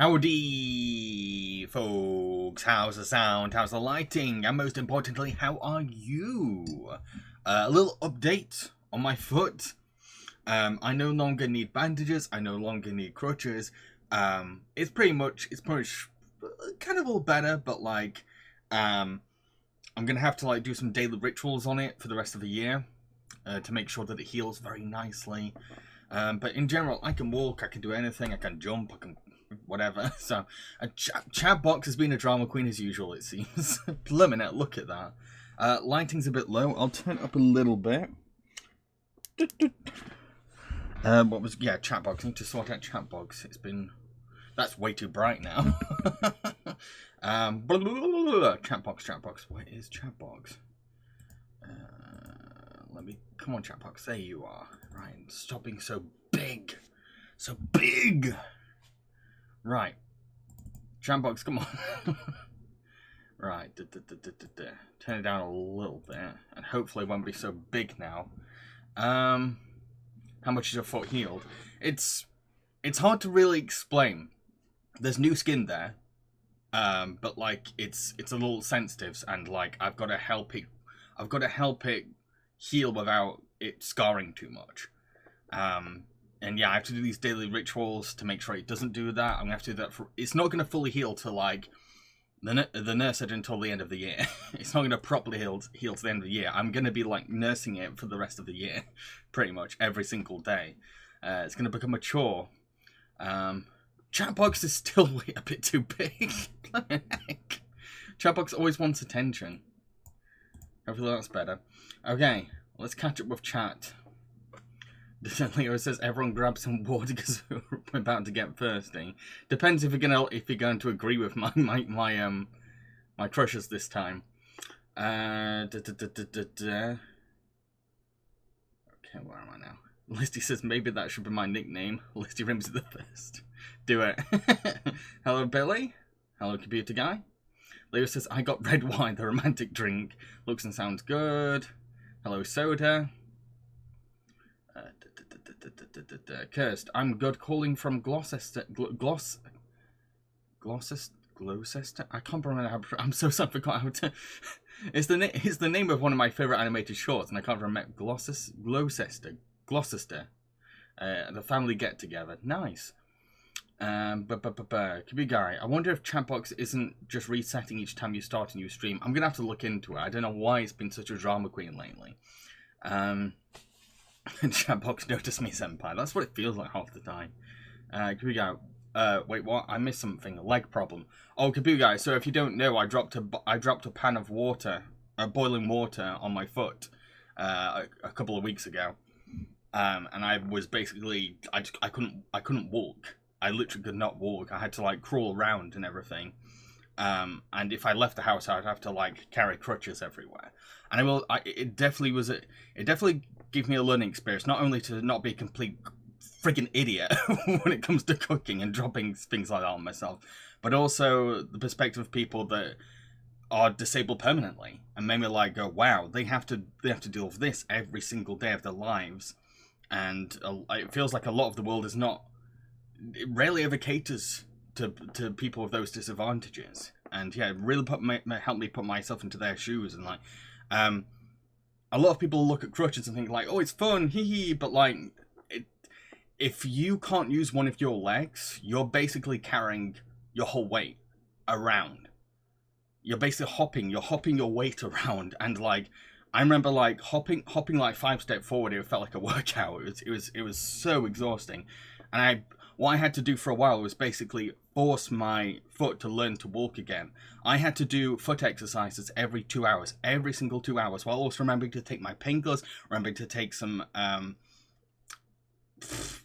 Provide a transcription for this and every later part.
Howdy, folks. How's the sound? How's the lighting? And most importantly, how are you? A little update on my foot. I no longer need bandages. I no longer need crutches. It's pretty much kind of all better, but like, I'm gonna have to like do some daily rituals on it for the rest of the year to make sure that it heals very nicely. But in general, I can walk. I can do anything. I can jump. I can whatever. So Chad Box has been a drama queen as usual, it seems. Limit, look at that. Lighting's a bit low. I'll turn it up a little bit. Chat box. I need to sort out chat box. That's way too bright now. Chat box. Where is chat box? Come on, chat box. There you are. Right, stop being so big. So big. Right, Jambox, come on. Right, turn it down a little bit, and hopefully it won't be so big now. How much is your foot healed? It's hard to really explain. There's new skin there, but like it's a little sensitive, and like I've got to help it heal without it scarring too much. And yeah, I have to do these daily rituals to make sure it doesn't do that. I'm gonna have to do that for. It's not gonna fully heal to like the nurse said until the end of the year. It's not gonna properly heal to the end of the year. I'm gonna be like nursing it for the rest of the year, pretty much every single day. It's gonna become a chore. Chatbox is still a bit too big. Chatbox always wants attention. Hopefully that's better. Okay, let's catch up with chat. Leo says everyone grab some water because we're about to get thirsty. Depends if you're going to agree with my crushes this time. Okay, where am I now? Listy says maybe that should be my nickname. Listy Rimsy the First. Do it. Hello Billy. Hello computer guy. Leo says I got red wine, the romantic drink. Looks and sounds good. Hello soda. Cursed. I'm good. Calling from Gloucester. Gloucester. I can't remember how. I'm so sorry. I forgot how to. It's the name of one of my favorite animated shorts, and I can't remember. Gloucester. The family get together. Nice. Kabigari. I wonder if Chatbox isn't just resetting each time you start a new stream. I'm gonna have to look into it. I don't know why it's been such a drama queen lately. Chatbox noticed me, senpai. That's what it feels like half the time. Kabigari. Wait, what? I missed something. A leg problem. Oh, Kabigari. So if you don't know, I dropped a pan of water, boiling water, on my foot a couple of weeks ago. And I was basically I couldn't walk. I literally could not walk. I had to like crawl around and everything. And if I left the house, I'd have to like carry crutches everywhere. And it definitely gave me a learning experience, not only to not be a complete freaking idiot when it comes to cooking and dropping things like that on myself, but also the perspective of people that are disabled permanently, and made me like go, wow, they have to deal with this every single day of their lives. And it feels like a lot of the world it rarely ever caters to people with those disadvantages. And yeah, it really helped me put myself into their shoes. And like, a lot of people look at crutches and think like, oh, it's fun, hee hee, but like, if you can't use one of your legs, you're basically carrying your whole weight around. You're basically hopping your weight around, and like, I remember like hopping like 5 steps forward. It felt like a workout. It was so exhausting, and what I had to do for a while was basically force my foot to learn to walk again. I had to do foot exercises every 2 hours, every single 2 hours, while also remembering to take my painkillers, remembering to take some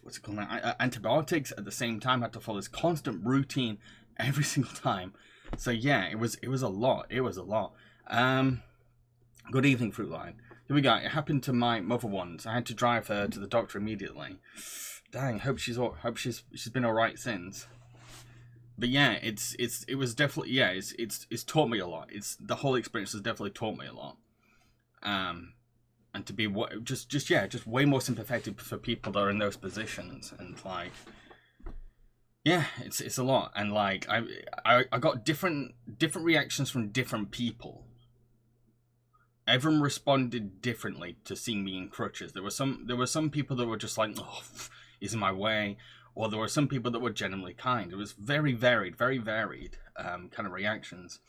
what's it called now? Antibiotics at the same time. I had to follow this constant routine every single time. So yeah, it was a lot. It was a lot. Good evening, Fruitline. Here we go. It happened to my mother once. I had to drive her to the doctor immediately. Dang, hope she's been all right since. But yeah, it was definitely, yeah, it's taught me a lot. The whole experience has definitely taught me a lot. And to be just way more sympathetic for people that are in those positions, and like, yeah, it's a lot. And like I got different reactions from different people. Everyone responded differently to seeing me in crutches. There were some people that were just like, oh, he's in my way, or there were some people that were genuinely kind. It was very varied kind of reactions.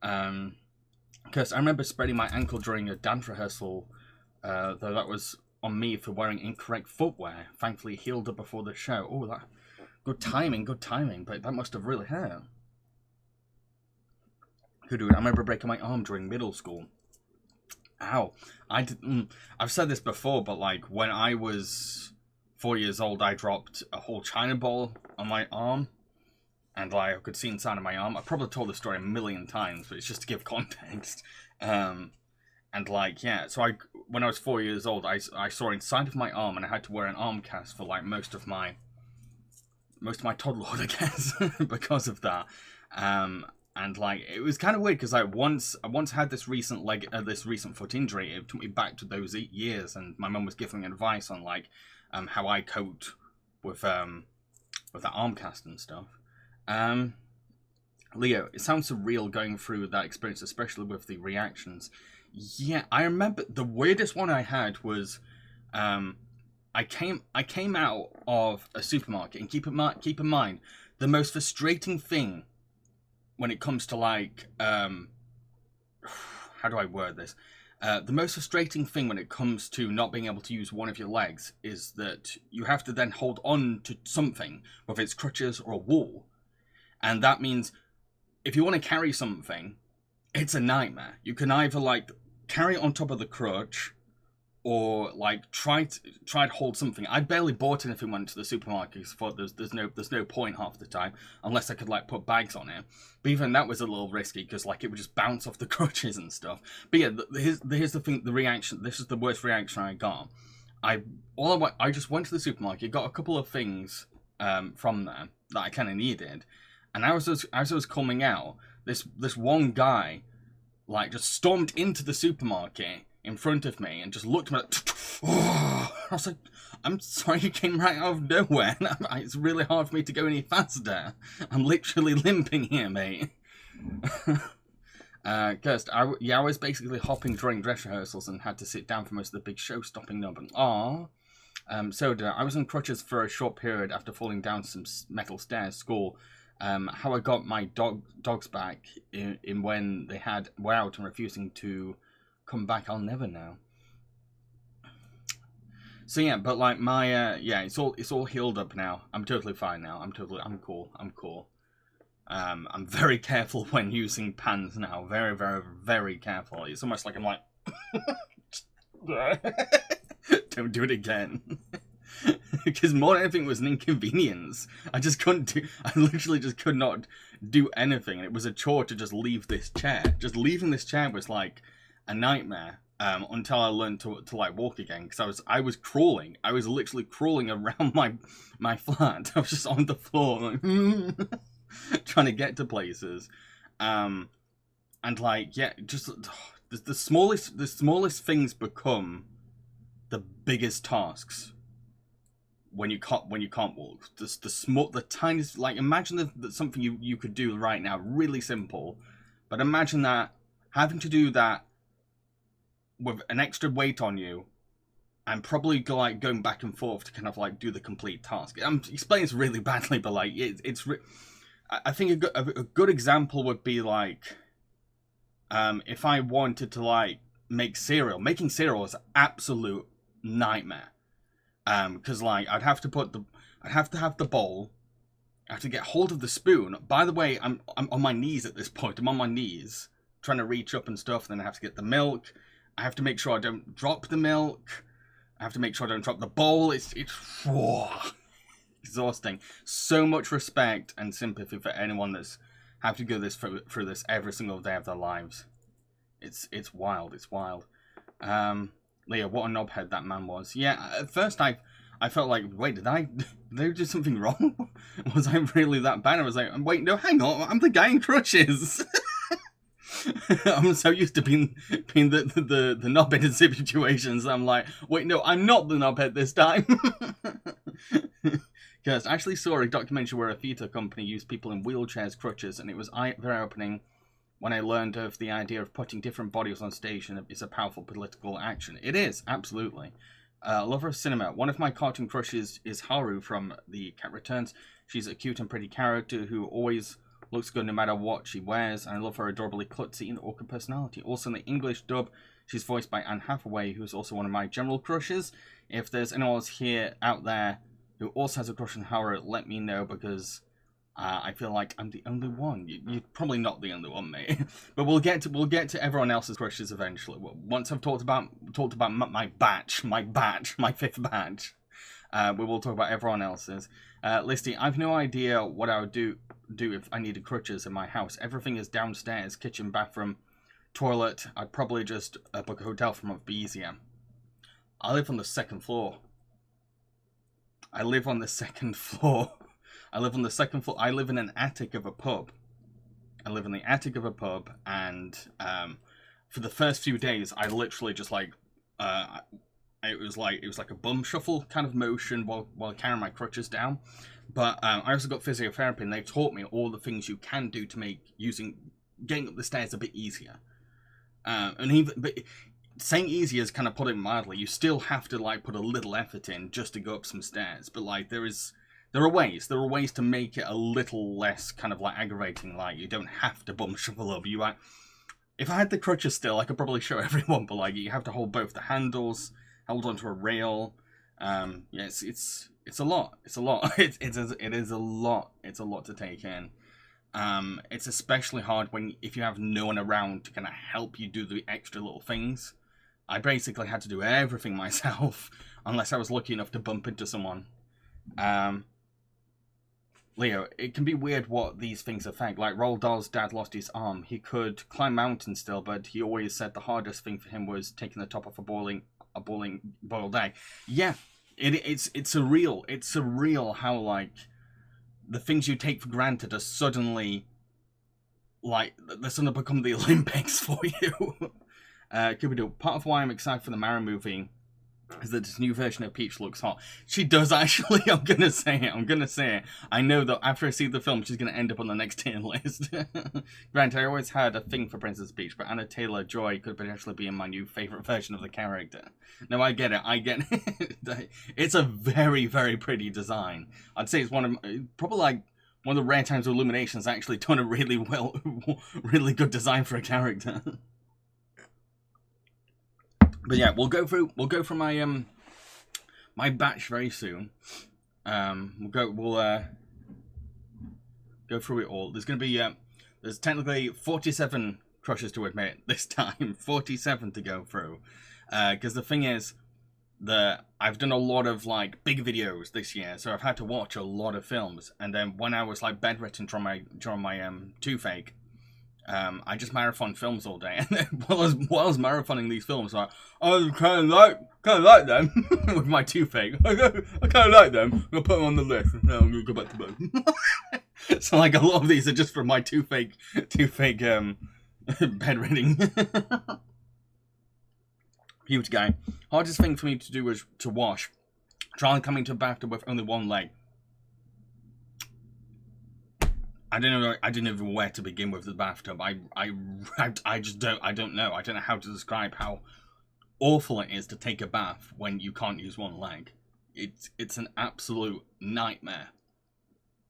Because I remember spraining my ankle during a dance rehearsal, though that was on me for wearing incorrect footwear. Thankfully, Hilda before the show. Oh, that good timing, but that must have really hurt. Could do it. I remember breaking my arm during middle school. Ow. I've said this before, but like when I was 4 years old, I dropped a whole china bowl on my arm, and like I could see inside of my arm. I probably told the story a million times, but it's just to give context. And like, yeah, so when I was 4 years old, I saw inside of my arm, and I had to wear an arm cast for like most of my toddlerhood, I guess, because of that. And like, it was kind of weird because I once had this recent foot injury. It took me back to those 8 years, and my mum was giving advice on like how I coped with that arm cast and stuff. Leo, it sounds surreal going through that experience, especially with the reactions. Yeah, I remember the weirdest one I had was I came out of a supermarket, and keep in mind the most frustrating thing when it comes to like, how do I word this? The most frustrating thing when it comes to not being able to use one of your legs is that you have to then hold on to something, whether it's crutches or a wall. And that means if you want to carry something, it's a nightmare. You can either like carry it on top of the crutch, or like try to hold something. I barely bought anything when I went to the supermarket because I thought there's no point half the time unless I could like put bags on it. But even that was a little risky because like it would just bounce off the crutches and stuff. But yeah, here's the thing. The reaction. This is the worst reaction I got. I just went to the supermarket, got a couple of things from there that I kind of needed, and as I was coming out, this one guy like just stormed into the supermarket in front of me and just looked at me like, oh. I was like, I'm sorry, you came right out of nowhere. It's really hard for me to go any faster. I'm literally limping here, mate. Kirst, I was basically hopping during dress rehearsals and had to sit down for most of the big show-stopping number. Soda, I was on crutches for a short period after falling down some metal stairs at school. How I got my dogs back in when they were out and refusing to come back, I'll never know. So yeah, but like my it's all healed up now. I'm totally fine now. I'm cool. I'm very careful when using pans now. Very, very, very careful. It's almost like I'm like don't do it again. Because more than anything, it was an inconvenience. I literally just could not do anything. And it was a chore to just leave this chair. Just leaving this chair was like a nightmare until I learned to like walk again. Because I was crawling. I was literally crawling around my flat. I was just on the floor, like, trying to get to places. And like, yeah, just the smallest things become the biggest tasks when you can't walk. The tiniest, like, imagine that something you could do right now, really simple, but imagine that having to do that with an extra weight on you, and probably like going back and forth to kind of like do the complete task. I'm explaining this really badly, but like I think a good example would be like if I wanted to like make cereal. Making cereal is an absolute nightmare. Because like I'd have to have the bowl. I have to get hold of the spoon. By the way, I'm on my knees at this point. I'm on my knees trying to reach up and stuff. Then I have to get the milk. I have to make sure I don't drop the milk. I have to make sure I don't drop the bowl. It's whoa, exhausting. So much respect and sympathy for anyone that's have to go through this every single day of their lives. It's wild. It's wild. Leah, what a knobhead that man was. Yeah, at first I felt like, wait, did I do something wrong? Was I really that bad? I was like, wait, no, hang on, I'm the guy in crutches. I'm so used to being the knobhead in situations. I'm like, wait, no, I'm not the knobhead this time. Because I actually saw a documentary where a theatre company used people in wheelchairs, crutches, and it was very opening when I learned of the idea of putting different bodies on stage, and it's a powerful political action. It is, absolutely. Lover of cinema. One of my cartoon crushes is Haru from The Cat Returns. She's a cute and pretty character who always looks good no matter what she wears, and I love her adorably klutzy and awkward personality. Also in the English dub, she's voiced by Anne Hathaway, who's also one of my general crushes. If there's anyone else out there who also has a crush on Haru, let me know, because I feel like I'm the only one. You're probably not the only one, mate. But we'll get to everyone else's crushes eventually. Once I've talked about my fifth batch, we will talk about everyone else's. Listy, I've no idea what I would do if I needed crutches in my house. Everything is downstairs, kitchen, bathroom, toilet. I'd probably just book a hotel from it would be easier. I live on the second floor. I live on the second floor. I live in an attic of a pub. And for the first few days, I literally just like, it was like a bum shuffle kind of motion while carrying my crutches down. But I also got physiotherapy, and they taught me all the things you can do to make getting up the stairs a bit easier. But saying easier is kind of putting it mildly. You still have to like put a little effort in just to go up some stairs. But like there are ways to make it a little less kind of like aggravating. Like you don't have to bum shuffle up. If I had the crutches still, I could probably show everyone. But like you have to hold both the handles, hold onto a rail. Yeah, it's a lot. It's a lot. It is a lot. It's a lot to take in. It's especially hard if you have no one around to kind of help you do the extra little things. I basically had to do everything myself, unless I was lucky enough to bump into someone. Leo, it can be weird what these things affect. Like Roald Dahl's dad lost his arm. He could climb mountains still, but he always said the hardest thing for him was taking the top off a boiled egg. Yeah, it's surreal. It's surreal how like the things you take for granted are suddenly like they're suddenly become the Olympics for you. Part of why I'm excited for the Mario movie is that this new version of Peach looks hot. She does actually. I'm gonna say it. I know that after I see the film, she's gonna end up on the next tier list. Granted, I always had a thing for Princess Peach, but Anna Taylor-Joy could potentially be in my new favorite version of the character. No, I get it. It's a very, very pretty design. I'd say it's probably like one of the rare times where Illumination's actually done a really good design for a character. But yeah, we'll go through my my batch very soon. We'll go through it all. There's gonna be there's technically 47 crushes to admit this time, 47 to go through. Because the thing is that I've done a lot of like big videos this year, so I've had to watch a lot of films. And then when I was like bedridden during my toothache, I just marathon films all day, and then while I was marathoning these films, I kind of like them with my toothache. I kind of like them. I'm gonna put them on the list, and now I'm gonna go back to bed. So like a lot of these are just from my toothache bedridden. Huge guy. Hardest thing for me to do was to wash. Trying coming to a bathtub with only one leg. I don't know where to begin with the bathtub. I don't know. I don't know how to describe how awful it is to take a bath when you can't use one leg. It's an absolute nightmare.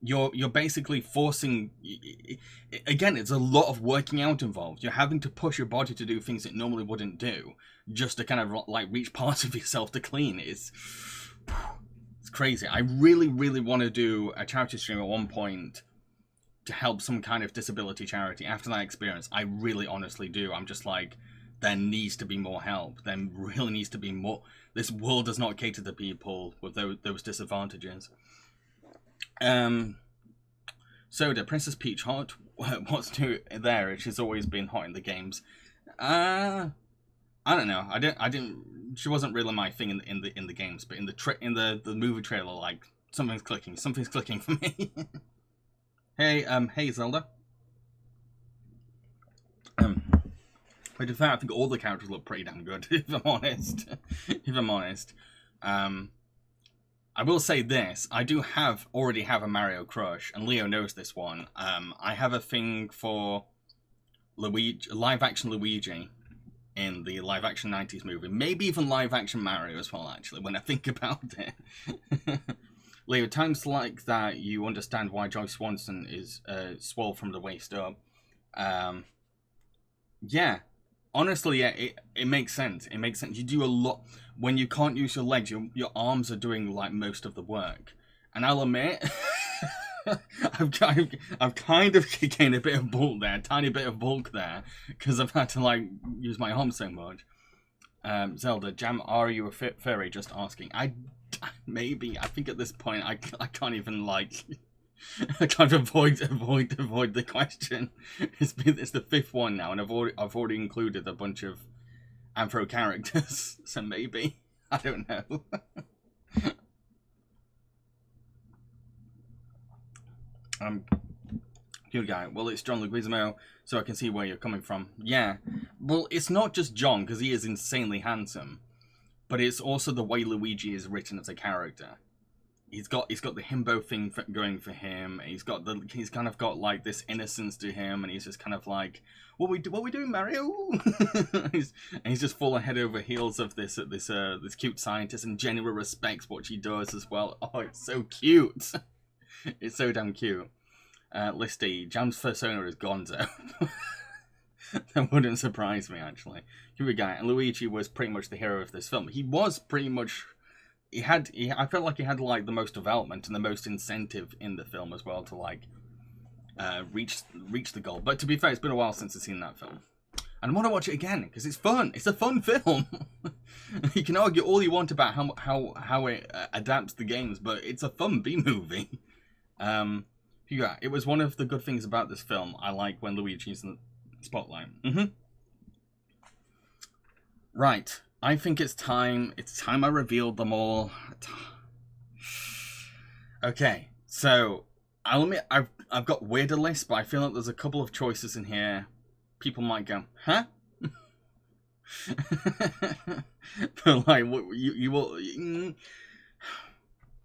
you're basically forcing. Again, it's a lot of working out involved. You're having to push your body to do things it normally wouldn't do, just to kind of like reach parts of yourself to clean. It's crazy. I really, really want to do a charity stream at one point to help some kind of disability charity. After that experience, I really honestly do. I'm just like, there needs to be more help. There really needs to be more. This world does not cater to people with those disadvantages. Soda, Princess Peach hot? What's new there? She's always been hot in the games. I don't know. I didn't. She wasn't really my thing in the games, but in the movie trailer, like something's clicking. Something's clicking for me. Hey, hey Zelda. But in fact, I think all the characters look pretty damn good. If I'm honest. If I'm honest. I will say this, I do already have a Mario crush, and Leo knows this one. I have a thing for Luigi, live-action Luigi in the live-action 90s movie. Maybe even live-action Mario as well, actually, when I think about it. Leo, times like that, you understand why Joyce Swanson is swole from the waist up. Yeah. Honestly, yeah, it makes sense. It makes sense. You do a lot when you can't use your legs. Your arms are doing like most of the work. And I'll admit, I've kind of gained a bit of bulk there, a tiny bit of bulk there, because I've had to like use my arms so much. Zelda, Jam, are you a fairy? Just asking. Maybe. I think at this point I can't even like. I can't avoid the question. It's the fifth one now, and I've already included a bunch of Anthro characters, so maybe I don't know. Good guy. Well, it's John Leguizamo, so I can see where you're coming from. Yeah, well, it's not just John because he is insanely handsome, but it's also the way Luigi is written as a character. He's got the himbo thing going for him. He's kind of got like this innocence to him, and he's just kind of like, what we doing, Mario? he's just falling head over heels of this cute scientist, and genuinely respects what she does as well. Oh, it's so cute. It's so damn cute. Listy, Jam's persona is Gonzo. That wouldn't surprise me, actually. Here we go. And Luigi was pretty much the hero of this film. He was pretty much. I felt like he had like the most development and the most incentive in the film as well to like reach the goal. But to be fair, it's been a while since I've seen that film, and I want to watch it again because it's fun. It's a fun film. You can argue all you want about how it adapts the games, but it's a fun B movie. Yeah, it was one of the good things about this film. I like when Luigi's in the spotlight. Right. I think it's time. It's time I revealed them all. Okay, so I'll admit I've got weirder lists, but I feel like there's a couple of choices in here. People might go, huh? But like, you will.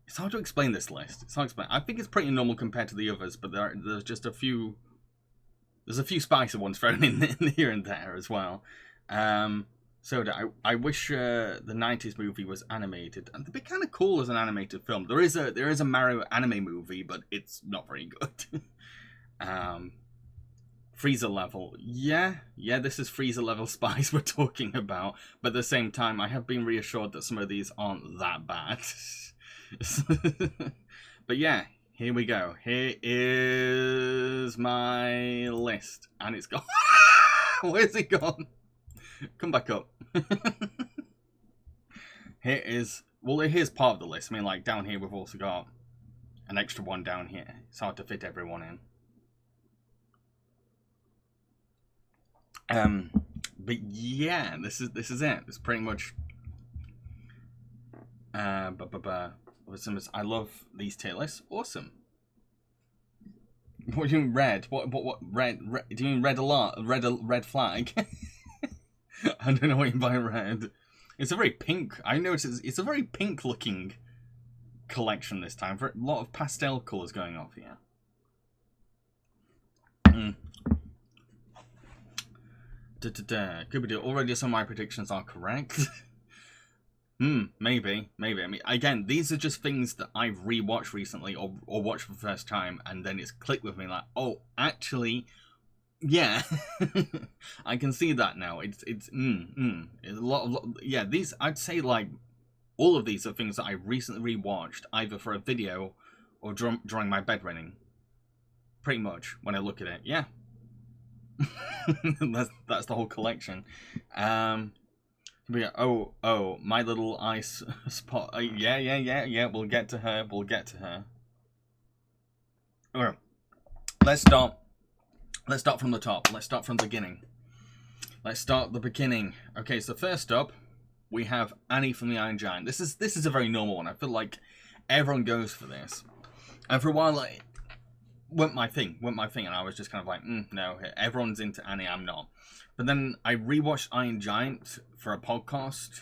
It's hard to explain this list. It's hard to explain. I think it's pretty normal compared to the others, but there's just a few. There's a few spicy ones thrown in here and there as well. So I wish the 90s movie was animated, and it'd be kind of cool as an animated film. There is a Mario anime movie, but it's not very good. Freezer level, yeah, this is freezer level spice we're talking about. But at the same time, I have been reassured that some of these aren't that bad. But yeah, here we go. Here is my list, and it's gone. Where's it gone? Come back up. Here's part of the list. I mean, like, down here we've also got an extra one down here. It's hard to fit everyone in. But yeah, this is it. It's pretty much. I love these tier lists. Awesome. What do you mean red? What red? Do you mean red alert? Red flag? I don't know what you mean by red. It's a very pink. I noticed it's a very pink looking collection this time. For a lot of pastel colours going off here. Already some of my predictions are correct. Maybe. I mean, again, these are just things that I've rewatched recently or watched for the first time, and then it's clicked with me like, oh, actually, yeah, I can see that now. It's a yeah. These, I'd say, like, all of these are things that I recently rewatched, either for a video or during my bed running. Pretty much when I look at it, yeah. that's the whole collection. Oh, my little ice spot. Yeah. We'll get to her. Alright. Let's start from the top. Let's start from the beginning. Okay, so first up, we have Annie from the Iron Giant. This is a very normal one. I feel like everyone goes for this. And for a while, like, weren't my thing, and I was just kind of like, no, everyone's into Annie, I'm not. But then I rewatched Iron Giant for a podcast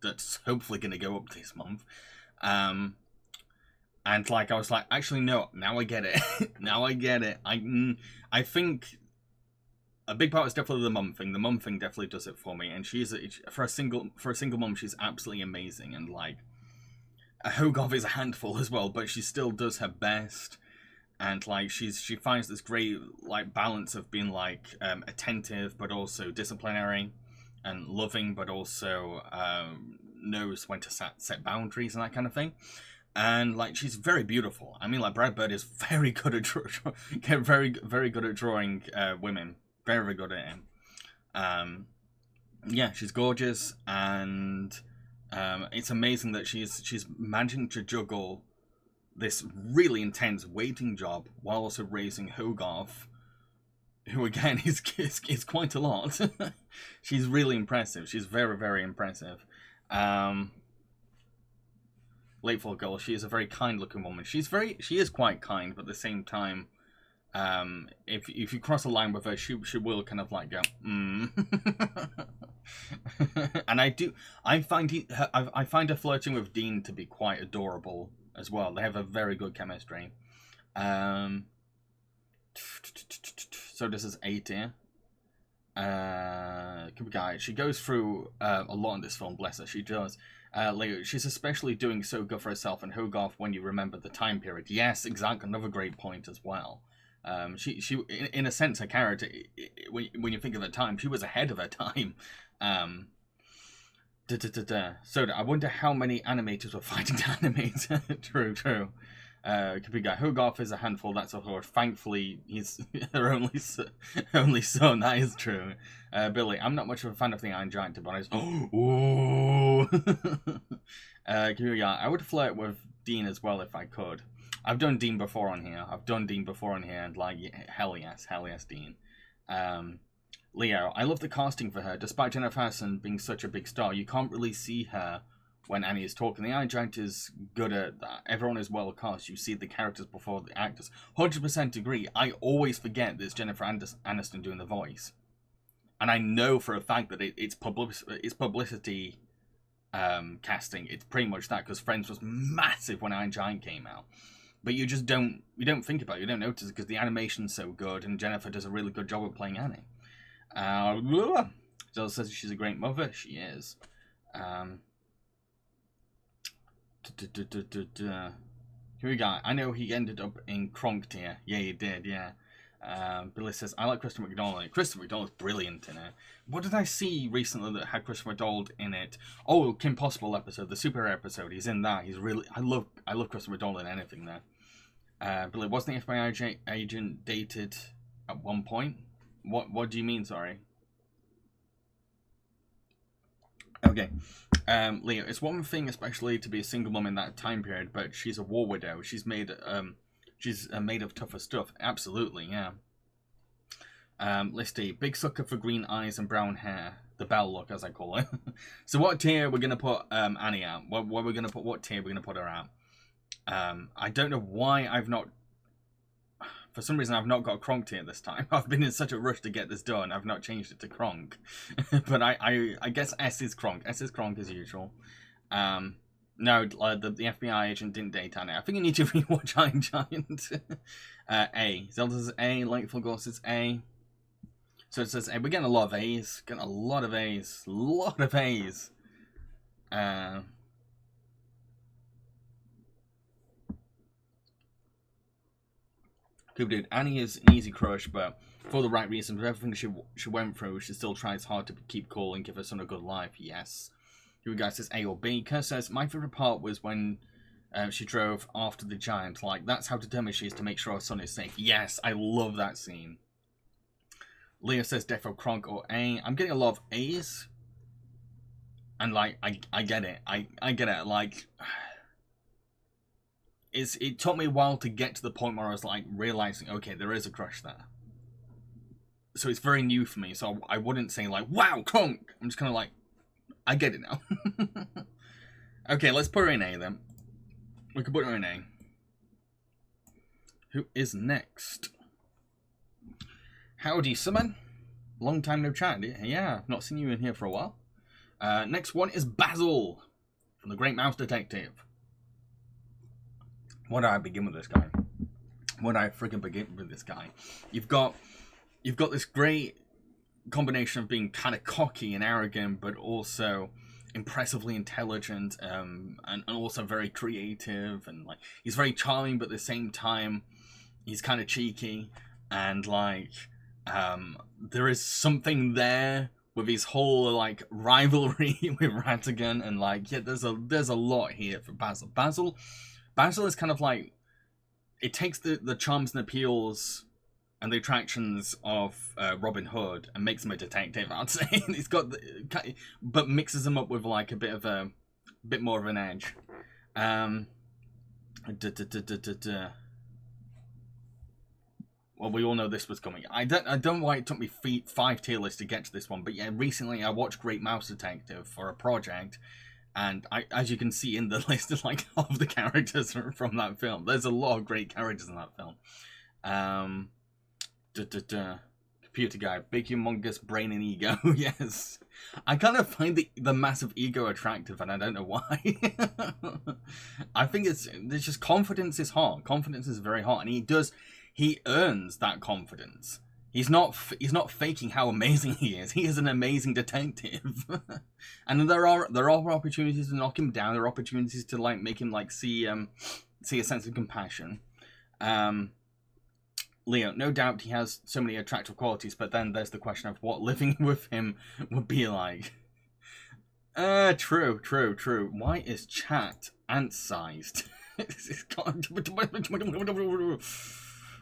that's hopefully going to go up this month. And like, I was like, actually, no, now I get it. I think a big part is definitely the mum thing. The mum thing definitely does it for me. And for a single mum, she's absolutely amazing. And like, Hogarth is a handful as well, but she still does her best. And like, she finds this great like balance of being like attentive, but also disciplinary, and loving, but also knows when to set boundaries and that kind of thing. And like, she's very beautiful. I mean, like, Brad Bird is very good at very good at drawing women. Very good at him. Yeah, she's gorgeous, and it's amazing that she's managing to juggle this really intense waiting job while also raising Hogarth, who again is quite a lot. She's really impressive. She's very impressive. Lakefall Girl, she is a very kind looking woman. She is quite kind, but at the same time, if you cross a line with her, she will kind of like go, And I find her flirting with Dean to be quite adorable as well. They have a very good chemistry. So this is A tier. She goes through a lot in this film, bless her, she does. She's especially doing so good for herself and Hogarth when you remember the time period. Yes, exactly, another great point as well. She in a sense, her character, when you think of her time, she was ahead of her time. So I wonder how many animators were fighting to animate. True. Hogarth is a handful, that's a horse. Thankfully, he's her only son. That is true. Billy, I'm not much of a fan of the Iron Giant, to be honest. Ooh. I would flirt with Dean as well if I could. I've done Dean before on here. And like, hell yes, Dean. Leo, I love the casting for her. Despite Jennifer Aniston being such a big star, you can't really see her when Annie is talking. The Iron Giant is good at that. Everyone is well cast. You see the characters before the actors. 100% agree. I always forget there's Jennifer Aniston doing the voice. And I know for a fact that it's publicity casting. It's pretty much that, because Friends was massive when Iron Giant came out. But you don't think about it. You don't notice it because the animation's so good, and Jennifer does a really good job of playing Annie. Jill says she's a great mother. She is. Here we go. I know he ended up in Kronk tier. Yeah, he did, yeah. Billy says, I like Christopher McDonald. Christopher McDonald's brilliant in it. What did I see recently that had Christopher McDonald in it? Oh, Kim Possible episode, the superhero episode. He's in that. He's really... I love Christopher McDonald in anything there. Billy, wasn't the FBI agent dated at one point? What do you mean, sorry? Okay. Leo, it's one thing especially to be a single mom in that time period, but she's a war widow. She's made of tougher stuff. Absolutely, yeah. Listy, big sucker for green eyes and brown hair. The Belle look, as I call it. So what tier we're gonna put Annie at? What tier we're gonna put her at? I don't know why I've not... For some reason, I've not got a Kronk tier this time. I've been in such a rush to get this done. I've not changed it to Kronk. But I guess S is Kronk. S is Kronk as usual. No, the FBI agent didn't date Annie. I think you need to rewatch Iron Giant. A. Zelda says A. Lightful Ghost says A. So it says A. We're getting a lot of A's. Getting a lot of A's. Good dude. Annie is an easy crush, but for the right reasons. With everything she went through, she still tries hard to keep cool and give her son a good life. Yes. Who guys says A or B? Kerr says, my favourite part was when she drove after the giant. Like, that's how determined she is to make sure her son is safe. Yes, I love that scene. Leo says defo Kronk or A. I'm getting a lot of A's. And, like, I get it. I get it. Like, it took me a while to get to the point where I was, like, realising, okay, there is a crush there. So it's very new for me. So I wouldn't say, like, wow, Kronk. I'm just kind of like, I get it now. Okay, let's put her in A, then. We can put her in A. Who is next? Howdy, Summon. Long time no chat. Yeah, not seen you in here for a while. Next one is Basil from the Great Mouse Detective. Where do I begin with this guy? Where do I freaking begin with this guy? You've got this great combination of being kind of cocky and arrogant, but also impressively intelligent, and also very creative, and like he's very charming, but at the same time he's kind of cheeky, and like there is something there with his whole like rivalry with Radigan, and like yeah, there's a lot here for Basil. Basil is kind of like, it takes the charms and appeals and the attractions of Robin Hood and makes him a detective, I'd say. He's got but mixes him up with like a bit more of an edge. Well, we all know this was coming. I don't know why it took me 5 tier lists to get to this one, but yeah, recently I watched Great Mouse Detective for a project, and as you can see in the list, of like half the characters from that film. There's a lot of great characters in that film. Computer guy, big humongous brain and ego. Yes, I kind of find the massive ego attractive, and I don't know why. I think it's just confidence is hot. Confidence is very hot, and he earns that confidence. He's not faking how amazing he is. He is an amazing detective, and there are opportunities to knock him down. There are opportunities to like make him like see a sense of compassion. Leo, no doubt he has so many attractive qualities, but then there's the question of what living with him would be like. True. Why is chat ant-sized?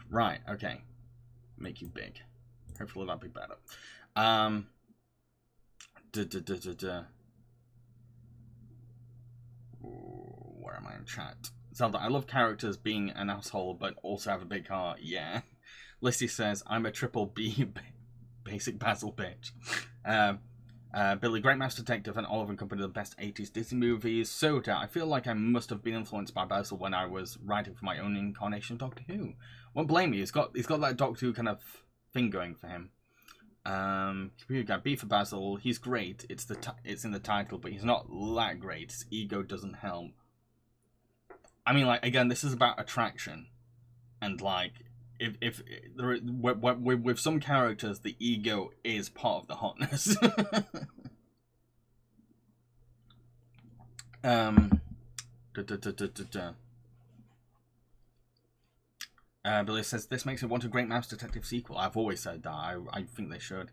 Right, okay. Make you big. Hopefully that'll be better. Where am I in chat? Zelda, I love characters being an asshole, but also have a big heart. Yeah. Listy says, I'm a triple B basic Basil bitch. Billy, Great Mouse Detective and Oliver and Company, the best 80s Disney movies. Soda, I feel like I must have been influenced by Basil when I was writing for my own incarnation of Doctor Who. Won't blame you. He's got that Doctor Who kind of thing going for him. Computer guy, B for Basil. He's great. It's in the title, but he's not that great. His ego doesn't help. I mean, like, again, this is about attraction, and like, if there with some characters, the ego is part of the hotness. Billy says, this makes me want a Great Mouse Detective sequel. I've always said that. I think they should.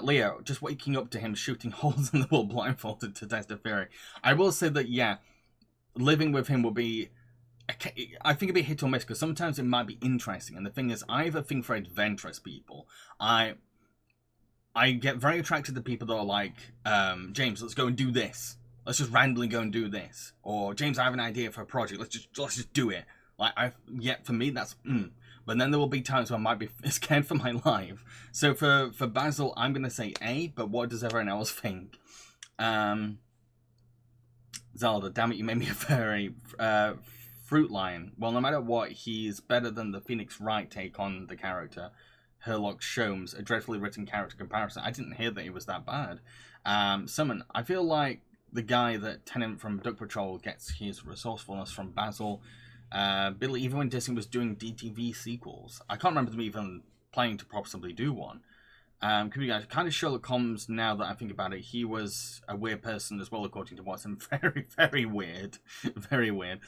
Leo, just waking up to him shooting holes in the wall blindfolded to test a theory. I will say that, yeah, living with him will be, I think it'd be hit or miss, because sometimes it might be interesting. And the thing is, I have a thing for adventurous people. I get very attracted to people that are like, James, let's go and do this. Let's just randomly go and do this. Or, James, I have an idea for a project. Let's just do it. Like, for me, that's, But then there will be times where I might be scared for my life. So for Basil, I'm going to say A, but what does everyone else think? Zelda, damn it, you made me a furry. Fruit Lion. Well, no matter what, he's better than the Phoenix Wright take on the character. Herlock Sholmes, a dreadfully written character comparison. I didn't hear that he was that bad. Summon, I feel like the guy that Tennant from Duck Patrol gets his resourcefulness from Basil. Billy, even when Disney was doing DTV sequels, I can't remember them even planning to possibly do one. Kind of Sherlock Holmes, now that I think about it, he was a weird person as well, according to Watson. Very, very weird. Very weird.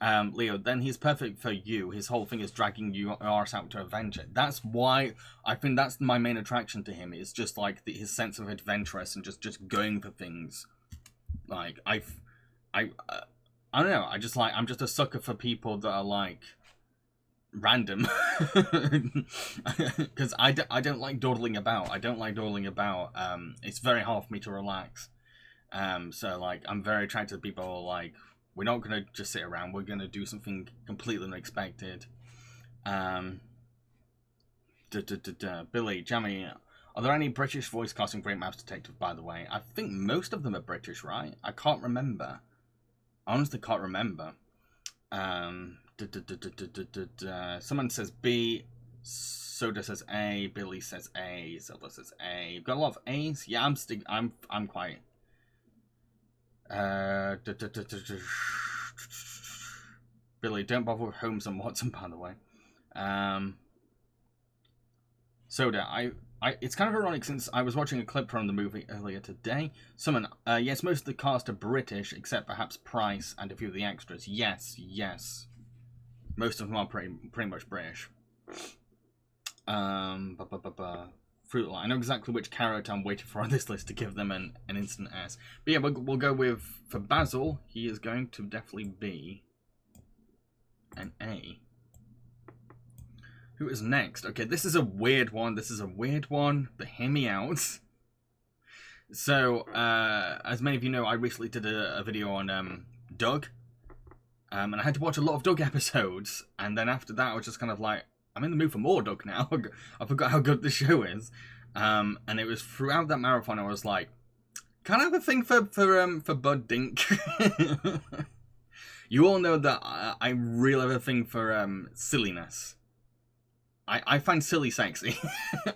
Leo, then he's perfect for you. His whole thing is dragging your arse out to adventure. That's why I think that's my main attraction to him. Is just like his sense of adventurous and just going for things. Like I don't know. I'm just a sucker for people that are like random, because I don't like dawdling about. It's very hard for me to relax. So like I'm very attracted to people who are like, we're not gonna just sit around, we're gonna do something completely unexpected. Billy, Jamie, are there any British voice casting Great Mouse Detective, by the way? I think most of them are British, right? I can't remember. I honestly can't remember. Someone says B, Soda says A, Billy says A, Zelda says A. You've got a lot of A's. Yeah, I'm quite. Billy, don't bother with Holmes and Watson, by the way. Soda, it's kind of ironic since I was watching a clip from the movie earlier today. Someone, yes, most of the cast are British, except perhaps Price and a few of the extras. Yes. Most of them are pretty much British. Fruitline. I know exactly which carrot I'm waiting for on this list to give them an instant S. But yeah, we'll go with, for Basil, he is going to definitely be an A. Who is next? Okay, this is a weird one. But hear me out. So, as many of you know, I recently did a video on Doug. And I had to watch a lot of Doug episodes. And then after that, I was just kind of like, I'm in the mood for more Doug now. I forgot how good the show is. And it was throughout that marathon, I was like, can I have a thing for Bud Dink? You all know that I really have a thing for I find silly sexy.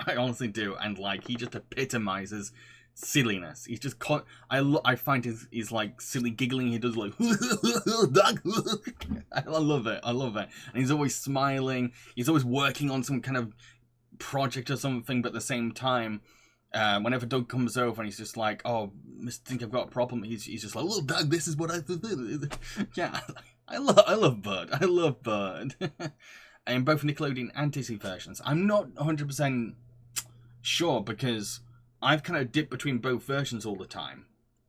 I honestly do. And like, he just epitomizes silliness. He's just I find his like silly giggling. He does like I love it. And he's always smiling. He's always working on some kind of project or something, but at the same time, whenever Doug comes over and he's just like, oh, Mr. Dink, I've got a problem, he's just like, well, Doug, this is what I yeah, I love Bud. In both Nickelodeon and Disney versions. I'm not 100% sure because I've kind of dipped between both versions all the time.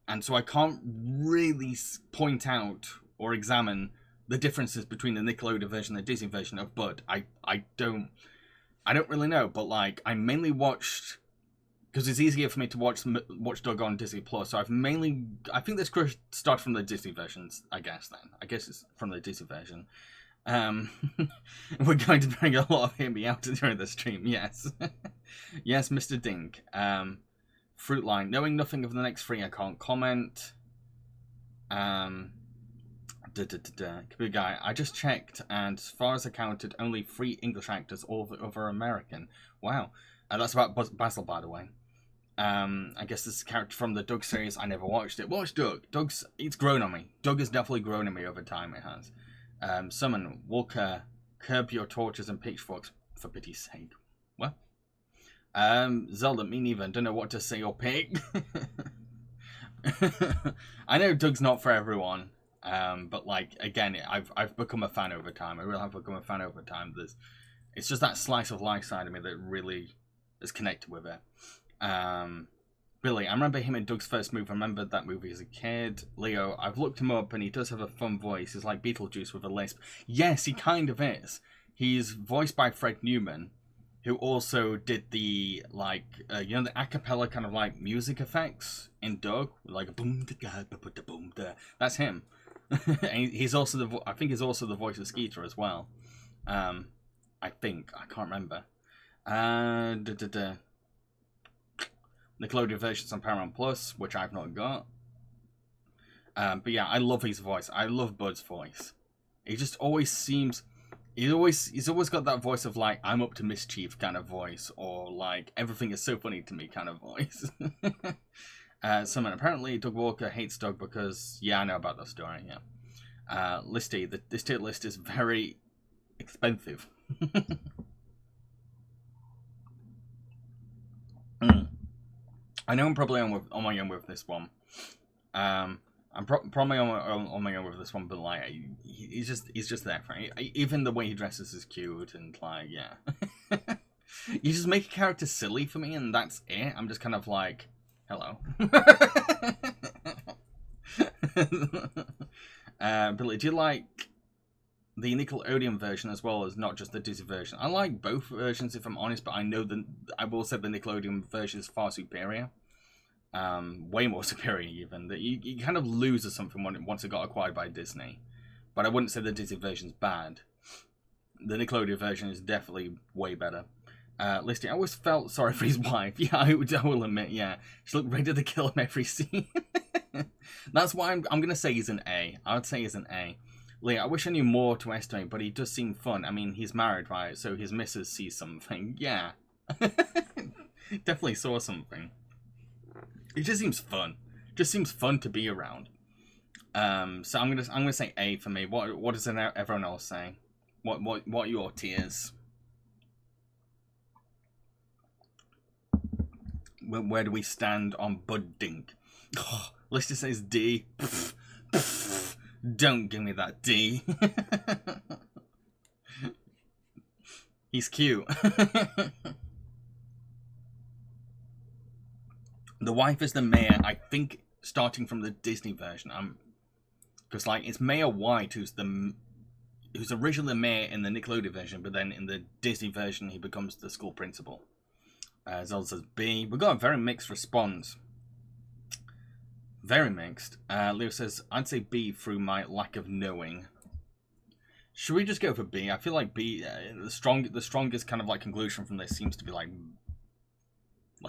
And so I can't really point out or examine the differences between the Nickelodeon version and the Disney version of Bud. I don't really know, but like I mainly watched, because it's easier for me to watch Doug on Disney Plus. So I think this crush started from the Disney versions, I guess it's from the Disney version. We're going to bring a lot of Hear Me Out during the stream, yes. Yes, Mr. Dink. Fruitline. Knowing nothing of the next three, I can't comment. Good guy. I just checked, and as far as I counted, only 3 English actors, all the other American. Wow. That's about Basil, by the way. I guess this is a character from the Doug series. I never watched it. Watch Doug. It's grown on me. Doug has definitely grown on me over time, it has. Summon, Walker, curb your torches and pitchforks, for pity's sake. What? Zelda, me neither. Don't know what to say or pick. I know Doug's not for everyone. But like, again, I've become a fan over time. I really have become a fan over time. It's just that slice of life side of me that really is connected with it. Billy, I remember him in Doug's first movie. I remember that movie as a kid. Leo, I've looked him up and he does have a fun voice. He's like Beetlejuice with a lisp. Yes, he kind of is. He's voiced by Fred Newman, who also did the, like, the a cappella kind of like music effects in Doug. Like, boom, da, boom, da. That's him. And he's also I think he's also the voice of Skeeter as well. I think. I can't remember. Nickelodeon versions on Paramount Plus, which I've not got. But yeah, I love his voice. I love Bud's voice. He just always seems... He's always got that voice of like, I'm up to mischief kind of voice, or like, everything is so funny to me kind of voice. Someone, apparently Doug Walker hates Doug because... Yeah, I know about that story, yeah. Listy, this tier list is very expensive. I know I'm probably on my own with this one. I'm probably on my own with this one, but like he's just there for me. Even the way he dresses is cute, and like yeah. You just make a character silly for me, and that's it. I'm just kind of like, hello. Billy, do you like the Nickelodeon version as well as not just the Disney version? I like both versions, if I'm honest, but I know I will say the Nickelodeon version is far superior. Way more superior even. That you kind of lose something once it got acquired by Disney. But I wouldn't say the Disney version's bad. The Nickelodeon version is definitely way better. Listy, I always felt sorry for his wife. Yeah, I will admit, yeah. She looked ready to kill him every scene. That's why I'm going to say he's an A. I would say he's an A. Lee, I wish I knew more to estimate, but he does seem fun. I mean, he's married, right? So his missus sees something. Yeah. Definitely saw something. It just seems fun. Just seems fun to be around. So I'm gonna say A for me. What does everyone else say? What are your tiers? Where do we stand on Bud Dink? Oh, Lister says D. Pff, pff, don't give me that D. He's cute. The wife is the mayor, I think, starting from the Disney version. Because like it's Mayor White who's originally the mayor in the Nickelodeon version, but then in the Disney version he becomes the school principal. Zelda says B. We got a very mixed response. Very mixed. Leo says I'd say B through my lack of knowing. Should we just go for B? I feel like B. The strongest kind of like conclusion from this seems to be like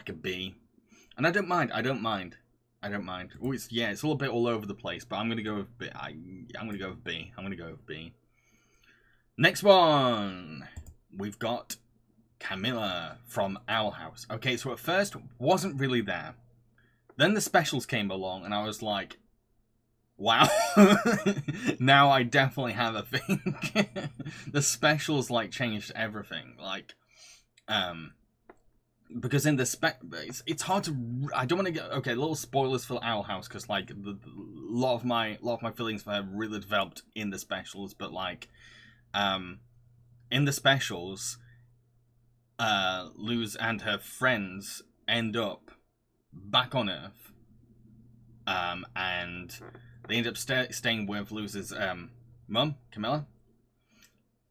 a B. And I don't mind. Oh, it's a little bit all over the place, but I'm gonna go with B. I'm gonna go with B. Next one, we've got Camilla from Owl House. Okay, so at first wasn't really there. Then the specials came along, and I was like, wow. Now I definitely have a thing. The specials like changed everything. Like, because in the it's hard to. I don't want to get little spoilers for Owl House because like a lot of my feelings for her really developed in the specials, but like, in the specials, Luz and her friends end up back on Earth, and they end up staying with Luz's mum, Camilla,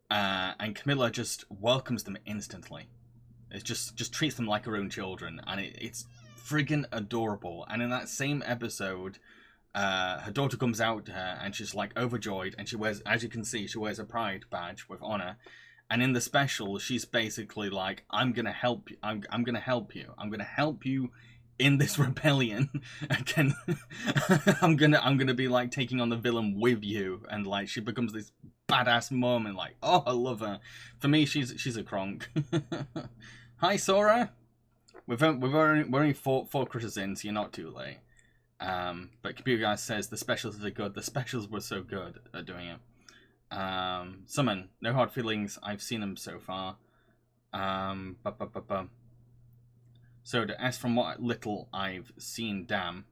and Camilla just welcomes them instantly. It just treats them like her own children, and it's friggin' adorable. And in that same episode, her daughter comes out to her, and she's like overjoyed, and she wears, as you can see, she wears a pride badge with honor. And in the special, she's basically like, I'm gonna help you. I'm gonna help you. I'm gonna help you in this rebellion. Again, I'm gonna be like taking on the villain with you, and like she becomes this badass mom, and like, oh, I love her. For me, she's a Kronk. Hi, Sora. We're only four critters in, so you're not too late. But Computer Guy says the specials are good. The specials were so good at doing it. Summon, no hard feelings. I've seen them so far. So to S from what little I've seen, damn.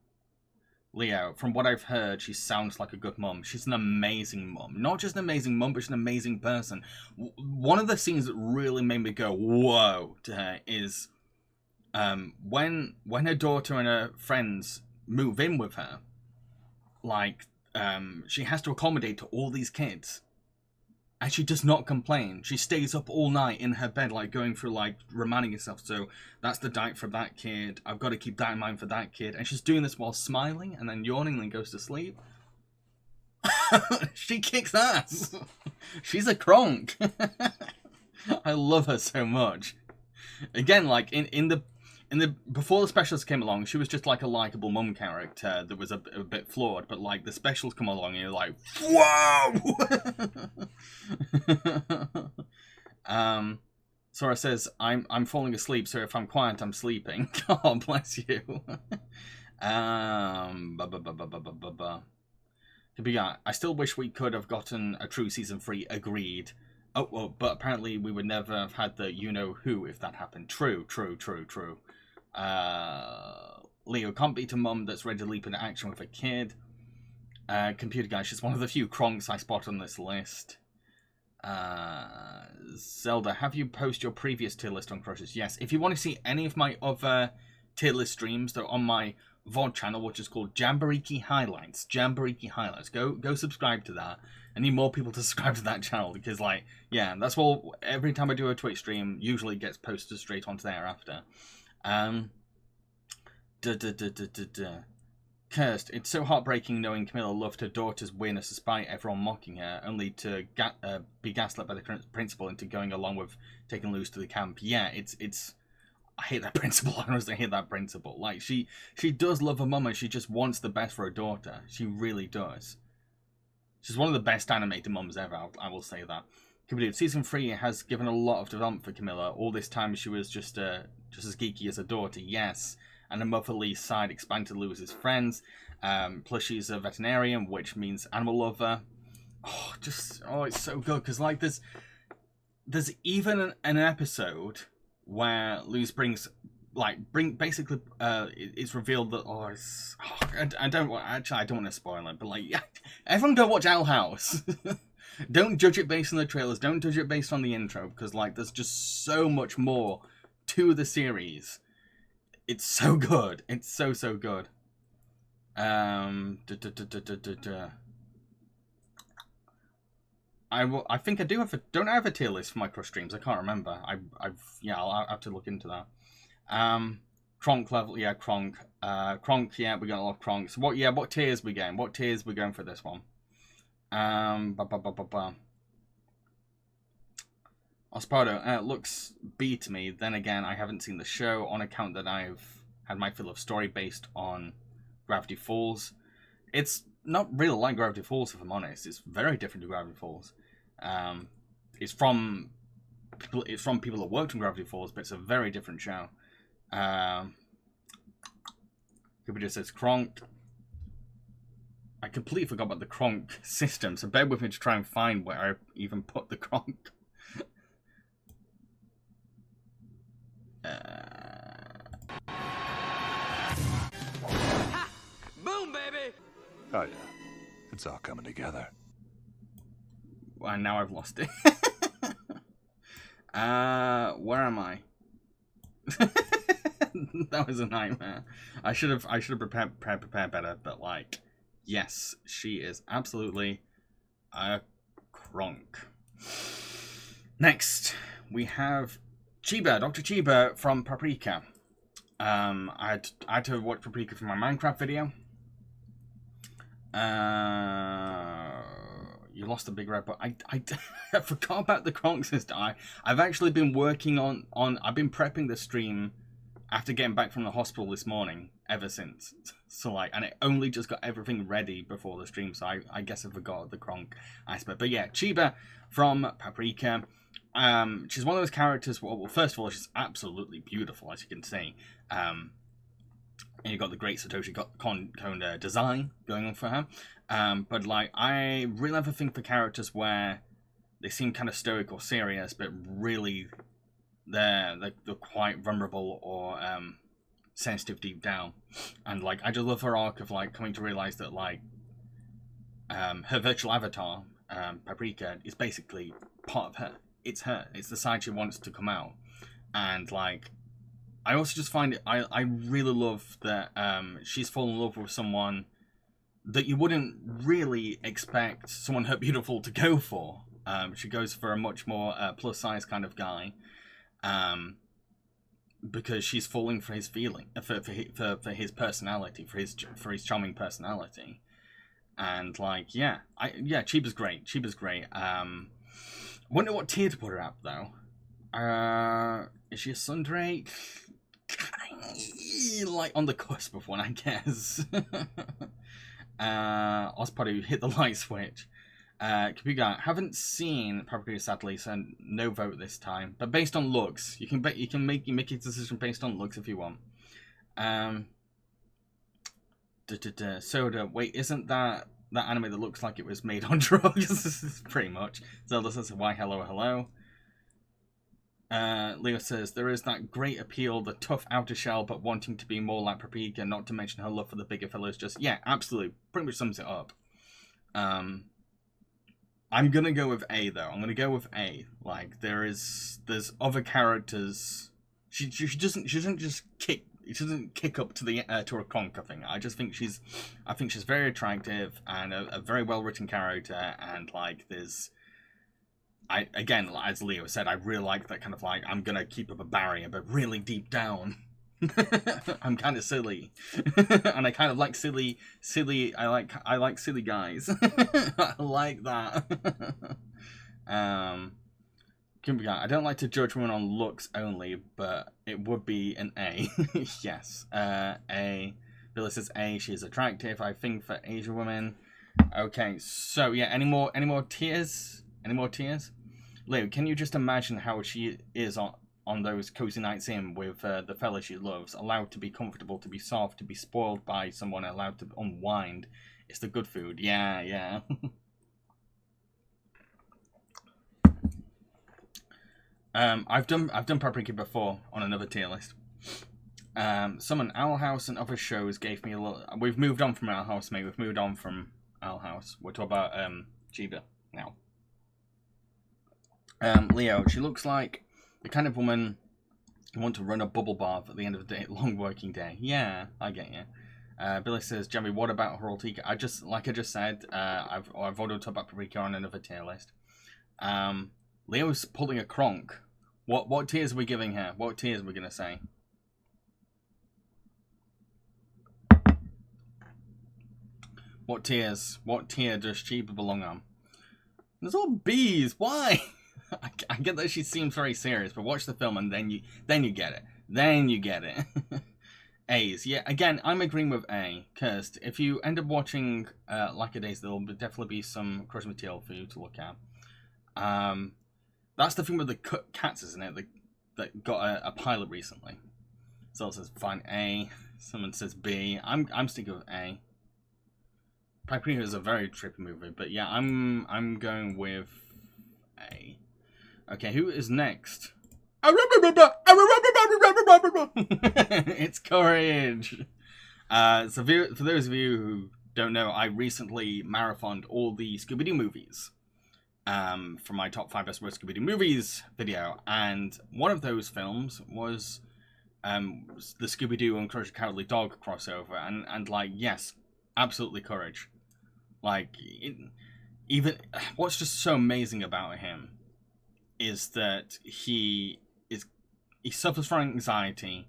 Leo, from what I've heard, she sounds like a good mum. She's an amazing mum. Not just an amazing mum, but she's an amazing person. One of the scenes that really made me go, whoa, to her is when her daughter and her friends move in with her, like, she has to accommodate to all these kids. And she does not complain. She stays up all night in her bed, like, going through, like, reminding herself, so that's the diet for that kid. I've got to keep that in mind for that kid. And she's doing this while smiling and then yawning and then goes to sleep. She kicks ass. She's a Kronk. I love her so much. Again, like, in the before the specials came along, she was just like a likable mum character that was a bit flawed, but like the specials come along and you're like, whoa. Sora says, I'm falling asleep, so if I'm quiet, I'm sleeping. God bless you. I still wish we could have gotten a true season 3. Agreed. Oh, well, but apparently we would never have had the you know who if that happened. True. Leo can't beat a mum that's ready to leap into action with a kid. Computer Guy, she's one of the few Kronks I spot on this list. Zelda, have you posted your previous tier list on crushes? Yes. If you want to see any of my other tier list streams, they're on my VOD channel, which is called Jambareeqi Highlights. Jambareeqi Highlights. Go subscribe to that. I need more people to subscribe to that channel because, like, yeah, that's what every time I do a Twitch stream, usually it gets posted straight onto there after. Cursed. It's so heartbreaking knowing Camilla loved her daughter's win despite everyone mocking her, only to be gaslit by the principal into going along with taking Luz to the camp. Yeah, it's. I hate that principal. I honestly hate that principal. Like, she does love her mum and she just wants the best for her daughter. She really does. She's one of the best animated mums ever. I will say that. Season 3 has given a lot of development for Camilla. All this time she was just as geeky as her daughter. Yes. And a motherly side expanded to Luz's friends. Plus she's a veterinarian, which means animal lover. It's so good. Because, like, there's even an episode where Luz basically it's revealed that I don't want to spoil it, but like, everyone go watch Owl House. Don't judge it based on the trailers, don't judge it based on the intro, because like there's just so much more to the series. It's so good. It's so good. I think I do have don't I have a tier list for my crush streams? I can't remember. I'll have to look into that. Kronk level, yeah, Kronk. Kronk, yeah, we got a lot of Kronks. So what tiers we going? What tiers we going for this one? Ospardo, looks B to me. Then again, I haven't seen the show on account that I've had my fill of story based on Gravity Falls. It's not really like Gravity Falls, if I'm honest. It's very different to Gravity Falls. It's from people that worked on Gravity Falls, but it's a very different show. People just says Kronk. I completely forgot about the Kronk system, so bear with me to try and find where I even put the Kronk. Ha! Boom, baby! Oh yeah, it's all coming together. Well, now I've lost it. Where am I? That was a nightmare. I should have prepared better, but like, yes, she is absolutely a Kronk. Next, we have Chiba, Dr. Chiba from Paprika. I had to watch Paprika for my Minecraft video. You lost the big red, but I forgot about the Kronk system. I've actually been working on I've been prepping the stream after getting back from the hospital this morning ever since. So like, and it only just got everything ready before the stream, so I guess I forgot the Kronk aspect. But yeah, Chiba from Paprika. She's one of those characters. Well, first of all, she's absolutely beautiful, as you can see. And you've got the great Satoshi Kon design going on for her. But like, I really have a thing for characters where they seem kind of stoic or serious, but really they're quite vulnerable or sensitive deep down. And like, I just love her arc of like coming to realize that like her virtual avatar, Paprika, is basically part of her. It's her. It's the side she wants to come out. And like, I also just find it, I really love that she's fallen in love with someone that you wouldn't really expect someone her beautiful to go for. She goes for a much more plus size kind of guy, because she's falling for his feeling, for his personality, for his charming personality, and like Chiba's great. Chiba's great. Wonder what tier to put her at though. Is she a Sundray? Like on the cusp of one, I guess. Ospadu hit the light switch. Kapuga, haven't seen Paprika sadly, so no vote this time. But based on looks, you can make your decision based on looks if you want. Soda, wait, isn't that anime that looks like it was made on drugs? Pretty much. Zelda says, why hello. Leo says, there is that great appeal, the tough outer shell, but wanting to be more like Paprika, not to mention her love for the bigger fellows. Just, yeah, absolutely. Pretty much sums it up. I'm gonna go with A, though. I'm gonna go with A. Like, there's other characters. She doesn't just kick. She doesn't kick up to the to a conquer thing. I think she's very attractive and a very well written character. And like, again, as Leo said, I really like that kind of like, I'm gonna keep up a barrier, but really deep down, I'm kind of silly, and I kind of like silly. I like silly guys. I like that. I don't like to judge women on looks only, but it would be an A. Yes. A. Billy says A. She is attractive, I think, for Asian women. Okay, so yeah, any more tears? Any more tears? Leo, can you just imagine how she is on those cozy nights in with the fella she loves, allowed to be comfortable, to be soft, to be spoiled by someone, allowed to unwind? It's the good food. Yeah, yeah. I've done Paprika before on another tier list. Some Owl House and other shows gave me a little. We've moved on from Owl House, mate. We've moved on from Owl House. We're talking about Chiba now. Leo, she looks like the kind of woman you want to run a bubble bath at the end of the day, long working day. Yeah, I get you. Billy says, Jamie, what about her Altica? I just said, I've already talked about Paprika on another tier list. Leo's pulling a Kronk. What tiers are we giving her? What tiers are we gonna say? What tier does Chiba belong on? There's all B's. Why? I get that she seems very serious, but watch the film and then you get it. Then you get it. A's. Yeah, again, I'm agreeing with A. Cursed. If you end up watching Lack a Days, there'll definitely be some crush material for you to look at. That's the thing with the cats, isn't it? That got a pilot recently. So it says fine A. Someone says B. I'm sticking with A. Paprika is a very trippy movie, but yeah, I'm going with A. Okay, who is next? It's Courage. So for those of you who don't know, I recently marathoned all the Scooby-Doo movies. For my top 5 best worst Scooby-Doo movies video, and one of those films was the Scooby-Doo and Courage the Cowardly Dog crossover, and like, yes, absolutely Courage. Like, even what's just so amazing about him is that he suffers from anxiety,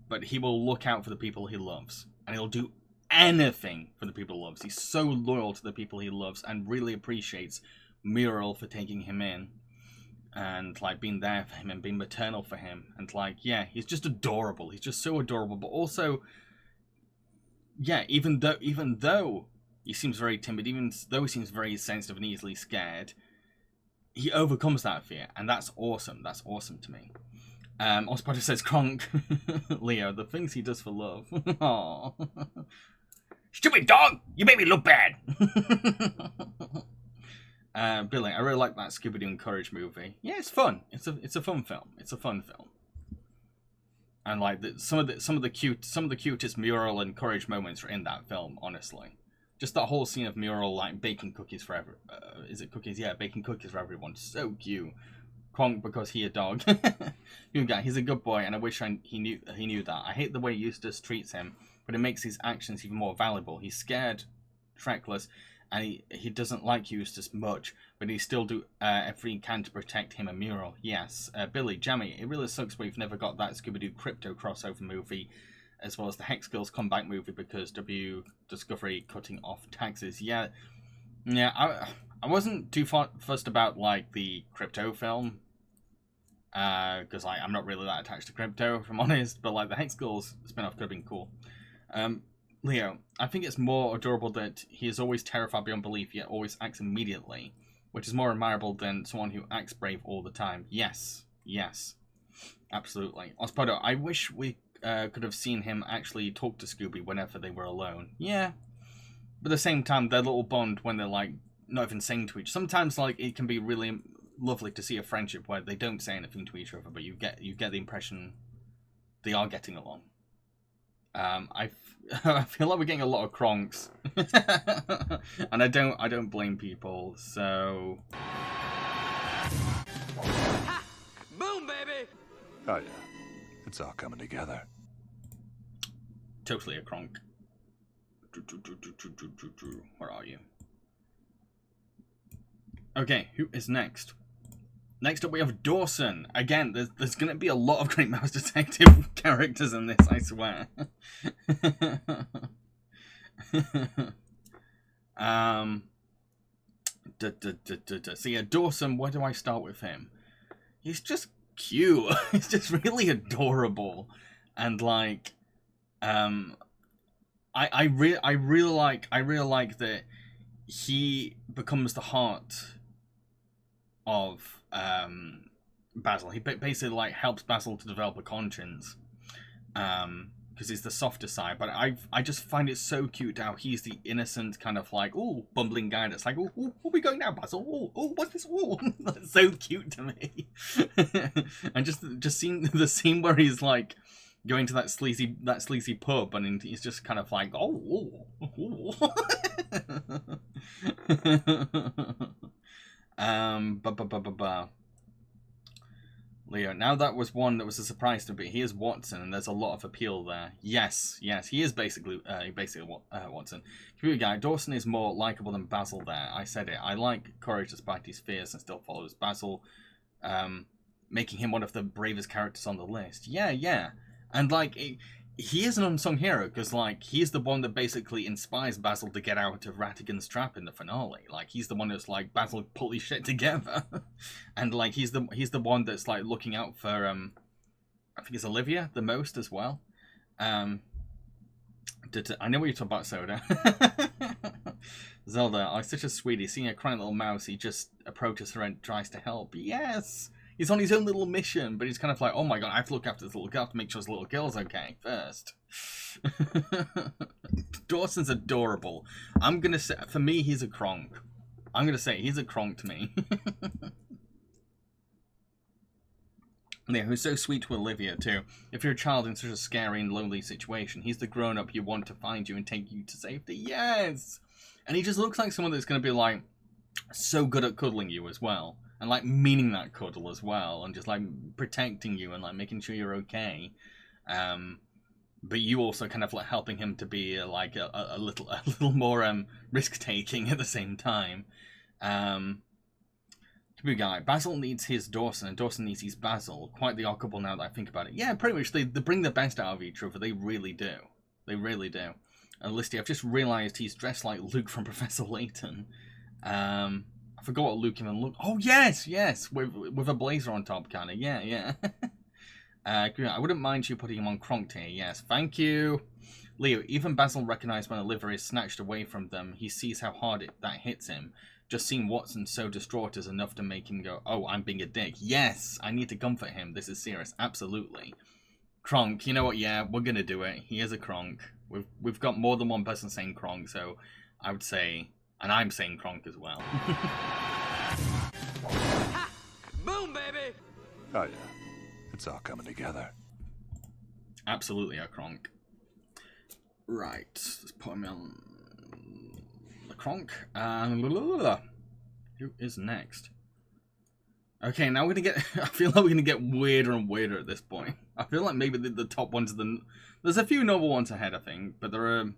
but he will look out for the people he loves, and he'll do anything for the people he loves. He's so loyal to the people he loves, and really appreciates Muriel for taking him in, and like being there for him and being maternal for him, and like, yeah, he's just adorable. He's just so adorable, but also, yeah, even though he seems very timid, even though he seems very sensitive and easily scared, he overcomes that fear, and that's awesome. That's awesome to me. Ospotter says, Kronk. Leo, the things he does for love. Aww. Stupid dog! You made me look bad! Billy, I really like that Scooby-Doo and Courage movie. Yeah, it's fun. It's a fun film. It's a fun film. And like some of the cutest Muriel and Courage moments are in that film, honestly. Just that whole scene of Muriel like baking cookies for is it cookies? Yeah, baking cookies for everyone. So cute. Kronk because he a dog. He's a good boy, and I wish he knew that. I hate the way Eustace treats him, but it makes his actions even more valuable. He's scared, trackless, and he doesn't like Eustace much, but he still do everything he can to protect him and Muriel. Yes, Billy, Jammy, it really sucks we've never got that Scooby-Doo crypto crossover movie, as well as the Hex Girls comeback movie because Discovery cutting off taxes. Yeah, I wasn't too fussed about like the crypto film, because like I'm not really that attached to crypto, if I'm honest. But like the Hex Girls spin-off could have been cool. Leo, I think it's more adorable that he is always terrified beyond belief, yet always acts immediately, which is more admirable than someone who acts brave all the time. Yes, absolutely. Ospodo, I wish we could have seen him actually talk to Scooby whenever they were alone. Yeah, but at the same time, their little bond when they're like not even saying to each. Sometimes like it can be really lovely to see a friendship where they don't say anything to each other, but you get the impression they are getting along. I feel like we're getting a lot of Kronks, and I don't blame people. So, Ha! Boom, baby! Oh yeah, it's all coming together. totally a Kronk. Where are you? Okay, who is next? Next up we have Dawson. Again, there's going to be a lot of Great Mouse Detective characters in this, I swear. So yeah, Dawson, where do I start with him? He's just cute. He's just really adorable. And like, I really like that he becomes the heart of Basil. He basically like helps Basil to develop a conscience, because he's the softer side. But I just find it so cute how he's the innocent kind of like bumbling guy that's like, where are we going now, Basil? What's this? That's so cute to me. And just seeing the scene where he's like going to that sleazy pub, and he's just kind of like, Leo. Now that was one that was a surprise to me. He is Watson, and there's a lot of appeal there. Yes, he is basically Watson. Computer guy, Dawson is more likable than Basil there. I said it. I like courage despite his fears and still follows Basil, making him one of the bravest characters on the list. Yeah. And like, he is an unsung hero because like he's the one that basically inspires Basil to get out of Radigan's trap in the finale. Like he's the one that's like, Basil, pull his shit together, and like he's the one that's like looking out for I think it's Olivia the most as well. I know what you're talking about, Soda. Zelda, I'm such a sweetie. Seeing a crying little mouse, he just approaches her and tries to help. Yes. He's on his own little mission, but he's kind of like, oh my god, I have to look after this little girl to make sure this little girl's okay first. Dawson's adorable. I'm going to say, for me, he's a Kronk. I'm going to say he's a Kronk to me. Yeah, who's so sweet to Olivia, too. If you're a child in such a scary and lonely situation, he's the grown-up you want to find you and take you to safety. Yes! And he just looks like someone that's going to be, like, so good at cuddling you as well. And, like, meaning that cuddle as well. And just, like, protecting you and, like, making sure you're okay. But you also kind of, like, helping him to be, like, a little more risk-taking at the same time. Good guy. Basil needs his Dawson, and Dawson needs his Basil. Quite the couple now that I think about it. Yeah, pretty much. They bring the best out of each other. They really do. They really do. And Listy, I've just realised he's dressed like Luke from Professor Layton. I forgot what Luke even looked. Oh yes, with a blazer on top, kind of. Yeah. I wouldn't mind you putting him on Kronk here. Yes, thank you, Leo. Even Basil recognised when a liver is snatched away from them. He sees how hard that hits him. Just seeing Watson so distraught is enough to make him go, "Oh, I'm being a dick." Yes, I need to comfort him. This is serious. Absolutely, Kronk. You know what? Yeah, we're gonna do it. He is a Kronk. We've got more than one person saying Kronk, so I would say. And I'm saying Kronk as well. Ha! Boom, baby! Oh yeah, it's all coming together. Absolutely a Kronk. Right, let's put him on the Kronk. Who is next? Okay, now we're gonna get. I feel like we're gonna get weirder and weirder at this point. I feel like maybe the top ones are there's a few novel ones ahead, I think, but there are.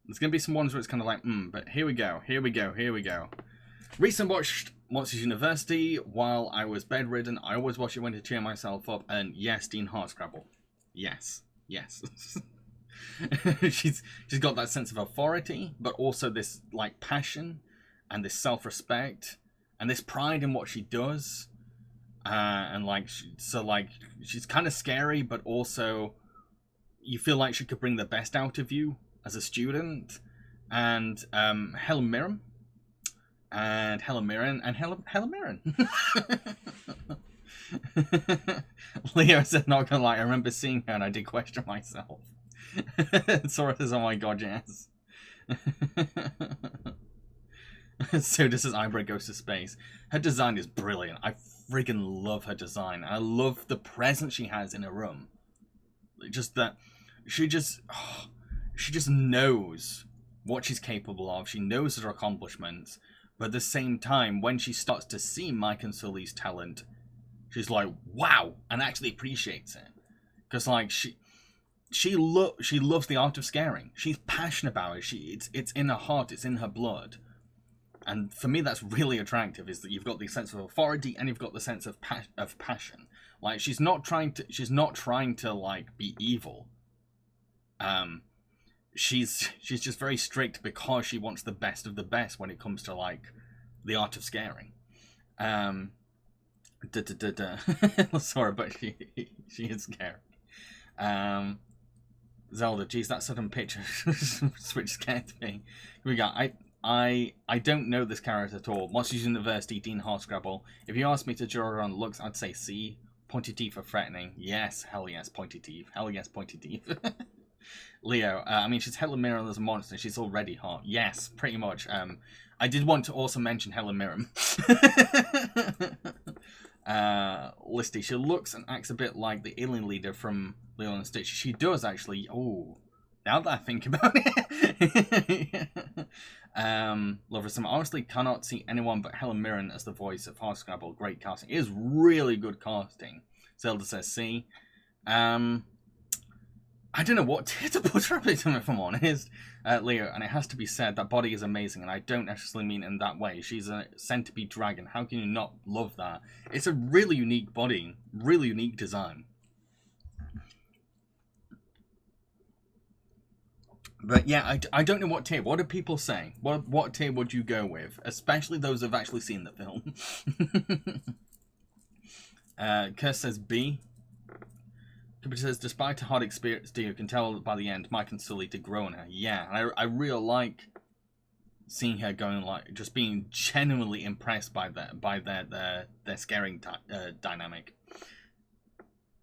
There's going to be some ones where it's kind of like, but here we go. Recent watched Monsters University while I was bedridden. I always watch it when to cheer myself up. And yes, Dean Hardscrabble. Yes. She's got that sense of authority, but also this like passion and this self-respect and this pride in what she does. And like, she's kind of scary, but also you feel like she could bring the best out of you as a student. And Helen Mirren. Leo said, not gonna lie, I remember seeing her and I did question myself. Sora says, oh my god, yes. Soda says eyebrow goes to space. Her design is brilliant. I friggin' love her design. I love the presence she has in her room. Just that she just knows what she's capable of. She knows her accomplishments. But at the same time, when she starts to see Mike and Sully's talent, she's like, wow, and actually appreciates it. Because like she loves the art of scaring. She's passionate about it. It's in her heart. It's in her blood. And for me, that's really attractive. Is that you've got the sense of authority and you've got the sense of passion. Like she's not trying to like be evil. She's just very strict because she wants the best of the best when it comes to like the art of scaring. Sorry, but she is scary. Zelda, geez, that sudden picture switch scared me. Here we go. I don't know this character at all. Monsters University, Dean Hardscrabble. If you asked me to draw on looks, I'd say C. Pointy teeth are threatening. Yes, hell yes, pointy teeth. Hell yes, pointy teeth. Leo, I mean, she's Helen Mirren as a monster. She's already hot. Yes, pretty much. I did want to also mention Helen Mirren. Listy, she looks and acts a bit like the alien leader from Lilo and Stitch. She does, actually. Oh, now that I think about it. Lover, I honestly cannot see anyone but Helen Mirren as the voice of Hardscrabble. Great casting. It is really good casting. Zelda says C. I don't know what to put her up, if I'm honest. Leo, and it has to be said, that body is amazing, and I don't necessarily mean in that way. She's a centipede dragon. How can you not love that? It's a really unique body, really unique design. But yeah, I don't know what tier. What are people saying? What tier would you go with? Especially those who've actually seen the film. Curse says B. It says, despite a hard experience, you can tell by the end, Mike and Sully did grow on her. Yeah, and I really like seeing her going, like, just being genuinely impressed by their scaring dynamic.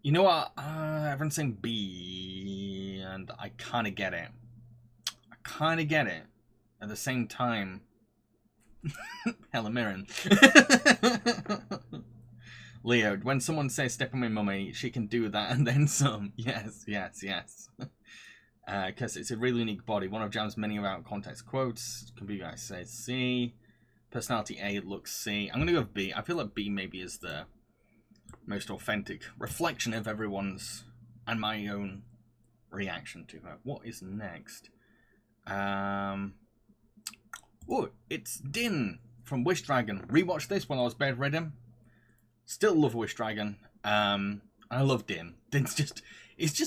You know what? Everyone's saying B, and I kind of get it. At the same time, Helen Mirren. Leo, when someone says step on my mummy, she can do that and then some. Yes. Because it's a really unique body. One of Jam's many out of context quotes. Computer guy says C. Personality A looks C. I'm going to go with B. I feel like B maybe is the most authentic reflection of everyone's and my own reaction to her. What is next? Oh, it's Din from Wish Dragon. Rewatched this when I was bedridden. Still love Wish Dragon. I love Din. Din's just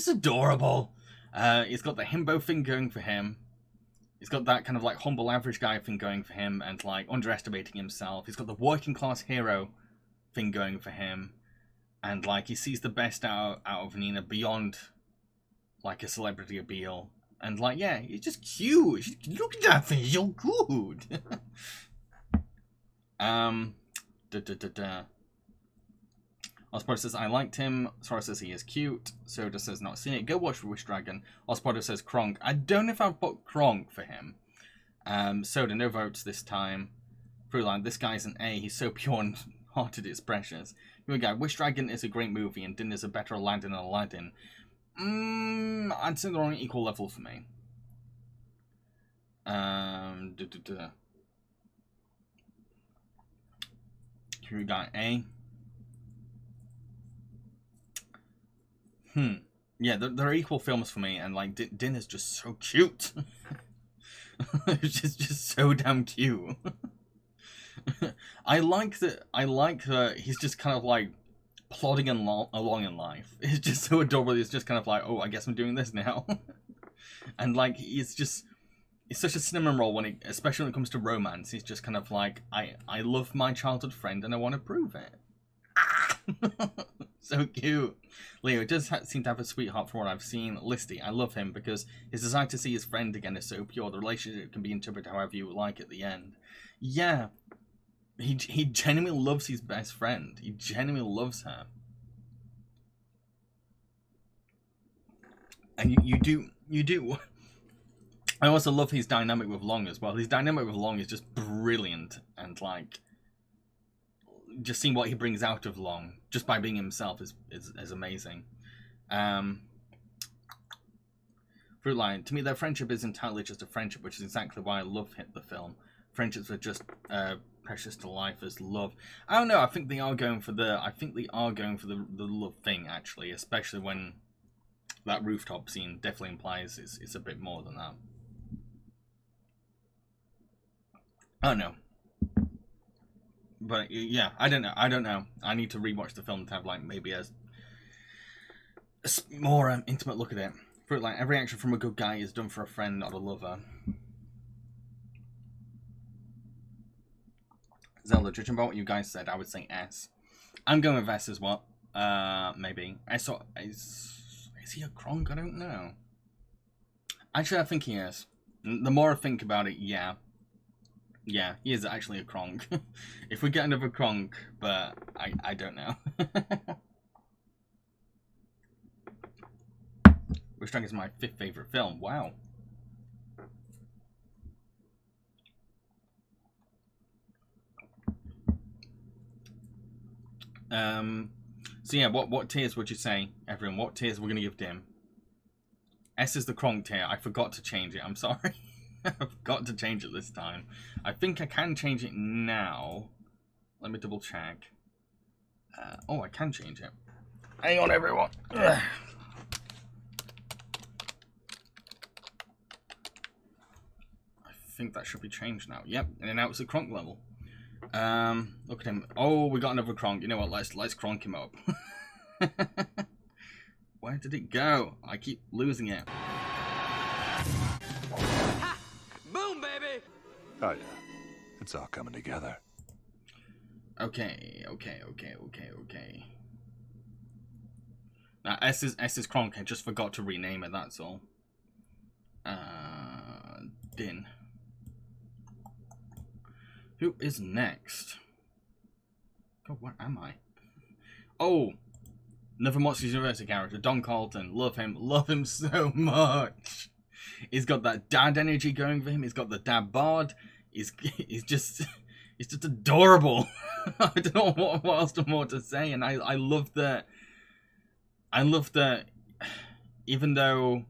adorable. He's got the himbo thing going for him. He's got that kind of like humble average guy thing going for him and like underestimating himself. He's got the working class hero thing going for him. And like he sees the best out of Nina beyond like a celebrity appeal. And like, yeah, he's just cute. Look at that thing, so good. Osprey says, I liked him. Sora says he is cute. Soda says, not seen it. Go watch Wish Dragon. Osprey says, Kronk. I don't know if I've put Kronk for him. Soda, no votes this time. Fruitline, this guy's an A. He's so pure and hearted, it's precious. Here we go. Wish Dragon is a great movie, and Din is a better Aladdin than Aladdin. I'd say they're on an equal level for me. Here we got A. Yeah, they're equal films for me, and like Din is just so cute. It's just so damn cute. I like that he's just kind of like plodding along in life. It's just so adorable. It's just kind of like, oh, I guess I'm doing this now. And like it's such a cinnamon roll especially when it comes to romance. He's just kind of like, I love my childhood friend and I want to prove it. So cute. Leo does seem to have a sweetheart from what I've seen. Listy, I love him because his desire to see his friend again is so pure. The relationship can be interpreted however you like at the end. Yeah, he genuinely loves his best friend. He genuinely loves her. And you do I also love his dynamic with Long as well. His dynamic with Long is just brilliant, and like, just seeing what he brings out of Long just by being himself is amazing. Fruit line, to me, their friendship is entirely just a friendship, which is exactly why I love the film. Friendships are just precious to life as love. I don't know. I think they are going for the love thing, actually, especially when that rooftop scene definitely implies it's a bit more than that. I don't know. But yeah, I don't know. I need to rewatch the film to have like maybe a more intimate look at it. For like, every action from a good guy is done for a friend, not a lover. Zelda, judging by what you guys said, I would say S. I'm going with S as well. Maybe. Is he a Kronk? I don't know. Actually, I think he is. The more I think about it, yeah. Yeah, he is actually a Kronk. If we get another Kronk, but I don't know. Shrek is my 5th favourite film. Wow. So yeah, what tiers would you say, everyone? What tiers we're gonna give Dim? S is the Kronk tier. I forgot to change it. I'm sorry. I forgot to change it this time. I think I can change it now. Let me double check. Oh, I can change it. Hang on, everyone. Ugh. I think that should be changed now. Yep, and now it's a Kronk level. Look at him. Oh, we got another Kronk. You know what? Let's Kronk him up. Where did it go? I keep losing it. Ha! Boom, baby! Oh, yeah. It's all coming together. Okay. Now, S is Kronk. I just forgot to rename it, that's all. Din. Who is next? God, where am I? Oh! Another Monsters University character, Don Carlton. Love him so much. He's got that dad energy going for him. He's got the dad bod. He's just adorable. I don't know what else more to say. And I love that. Even though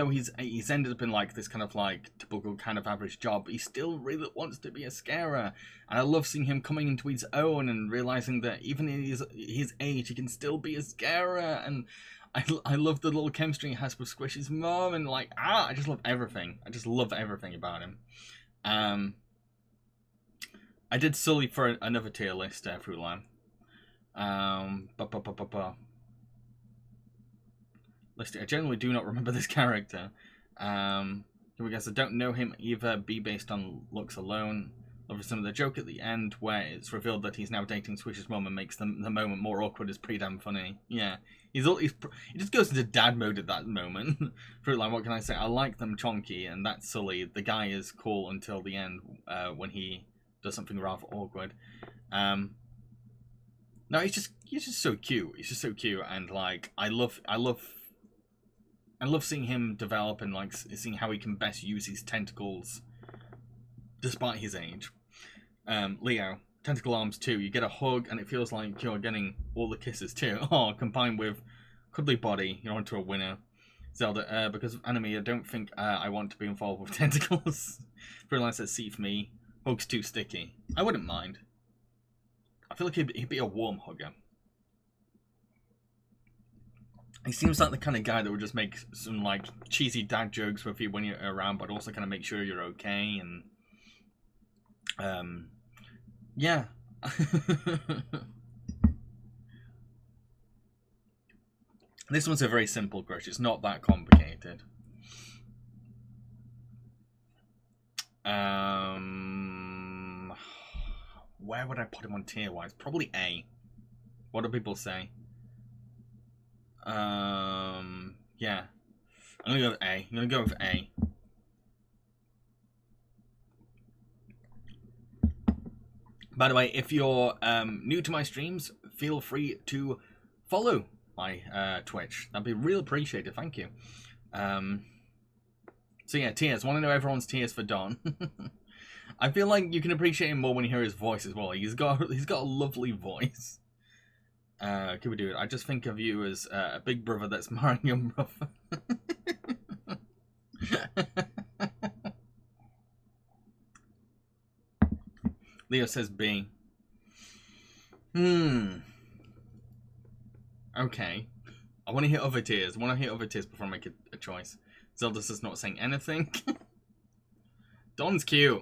he's ended up in like this kind of like typical kind of average job, he still really wants to be a scarer. And I love seeing him coming into his own and realizing that even in his age, he can still be a scarer. And I love the little chemistry he has with Squishy's mom, and like I just love everything. I just love everything about him. I did Sully for another tier list, Fruit Line. List. I generally do not remember this character. Here we go. So don't know him either. B based on looks alone. Love some of the joke at the end where it's revealed that he's now dating Swish's mom and makes the moment more awkward is pretty damn funny. Yeah, he just goes into dad mode at that moment. Fruit Line, what can I say? I like them chonky, and that's Sully. The guy is cool until the end when he does something rather awkward. No, he's just so cute. He's just so cute, and like I love seeing him develop and like seeing how he can best use his tentacles despite his age. Leo, tentacle arms too. You get a hug and it feels like you're getting all the kisses too. Oh, combined with cuddly body, you're onto a winner. Zelda, because of anime, I don't think I want to be involved with tentacles. Realize that see for me, hug's too sticky. I wouldn't mind. I feel like he'd be a warm hugger. He seems like the kind of guy that would just make some like cheesy dad jokes with you when you're around, but also kind of make sure you're okay. And yeah. This one's a very simple crush. It's not that complicated. Where would I put him on tier wise? Probably A. What do people say? Yeah. I'm gonna go with A. I'm gonna go with A. By the way, if you're new to my streams, feel free to follow my Twitch. That'd be real appreciated. Thank you. So yeah, tears. Want to know everyone's tears for Don? I feel like you can appreciate him more when you hear his voice as well. He's got a lovely voice. Can we do it? I just think of you as a big brother that's marrying your brother. Leo says B. Okay. I want to hear other tiers. I want to hear other tiers before I make a choice. Zelda says not saying anything. Don's cute.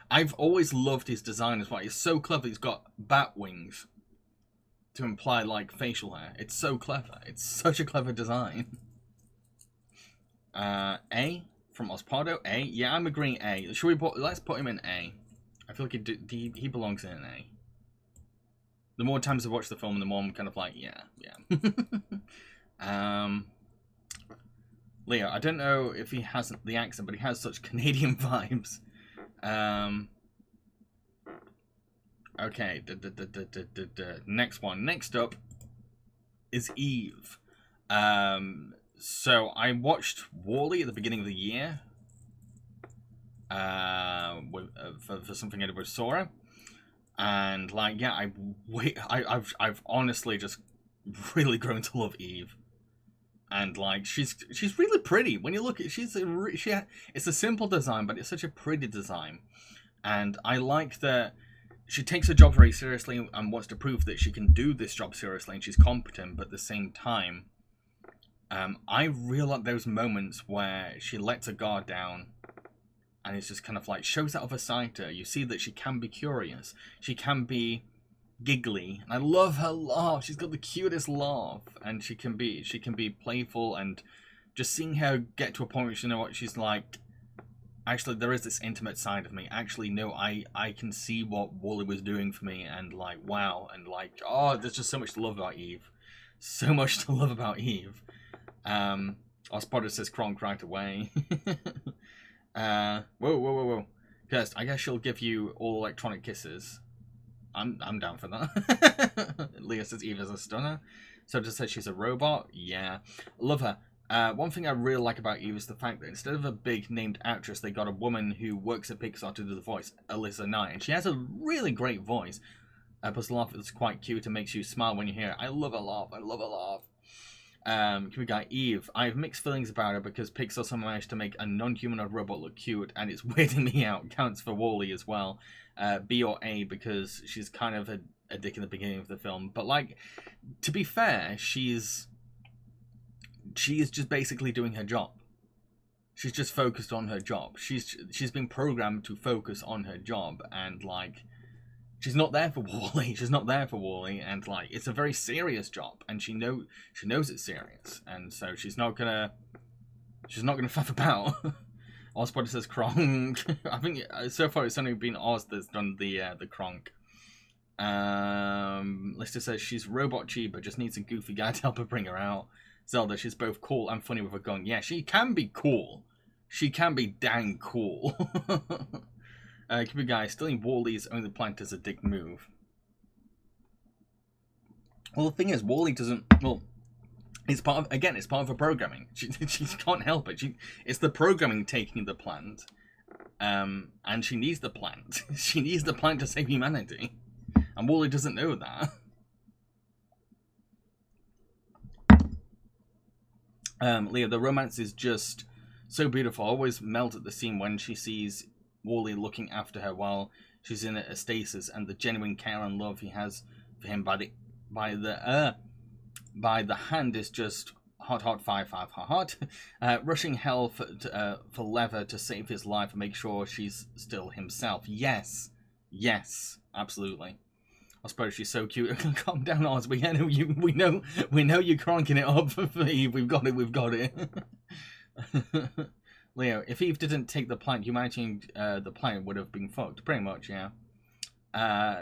I've always loved his design as well. He's so clever. He's got bat wings to imply like facial hair. It's so clever. It's such a clever design. A from Ospardo. A. Yeah, I'm agreeing A. Should we let's put him in A. I feel like he belongs in an A. The more times I watch the film, the more I'm kind of like, yeah. Leo, I don't know if he has the accent, but he has such Canadian vibes. Okay, next one. Next up is Eve. So I watched WALL-E at the beginning of the year. For something I did with Sora. And like, yeah, I've honestly just really grown to love Eve, and like she's really pretty. When you look at it's a simple design, but it's such a pretty design, and I like that she takes her job very seriously and wants to prove that she can do this job seriously and she's competent. But at the same time, I really like those moments where she lets her guard down. And it's just kind of like shows that other side to her. You see that she can be curious. She can be giggly. And I love her laugh. She's got the cutest laugh. And she can be playful. And just seeing her get to a point where you know what she's like. Actually, there is this intimate side of me. Actually, no, I can see what WALL-E was doing for me. And like, wow. And like, oh, there's just so much to love about Eve. So much to love about Eve. Our spotter says Kronk right away. Whoa. First, I guess she'll give you all electronic kisses. I'm down for that. Leah says Eve is a stunner. So just says she's a robot. Yeah. Love her. One thing I really like about Eve is the fact that instead of a big named actress, they got a woman who works at Pixar to do the voice, Alyssa Knight. And she has a really great voice. Plus the laugh is quite cute and makes you smile when you hear it. I love her laugh. We got Eve. I have mixed feelings about her because Pixar somehow managed to make a non-humanoid robot look cute, and it's weirding me out. Counts for WALL-E as well. B or A because she's kind of a dick in the beginning of the film. But like, to be fair, she is just basically doing her job. She's just focused on her job. She's been programmed to focus on her job, and like, she's not there for WALL-E. She's not there for WALL-E, and like, it's a very serious job, and she knows it's serious, and so she's not gonna faff about. Ozpod says Kronk. I think so far it's only been Oz that's done the Kronk. Lister says she's robot Chiba, just needs a goofy guy to help her bring her out. Zelda, she's both cool and funny with a gun. Yeah, she can be cool. She can be dang cool. Keep it guys, stealing WALL-E's only plant is a dick move. Well, the thing is, WALL-E doesn't. Well, it's part of her programming. She can't help it. It's the programming taking the plant, and she needs the plant. She needs the plant to save humanity, and WALL-E doesn't know that. Leah, the romance is just so beautiful. I always melt at the scene when she sees WALL-E looking after her while she's in a stasis, and the genuine care and love he has for him by the hand is just hot 5 hot. Rushing hell for Leather to save his life and make sure she's still himself. Yes, absolutely. I suppose she's so cute. Calm down, Oz. We know you're cronking it up for Eve. We've got it. Leo, if Eve didn't take the plant, humanity the planet would have been fucked. Pretty much, yeah.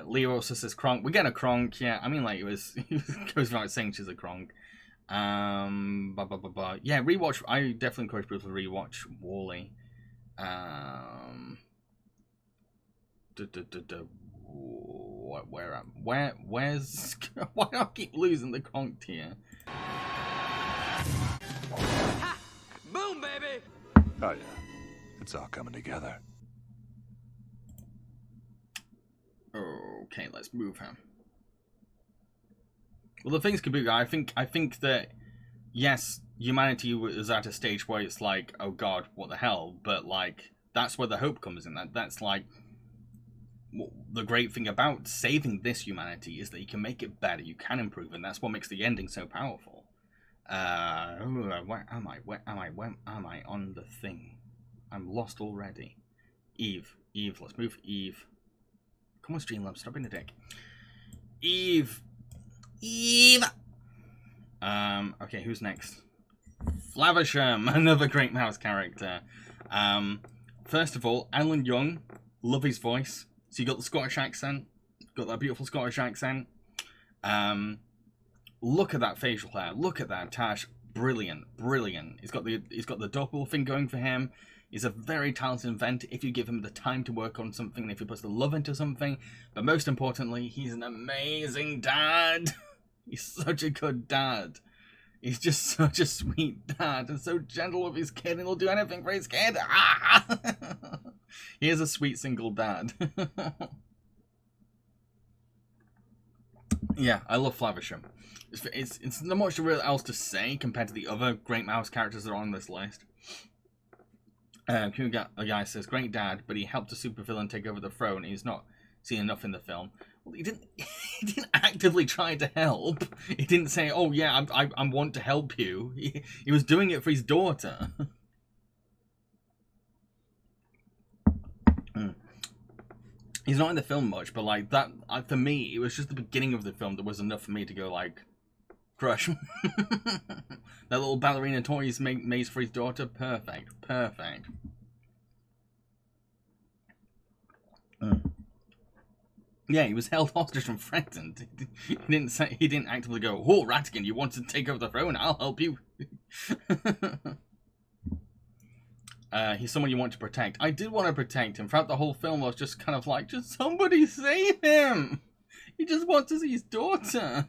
Leo also says Kronk. We're getting a Kronk, yeah. I mean, like, it goes without saying she's a Kronk. Yeah, rewatch. I definitely encourage people to rewatch WALL-E. Where's why do I keep losing the Kronk tier? Ha! Boom, baby! Oh, yeah. It's all coming together. Okay, let's move him. Well, the things could be. I think that yes, humanity was at a stage where it's like, oh god, what the hell? But like, that's where the hope comes in. That's like the great thing about saving this humanity is that you can make it better, you can improve, and that's what makes the ending so powerful. Where am I? Where am I on the thing? I'm lost already. Eve, let's move Eve. Come on, Streamlabs, stop being a dick. Eve. Okay, who's next? Flaversham, another great mouse character. First of all, Alan Young, love his voice. So you got the Scottish accent, got that beautiful Scottish accent. Look at that facial hair, look at that tash, brilliant. He's got the double thing going for him. He's a very talented inventor if you give him the time to work on something and if he puts the love into something. But most importantly, he's an amazing dad. He's such a good dad. He's just such a sweet dad and so gentle with his kid and he'll do anything for his kid. Ah! He is a sweet single dad. Yeah, I love Flaversham. It's not much else to say compared to the other great mouse characters that are on this list. A guy says, great dad, but he helped a supervillain take over the throne. He's not seen enough in the film. Well, he didn't actively try to help. He didn't say, oh yeah, I want to help you. He was doing it for his daughter. He's not in the film much, but like that, for me, it was just the beginning of the film that was enough for me to go like, crush. That little ballerina toy he's made for his daughter, perfect. Yeah, he was held hostage and threatened. He didn't actively go, oh, Radigan, you want to take over the throne? I'll help you. He's someone you want to protect. I did want to protect him. Throughout the whole film, I was just kind of like, just somebody save him. He just wants to see his daughter.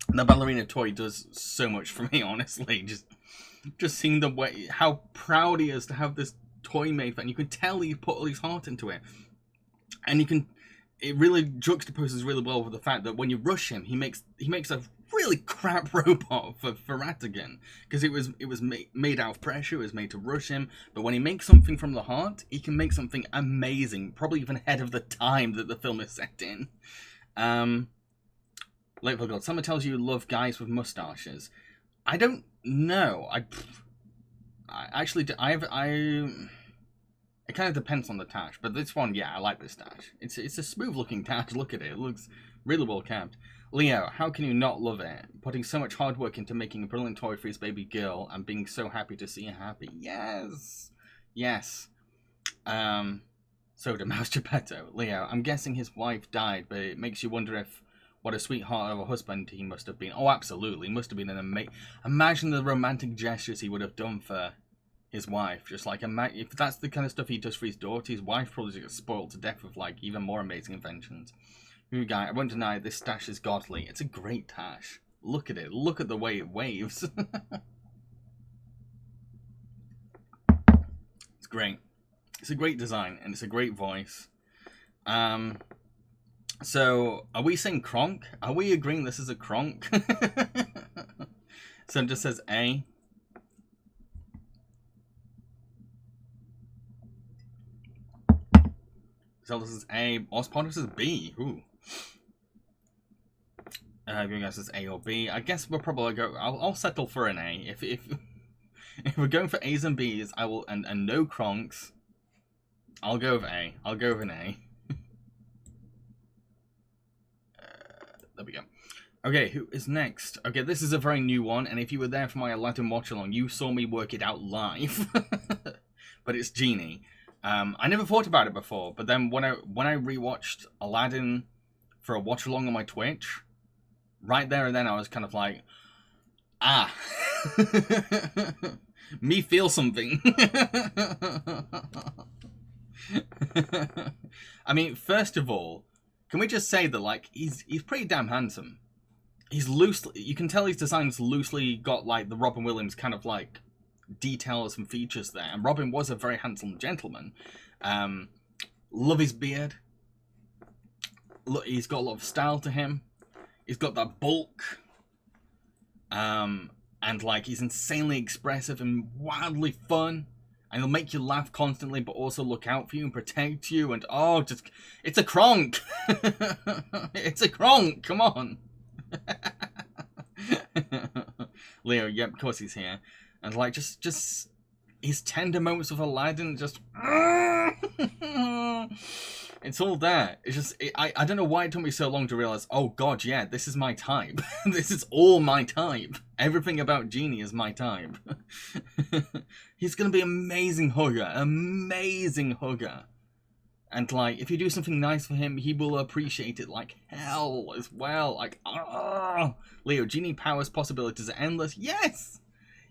The ballerina toy does so much for me, honestly. Just seeing the way, how proud he is to have this toy made, and you can tell he put all his heart into it. And it really juxtaposes really well with the fact that when you rush him, he makes a really crap robot for Radigan, because it was made out of pressure, it was made to rush him. But when he makes something from the heart, he can make something amazing, probably even ahead of the time that the film is set in. Late for God, someone tells you love guys with mustaches. I don't know. I actually do. It kind of depends on the tash, but this one, yeah, I like this tash. It's a smooth looking tash. Look at it. It looks really well kept. Leo, how can you not love it? Putting so much hard work into making a brilliant toy for his baby girl and being so happy to see her happy. Yes. Soda Mouse Geppetto. Leo, I'm guessing his wife died, but it makes you wonder what a sweetheart of a husband he must have been. Oh, absolutely. He must have been an amazing... Imagine the romantic gestures he would have done for his wife. Just like, if that's the kind of stuff he does for his daughter, his wife probably gets spoiled to death with like even more amazing inventions. Guy, I won't deny this stash is godly. It's a great tash. Look at it. Look at the way it waves. It's great. It's a great design and it's a great voice. So, are we saying Kronk? Are we agreeing this is a Kronk? So it just says A. Zelda says A. Ospotter says B. Ooh. You guys says A or B. I guess we'll probably go. I'll settle for an A. If we're going for A's and B's, I will and no Kronks. I'll go with A. I'll go with an A. There we go. Okay, who is next? Okay, this is a very new one, and if you were there for my Aladdin watch-along, you saw me work it out live. But it's Genie. I never thought about it before, but then when I rewatched Aladdin for a watch-along on my Twitch, right there and then I was kind of like, ah. Me feel something. I mean, first of all, can we just say that, like, he's pretty damn handsome. he's loosely, you can tell his design's loosely got like the Robin Williams kind of like details and features there. And Robin was a very handsome gentleman. Love his beard. Look, he's got a lot of style to him. He's got that bulk. And like he's insanely expressive and wildly fun. And he'll make you laugh constantly, but also look out for you and protect you. And oh, just it's a Kronk. It's a Kronk. Come on. Leo, yep, of course he's here. And like just his tender moments with Aladdin, just it's all there. It's just I don't know why it took me so long to realize. Oh God, yeah, this is my type. This is all my type. Everything about Genie is my type. He's gonna be amazing hugger, And like, if you do something nice for him, he will appreciate it like hell as well. Like, Leo, Genie powers possibilities are endless. Yes!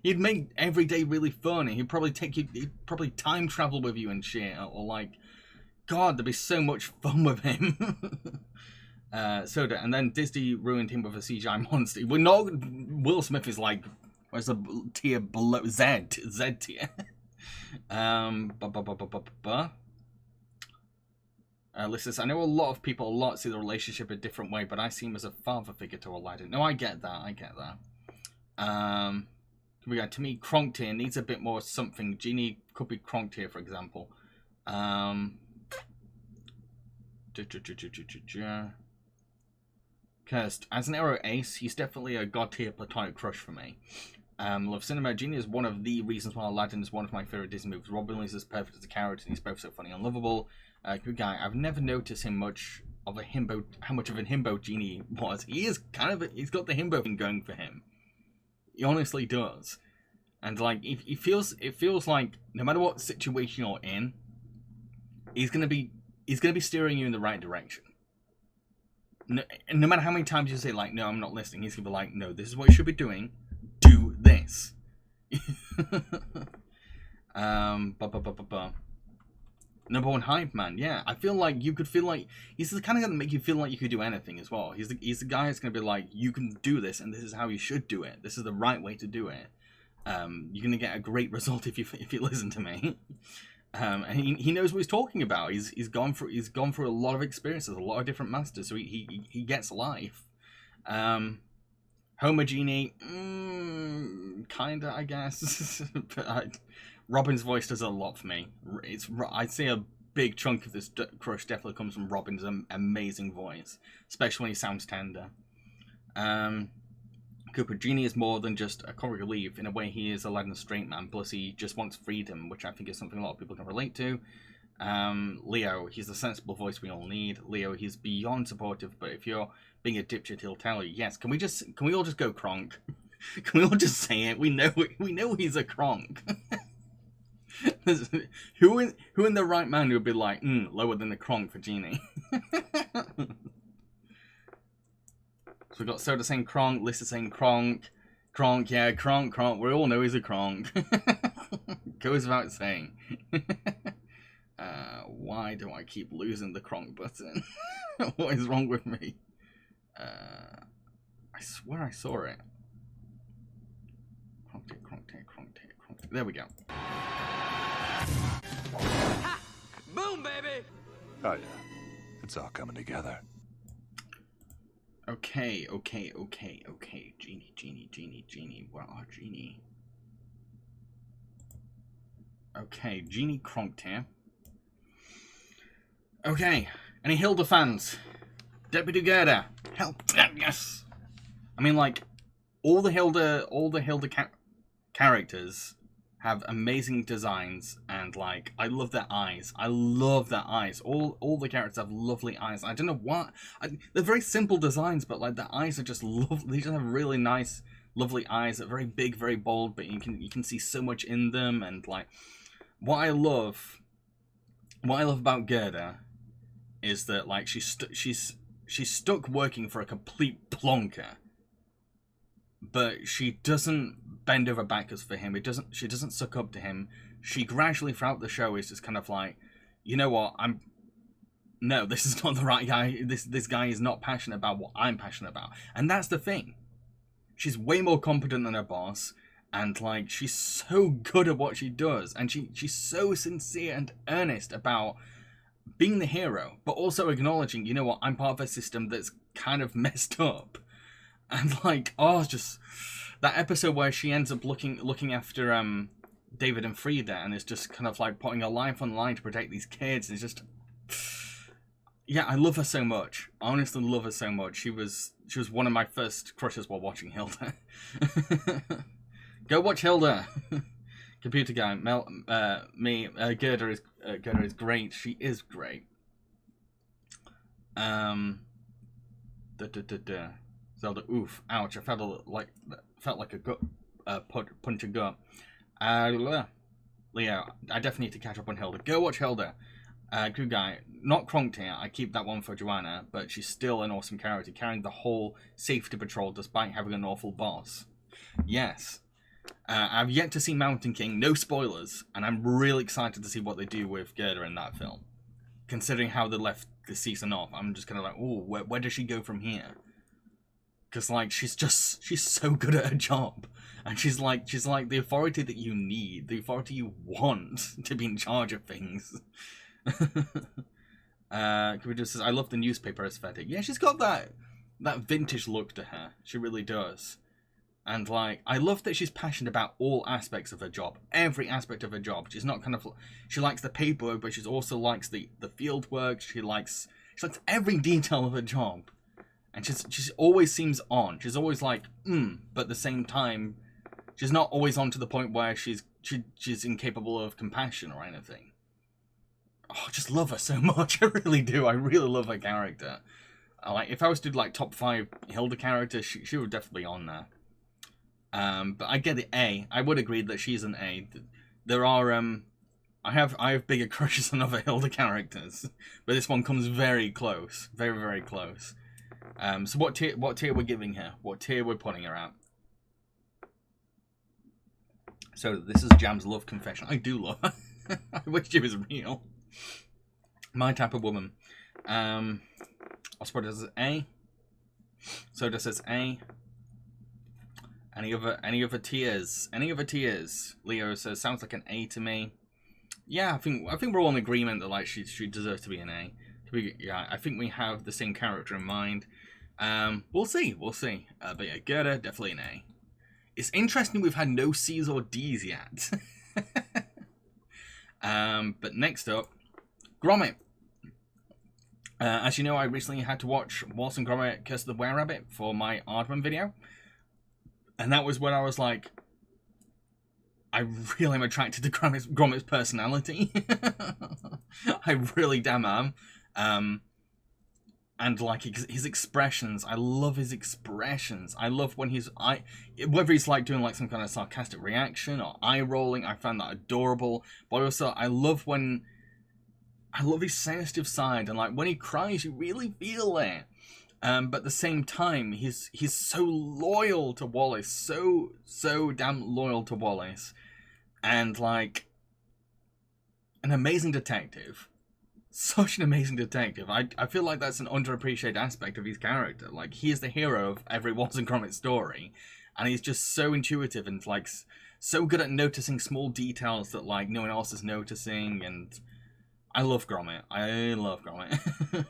He'd make every day really fun, and he'd probably he'd probably time travel with you and shit, or like, God, there'd be so much fun with him. Soda, and then Disney ruined him with a CGI monster. We're not, Will Smith is like, where's the tier below? Z tier. Listen, I know a lot of people see the relationship a different way, but I see him as a father figure to Aladdin. No, I get that. To me, Kronk tier needs a bit more something. Genie could be Kronk tier, for example. Cursed. As an Arrow ace, he's definitely a god tier platonic crush for me. Love Cinema. Genie is one of the reasons why Aladdin is one of my favorite Disney movies. Robin Williams is perfect as a character, and he's both so funny and lovable. Good guy. I've never noticed him much of a himbo. How much of an himbo Genie was. He is kind of. He's got the himbo thing going for him. He honestly does. And like, it feels like no matter what situation you're in, he's gonna be steering you in the right direction. No matter how many times you say like, no, I'm not listening, he's gonna be like, no, this is what you should be doing. Do this. Number one hype man, yeah. I feel like you could feel like he's the kind of guy that make you feel like you could do anything as well. He's the guy that's gonna be like, you can do this, and this is how you should do it. This is the right way to do it. You're gonna get a great result if you listen to me. And he knows what he's talking about. He's gone through a lot of experiences, a lot of different masters, so he gets life. Homer Genie, kinda, I guess. But Robin's voice does a lot for me. I'd say a big chunk of this crush definitely comes from Robin's amazing voice, especially when he sounds tender. Cooper, Genie is more than just a comic relief. In a way, he is Aladdin's straight man, plus he just wants freedom, which I think is something a lot of people can relate to. Leo, he's the sensible voice we all need. Leo, he's beyond supportive, but if you're being a dipshit, he'll tell you. Yes, can we all just go Kronk? Can we all just say it? We know he's a Kronk. who in the right man would be like, lower than the Kronk for Genie? So we've got Soda saying Kronk, Lissa saying Kronk. Kronk, yeah, Kronk. We all know he's a Kronk. Goes without saying. Why do I keep losing the Kronk button? What is wrong with me? I swear I saw it. Kronk. There we go. Ha! Boom, baby! Oh yeah, it's all coming together. Okay. Genie. Where are Genie? Okay, Genie Kronk here. Okay, any Hilda fans? Deputy Gerda, help! Yes. I mean, like, all the Hilda characters have amazing designs, and like, I love their eyes. All the characters have lovely eyes. I don't know what. They're very simple designs, but like, the eyes are just lovely. They just have really nice, lovely eyes. They're very big, very bold, but you can see so much in them. And like, what I love about Gerda is that like she's stuck working for a complete plonker, but she doesn't bend over backwards for him. She doesn't suck up to him. She gradually throughout the show is just kind of like, you know what, I'm no, this is not the right guy. This guy is not passionate about what I'm passionate about. And that's the thing. She's way more competent than her boss. And, like, she's so good at what she does. And she's so sincere and earnest about being the hero. But also acknowledging, you know what, I'm part of a system that's kind of messed up. And, like, it's just... That episode where she ends up looking after David and Frida. And is just kind of, like, putting her life on the line to protect these kids. It's just... Yeah, I love her so much. I honestly love her so much. She was one of my first crushes while watching Hilda. Go watch Hilda. Computer guy, Gerda is great. She is great. Zelda, oof, ouch! I felt like a gut punch a gut. Leo, I definitely need to catch up on Hilda. Go watch Hilda. Good guy, not Kronk here. I keep that one for Joanna, but she's still an awesome character, carrying the whole safety patrol despite having an awful boss. Yes. I've yet to see Mountain King, no spoilers, and I'm really excited to see what they do with Gerda in that film. Considering how they left the season off, I'm just kind of like, ooh, where does she go from here? Because, like, she's so good at her job. And she's like the authority that you need, the authority you want to be in charge of things. Computer says, I love the newspaper aesthetic. Yeah, she's got that vintage look to her. She really does. And, like, I love that she's passionate about all aspects of her job. Every aspect of her job. She's not kind of... She likes the paperwork, but she also likes the field work. She likes every detail of her job. And she always seems on. She's always like, but at the same time, she's not always on to the point where she's incapable of compassion or anything. Oh, I just love her so much. I really do. I really love her character. Like, if I was to do, like, top 5 Hilda characters, she would definitely be on there. But I get the A. I would agree that she's an A. There are I have bigger crushes on other Hilda characters, but this one comes very close, very very close. So what tier we're giving her? What tier we're putting her at? So this is Jam's love confession. I do love her. I wish she was real. My type of woman. I'll put it as A. So this is A. Any other tiers? Any other tiers? Leo says sounds like an A to me. Yeah, I think we're all in agreement that like she deserves to be an A. Yeah, I think we have the same character in mind. We'll see. But yeah, Gerda definitely an A. It's interesting we've had no C's or D's yet. But next up, Gromit. As you know, I recently had to watch Wallace and Gromit Curse of the Were-Rabbit for my Aardman video. And that was when I was like, I really am attracted to Gromit's personality. I really damn am. And like his expressions, I love his expressions. I love when whether he's like doing like some kind of sarcastic reaction or eye rolling, I found that adorable. But also, I love his sensitive side, and like when he cries, you really feel it. But at the same time, he's so loyal to Wallace, so damn loyal to Wallace, and like an amazing detective, such an amazing detective. I feel like that's an underappreciated aspect of his character. Like he is the hero of every Wallace and Gromit story, and he's just so intuitive and like so good at noticing small details that like no one else is noticing. And I love Gromit. I love Gromit.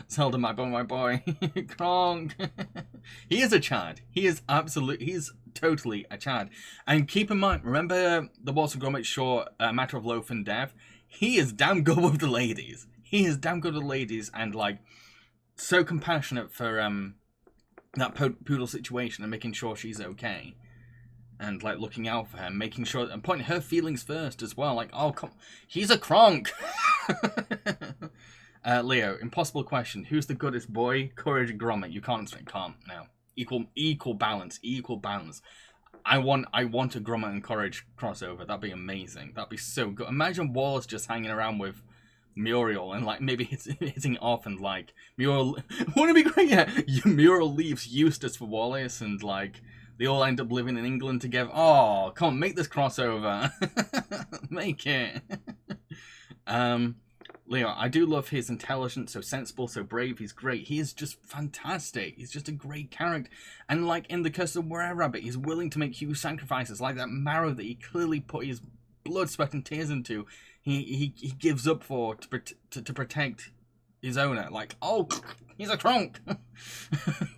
Zelda, my boy, Kronk. He is a Chad. He's totally a Chad. And keep in mind, remember the Wallace and Gromit short, Matter of Loaf and Death? He is damn good with the ladies. And like so compassionate for that poodle situation and making sure she's okay. And like looking out for her, making sure and putting her feelings first as well. Like, oh come, he's a Kronk. Leo, impossible question. Who's the goodest boy? Courage and Gromit. You can't say can't now. Equal balance. I want a Gromit and Courage crossover. That'd be amazing. That'd be so good. Imagine Wallace just hanging around with Muriel and like maybe hitting it off, and like Muriel wouldn't it be great? Yeah, Muriel leaves Eustace for Wallace, and like they all end up living in England together. Oh, come on, make this crossover. Make it. Leo, I do love his intelligence, so sensible, so brave, he's great. He is just fantastic. He's just a great character. And like in The Curse of the Were Rabbit, he's willing to make huge sacrifices, like that marrow that he clearly put his blood, sweat, and tears into. He gives up for to protect his owner. Like, oh, he's a Kronk.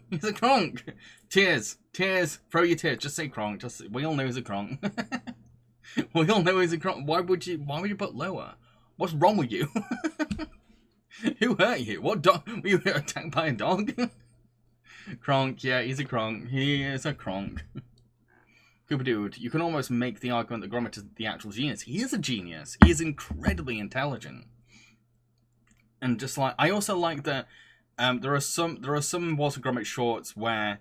He's a Kronk. Tears, throw your tears. Just say Kronk. We all know he's a Kronk. We all know he's a Kronk. Why would you put lower? What's wrong with you? Who hurt you? What dog? Were you attacked by a dog? Kronk, yeah, he's a Kronk. He is a Kronk. Cooper Dude, you can almost make the argument that Gromit is the actual genius. He is a genius. He is incredibly intelligent. And just like, I also like that there are some Wallace and Gromit shorts where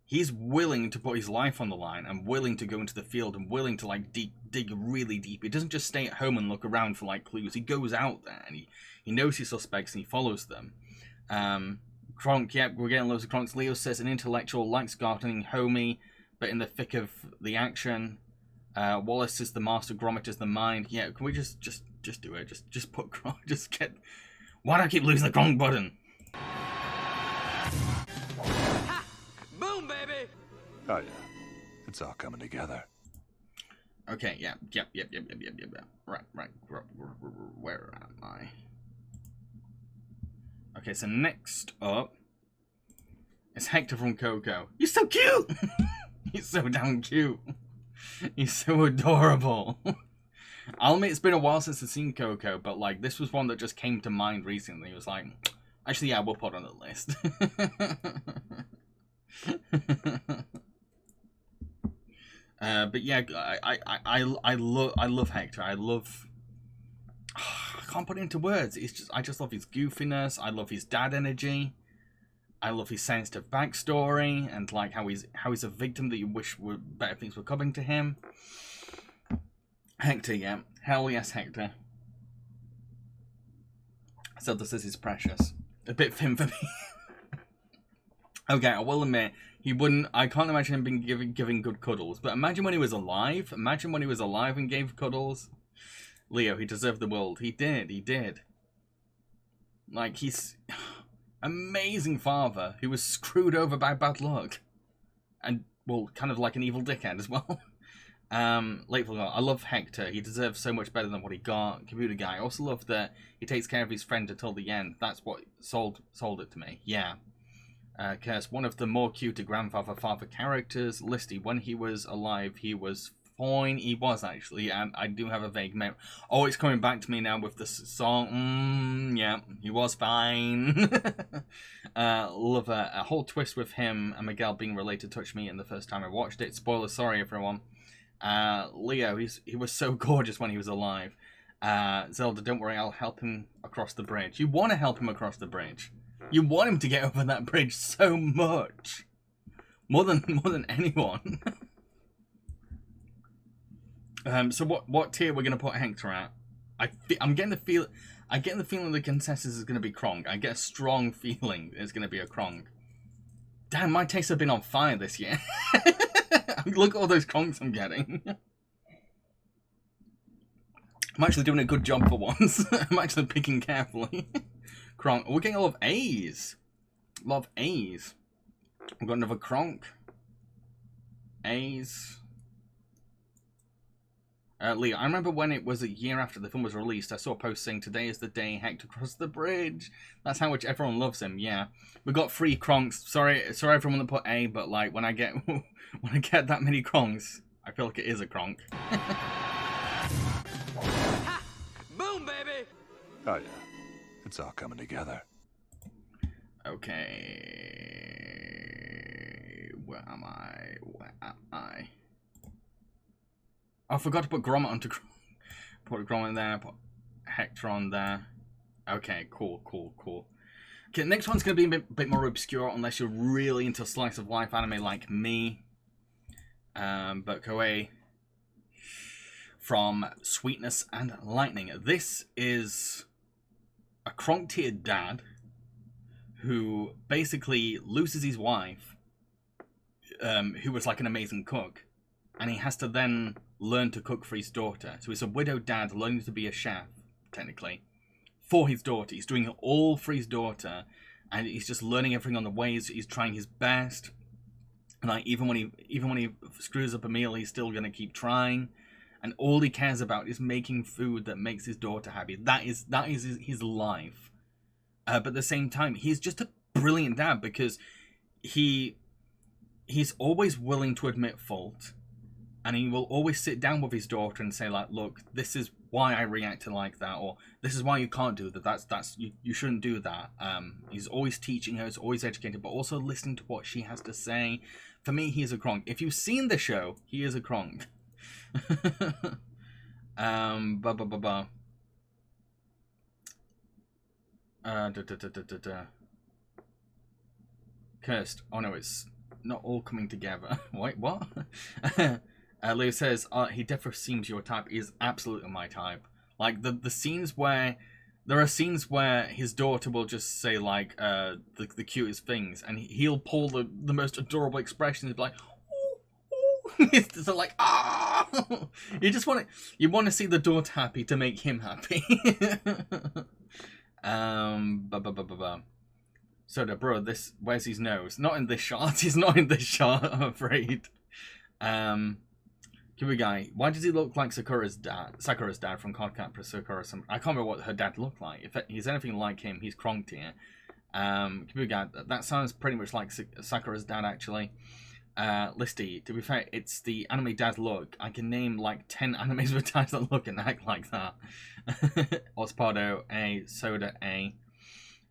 he's willing to put his life on the line and willing to go into the field and willing to like dig really deep. He doesn't just stay at home and look around for like clues. He goes out there and he knows his suspects and he follows them. Kronk, yeah, we're getting loads of Kronks. Leo says an intellectual, likes gardening, homey, but in the thick of the action. Wallace is the master, Gromit is the mind. Yeah, can we just do it? Just put Kronk. Just get. Why do I keep losing the Kronk button? Boom, baby! Oh, yeah. It's all coming together. Okay, yeah. Right. Where am I? Okay, so next up is Hector from Coco. You're so cute! He's so damn cute. He's so adorable. I'll admit it's been a while since I've seen Coco, but like this was one that just came to mind recently. It was like, actually, yeah, we'll put on the list. But yeah, I love Hector. I can't put it into words. I just love his goofiness. I love his dad energy. I love his sensitive backstory and like how he's a victim that you wish better things were coming to him. Hector, yeah. Hell yes, Hector. So this is precious. A bit thin for me. Okay, I will admit, I can't imagine him being giving good cuddles, but imagine when he was alive. Imagine when he was alive and gave cuddles. Leo, he deserved the world. He did. Like, he's amazing father who was screwed over by bad luck. And, well, kind of like an evil dickhead as well. I love Hector. He deserves so much better than what he got. Computer guy. I also love that he takes care of his friend until the end. That's what sold it to me. Yeah. Curse, one of the more cuter grandfather-father characters. Listy, when he was alive, he was fine. He was, actually, and I do have a vague memory. Oh, it's coming back to me now with the song. Yeah, he was fine. Love a whole twist with him and Miguel being related touched me in the first time I watched it. Spoiler, sorry, everyone. Leo, he was so gorgeous when he was alive. Zelda, don't worry, I'll help him across the bridge. You want to help him across the bridge. You want him to get over that bridge so much. More than anyone. So what tier we're gonna put Hector at? I'm getting the feeling the consensus is gonna be Kronk. I get a strong feeling it's gonna be a Kronk. Damn, my tastes have been on fire this year. Look at all those Kronks I'm getting. I'm actually doing a good job for once. I'm actually picking carefully. Kronk. We're getting a lot of A's. A lot of A's. We've got another Kronk. A's. Leo, I remember when it was a year after the film was released, I saw a post saying, today is the day Hector crossed the bridge. That's how much everyone loves him, yeah. We got 3 Kronks. Sorry everyone that put A, but like when I get that many Kronks, I feel like it is a Kronk. Boom, baby! Oh, yeah. It's all coming together. Okay. Where am I? I forgot to put Gromit onto put Gromit in there, put Hector on there. Okay, cool. Okay, next one's going to be a bit more obscure unless you're really into slice of life anime like me. But Koei from Sweetness and Lightning. This is a Kronk-tiered dad who basically loses his wife, who was like an amazing cook, and he has to then learn to cook for his daughter. So he's a widowed dad learning to be a chef, technically, for his daughter. He's doing it all for his daughter, and he's just learning everything on the way. He's trying his best. Like even when he screws up a meal, he's still gonna keep trying, and all he cares about is making food that makes his daughter happy. That is his life. But at the same time, he's just a brilliant dad because he's always willing to admit fault, and he will always sit down with his daughter and say like, look, this is why I reacted like that, or this is why you can't do that. That's you shouldn't do that. He's always teaching her, he's always educating, but also listening to what she has to say. For me, he is a Kronk. If you've seen the show, he is a Kronk. Cursed. Oh no, it's not all coming together. Wait, what? Leo says, he definitely seems your type. He is absolutely my type. Like, the scenes where... There are scenes where his daughter will just say, like, the cutest things, and he'll pull the most adorable expressions. He'll be like, ooh, ooh. It's just like, ah! You want to see the daughter happy to make him happy. Soda, bro, where's his nose? Not in this shot. He's not in this shot, I'm afraid. Kiwi guy, why does he look like Sakura's dad from Card Captor Sakura? I can't remember what her dad looked like. If he's anything like him, he's Kronk here. Kiwi guy, that sounds pretty much like Sakura's dad, actually. Listy, to be fair, it's the anime dad look. I can name like 10 animes with dads that look and act like that. Ospardo, A. Soda, A.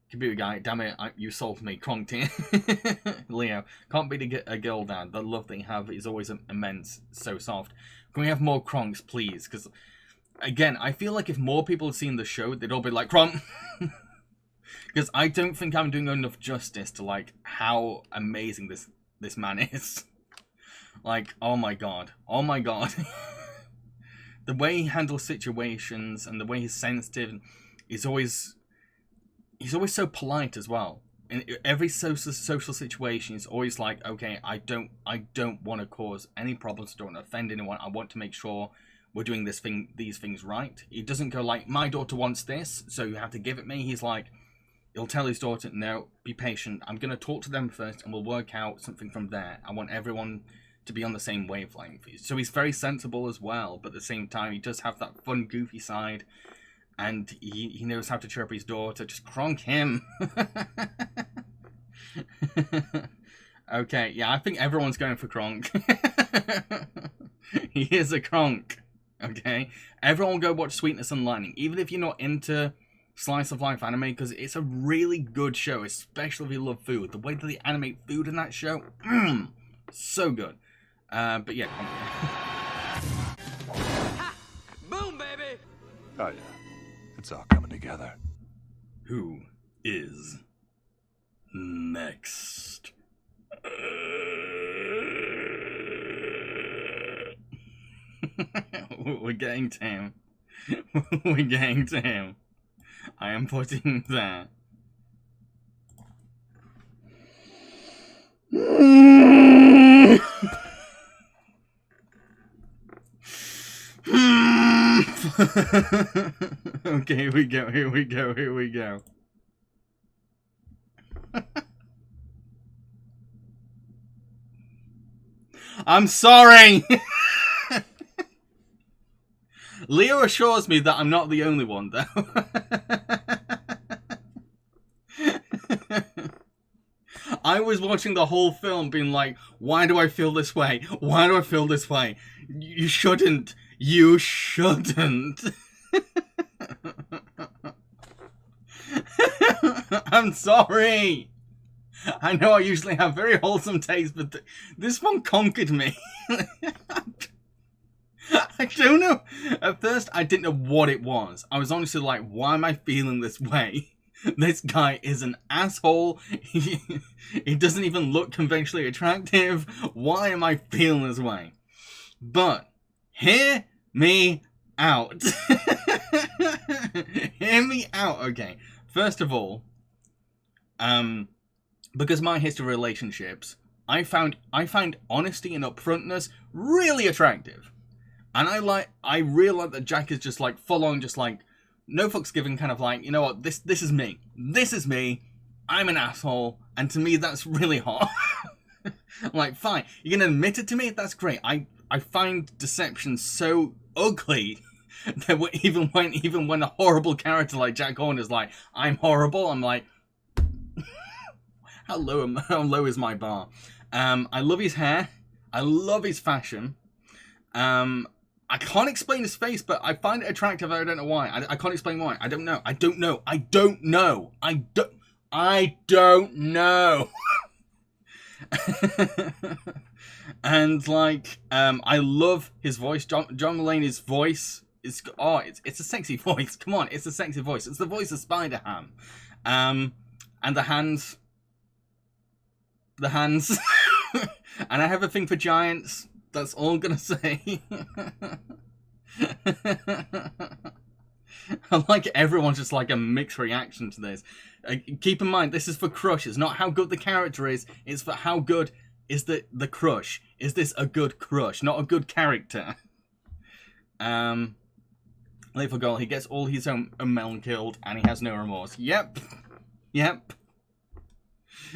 Computer guy, damn it, you sold me. Kronk here. Leo, can't beat a girl dad. The love that you have is always immense, so soft. Can we have more Kronks, please? Because, again, I feel like if more people had seen the show, they'd all be like, Kronk! Because I don't think I'm doing enough justice to, like, how amazing this man is. Like, oh my god. Oh my god. The way he handles situations and the way he's sensitive is always... He's always so polite as well. In every social situation, he's always like, okay, I don't want to cause any problems. I don't want to offend anyone. I want to make sure we're doing these things right. He doesn't go like, my daughter wants this, so you have to give it me. He's like, he'll tell his daughter, no, be patient. I'm going to talk to them first, and we'll work out something from there. I want everyone to be on the same wavelength. So he's very sensible as well, but at the same time, he does have that fun, goofy side. And he knows how to cheer up his daughter. Just Kronk him. Okay, yeah, I think everyone's going for Kronk. He is a Kronk. Okay? Everyone will go watch Sweetness and Lightning. Even if you're not into slice of life anime, because it's a really good show, especially if you love food. The way that they animate food in that show, so good. But yeah. Ha! Boom, baby! Oh, yeah. It's all coming together. Who is next? We're getting to him. We're getting to him. I am putting that. Okay, here we go. I'm sorry! Leo assures me that I'm not the only one, though. I was watching the whole film being like, why do I feel this way? Why do I feel this way? You shouldn't. You shouldn't. I'm sorry. I know I usually have very wholesome taste, but this one conquered me. I don't know. At first, I didn't know what it was. I was honestly like, why am I feeling this way? This guy is an asshole. He doesn't even look conventionally attractive. Why am I feeling this way? But, hear me out. Hear me out, okay. First of all, because my history of relationships, I found honesty and upfrontness really attractive. And I really like that Jack is just like full on, just like no fucks given kind of like, you know what, this is me. This is me. I'm an asshole. And to me, that's really hot. I'm like, fine. You're going to admit it to me? That's great. I find deception so ugly that even when a horrible character like Jack Horner's like, I'm horrible, I'm like, how low is my bar? I love his hair. I love his fashion. I can't explain his face, but I find it attractive. I don't know why. I can't explain why. I don't know. And like, I love his voice. John Mulaney's voice is it's a sexy voice. Come on, it's a sexy voice. It's the voice of Spider-Ham. And the hands. And I have a thing for giants. That's all I'm gonna say. I like everyone's just like a mixed reaction to this. Keep in mind, this is for crush. It's not how good the character is. It's for how good is the crush. Is this a good crush, not a good character? Little girl, he gets all his own melon killed, and he has no remorse. Yep.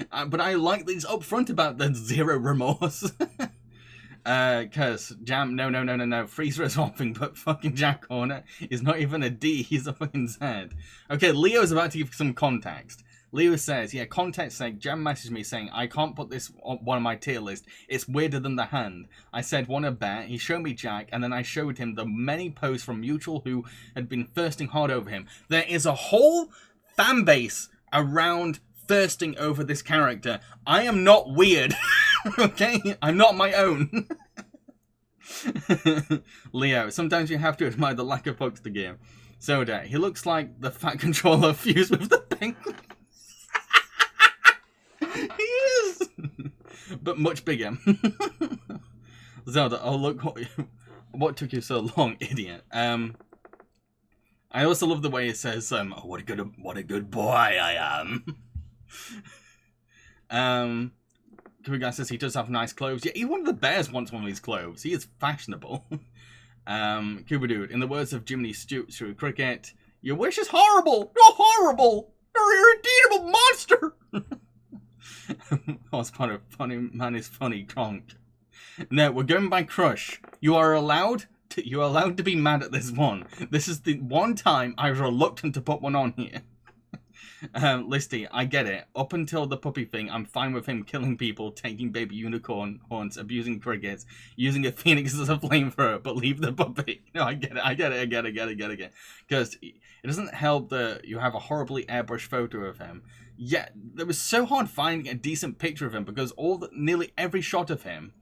But I like these up front about the zero remorse. Cause no. Freezer is one thing, but fucking Jack Horner is not even a D, he's a fucking Z. Okay, Leo's about to give some context. Leo says, yeah, context sake, Jam messaged me saying, I can't put this on one of my tier list. It's weirder than the hand. I said, wanna bet? He showed me Jack, and then I showed him the many posts from mutual who had been thirsting hard over him. There is a whole fan base around thirsting over this character. I am not weird. Okay? I'm not my own. Leo, sometimes you have to admire the lack of bugs to give. Soda, he looks like the fat controller fused with the penguin. He is! But much bigger. Zelda, oh look, what took you so long, idiot? I also love the way it says, oh, what a good boy I am. Kuga says he does have nice clothes. Yeah, even one of the bears wants one of these clothes. He is fashionable. Cuba Dude, in the words of Jiminy Stewart through cricket, your wish is horrible! You're horrible! You're an irredeemable monster! What's part of funny man is funny, Kronk. No, we're going by crush. You are allowed to be mad at this one. This is the one time I was reluctant to put one on here. Listy, I get it. Up until the puppy thing, I'm fine with him killing people, taking baby unicorn horns, abusing crickets, using a phoenix as a flamethrower, but leave the puppy. No, I get it. Because it doesn't help that you have a horribly airbrushed photo of him. Yeah, it was so hard finding a decent picture of him because nearly every shot of him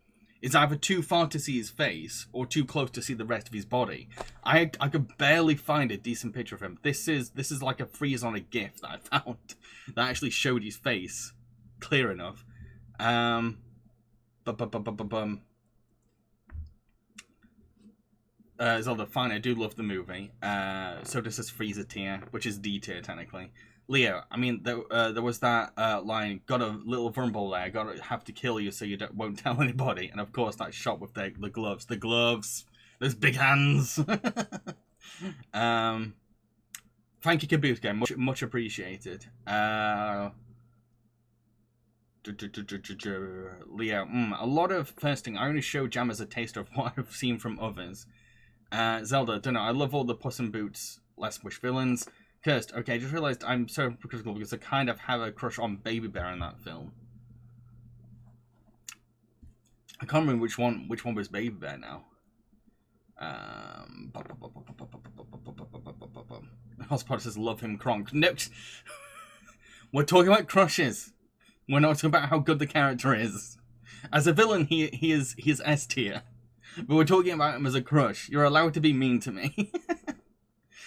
is either too far to see his face or too close to see the rest of his body. I could barely find a decent picture of him. This is like a freeze on a GIF that I found that actually showed his face clear enough. Zelda, fine, I do love the movie. So does this Freezer tier, which is D tier technically. Leo, I mean, there was that line, got a little vulnerable there, gotta have to kill you so you won't tell anybody. And of course, that shot with the gloves. The gloves! Those big hands! Thank you, Kaboot Game. Much appreciated. Leo, a lot of thirsting. I only show Jam as a taster of what I've seen from others. Zelda, don't know, I love all the Puss in Boots, Less Wish villains. Cursed, okay, I just realised I'm so critical because I kind of have a crush on Baby Bear in that film. I can't remember which one was Baby Bear now. Hotspot says love him, Kronk. No, we're talking about crushes. We're not talking about how good the character is. As a villain, he is S tier, but we're talking about him as a crush. You're allowed to be mean to me.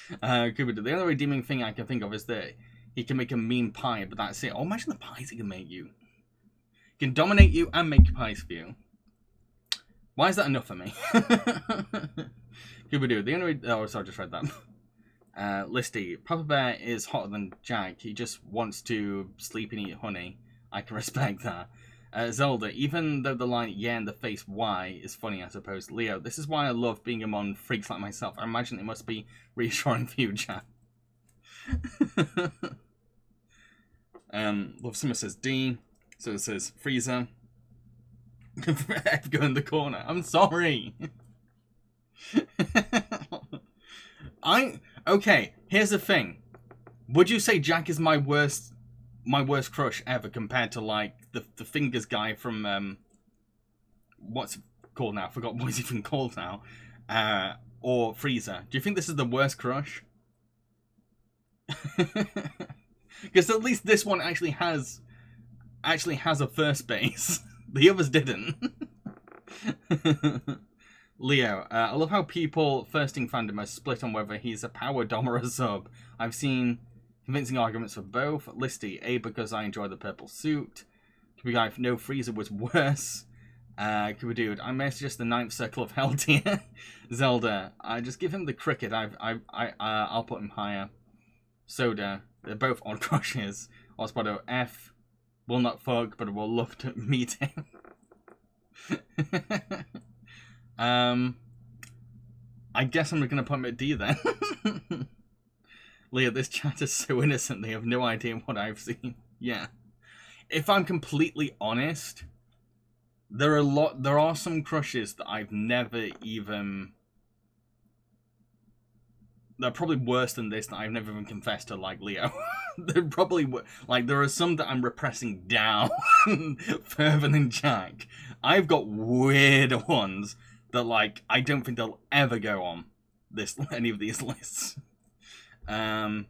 The only redeeming thing I can think of is that he can make a mean pie, but that's it. Oh, imagine the pies he can make you. He can dominate you and make pies for you. Why is that enough for me? The only oh, sorry, I just read that. Listy, Papa Bear is hotter than Jack. He just wants to sleep and eat honey. I can respect that. Zelda, even though the line yeah in the face why is funny, I suppose. Leo, this is why I love being among freaks like myself. I imagine it must be reassuring for you, Jack. Love Summer says D. So it says Freezer. Go in the corner. I'm sorry. Okay, here's the thing. Would you say Jack is my worst crush ever compared to like the fingers guy from what's it called now? I forgot what he's even called now. Or Freezer. Do you think this is the worst crush? Because at least this one actually has a first base. The others didn't. Leo, I love how people firsting fandom are split on whether he's a power dom or a sub. I've seen convincing arguments for both. Listy, A, because I enjoy the purple suit. Kubi Guy, no, Freezer was worse. Kuba Dude, I may suggest the ninth circle of hell tier. Zelda, I just give him the cricket. I'll put him higher. Soda, they're both odd crushes. Ospado, F, will not fuck, but will love to meet him. I guess I'm gonna put him at D then. Leah, this chat is so innocent, they have no idea what I've seen. Yeah. If I'm completely honest, there are some crushes that I've never even... They're probably worse than this that I've never even confessed to, like Leo. They're probably... Like, there are some that I'm repressing down further than Jack. I've got weirder ones that, like, I don't think they'll ever go on any of these lists. But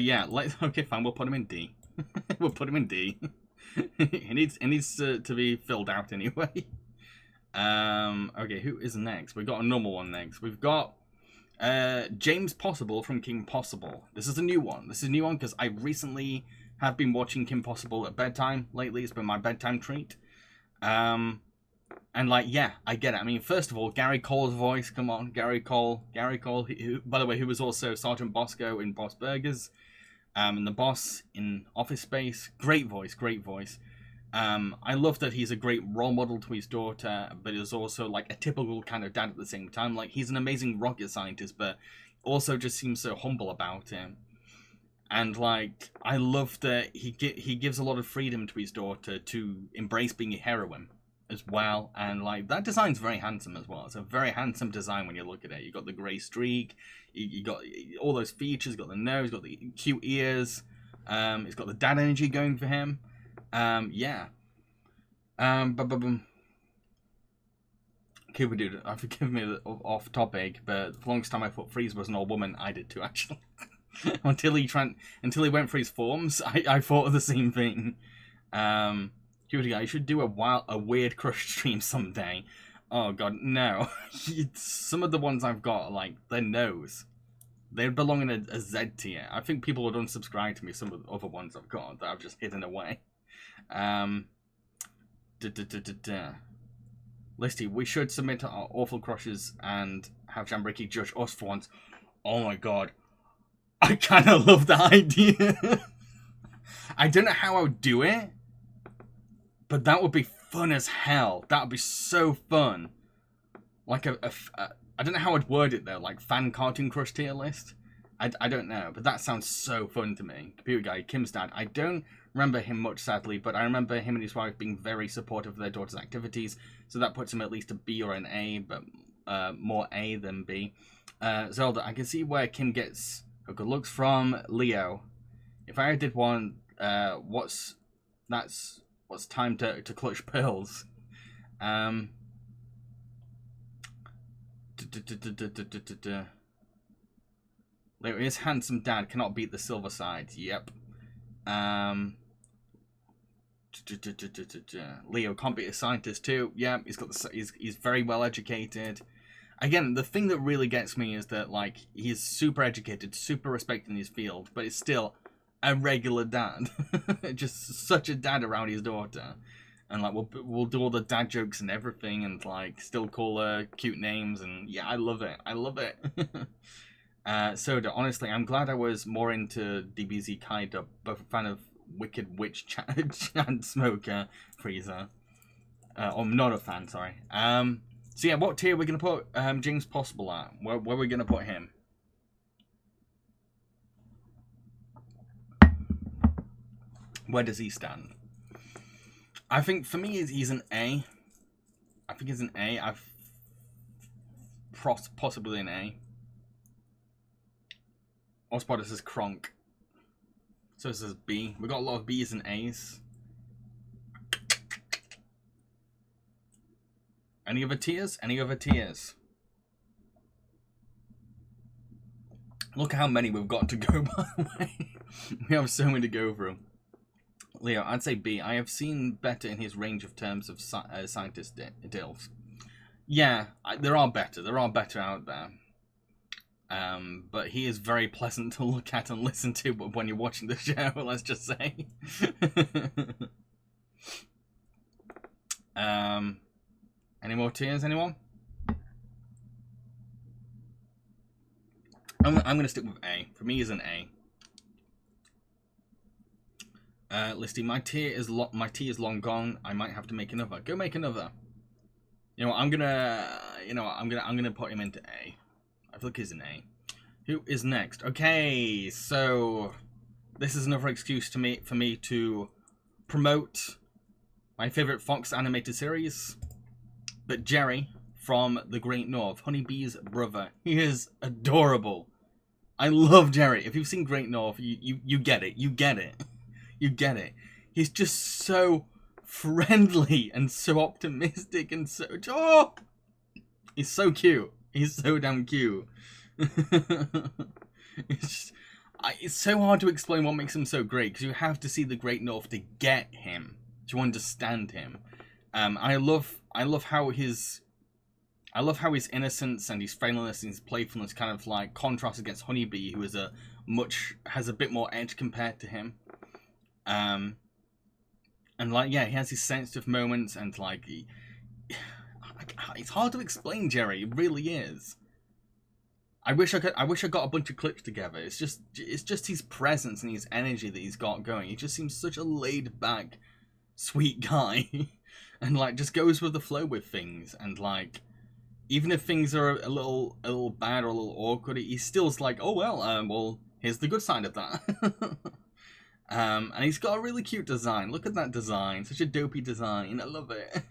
yeah, okay, fine, we'll put him in D. We'll put him in D. He needs to be filled out anyway. Okay, who is next? We've got a normal one next. We've got James Possible from King Possible. This is a new one. This is a new one because I recently have been watching Kim Possible at bedtime lately. It's been my bedtime treat. And like, yeah, I get it. I mean, first of all, Gary Cole's voice. Come on, Gary Cole. Gary Cole, who, by the way, who was also Sergeant Bosco in Boss Burgers. And the boss in Office Space. Great voice, great voice. I love that he's a great role model to his daughter, but is also like a typical kind of dad at the same time. Like, he's an amazing rocket scientist, but also just seems so humble about him. And like, I love that he gives a lot of freedom to his daughter to embrace being a heroine as well. And like, that design's very handsome as well. It's a very handsome design when you look at it. You got the grey streak, you got all those features, got the nose, got the cute ears. It's got the dad energy going for him. Yeah. Cuba Dude, forgive me off topic, but for the longest time I thought Freeze was an old woman. I did too, actually. until he went for his forms, I thought of the same thing. Cuba Dude, you should do a weird crush stream someday. Oh god, no. Some of the ones I've got, like, their nose. They belong in a Z tier. I think people would unsubscribe to me, some of the other ones I've got that I've just hidden away. Listy, we should submit our awful crushes and have Jambareeqi judge us for once. Oh my god. I kind of love that idea. I don't know how I would do it, but that would be fun as hell. That would be so fun. Like I don't know how I'd word it though, like fan cartoon crush tier list. I don't know, but that sounds so fun to me. Computer Guy, Kim's dad. I don't remember him much, sadly, but I remember him and his wife being very supportive of their daughter's activities, so that puts him at least a B or an A, but more A than B. Zelda, I can see where Kim gets her good looks from. Leo, if I did one, what's time to clutch pearls? Leo, his handsome dad cannot beat the silver side. Yep. Leo can't beat a scientist too. Yeah, he's very well educated. Again, the thing that really gets me is that like he's super educated, super respected in his field, but it's still a regular dad. Just such a dad around his daughter. And like we'll do all the dad jokes and everything, and like still call her cute names, and yeah, I love it. I love it. Soda, honestly, I'm glad I was more into DBZ Kaiser, both a fan of Wicked Witch Chant Smoker Freezer. Or not a fan, sorry. So yeah, what tier are we gonna put James Possible at? Where are we gonna put him? Where does he stand? I think for me, he's an A. I think he's an A. Possibly an A. Osbar, this is Kronk. So this is B. We got a lot of B's and A's. Any other tiers? Any other tiers? Look how many we've got to go, by the way. We have so many to go through. Leo, I'd say B. I have seen better in his range of terms of scientist deals. Yeah, there are better. There are better out there. But he is very pleasant to look at and listen to when you're watching the show, let's just say. Any more tiers, anyone? I'm going to stick with A. For me, is an A. Listy, my tea is long gone. I might have to make another. Go make another. You know what, I'm gonna put him into A. I feel like he's an A. Who is next? Okay, so this is another excuse for me to promote my favorite Fox animated series. But Jerry from the Great North, Honeybee's brother. He is adorable. I love Jerry. If you've seen Great North, you get it. You get it. You get it. He's just so friendly and so optimistic and so... Oh! He's so cute. He's so damn cute. It's so hard to explain what makes him so great, because you have to see the Great North to get him, to understand him. I love how his innocence and his friendliness and his playfulness kind of like contrasts against Honeybee, who is has a bit more edge compared to him. And like, yeah, he has his sensitive moments, and like, it's hard to explain Jerry. It really is. I wish I got a bunch of clips together. It's just his presence and his energy that he's got going. He just seems such a laid back, sweet guy, and like just goes with the flow with things. And like, even if things are a little bad or a little awkward, he's still like, oh well, here's the good side of that. And he's got a really cute design. Look at that design. Such a dopey design. I love it.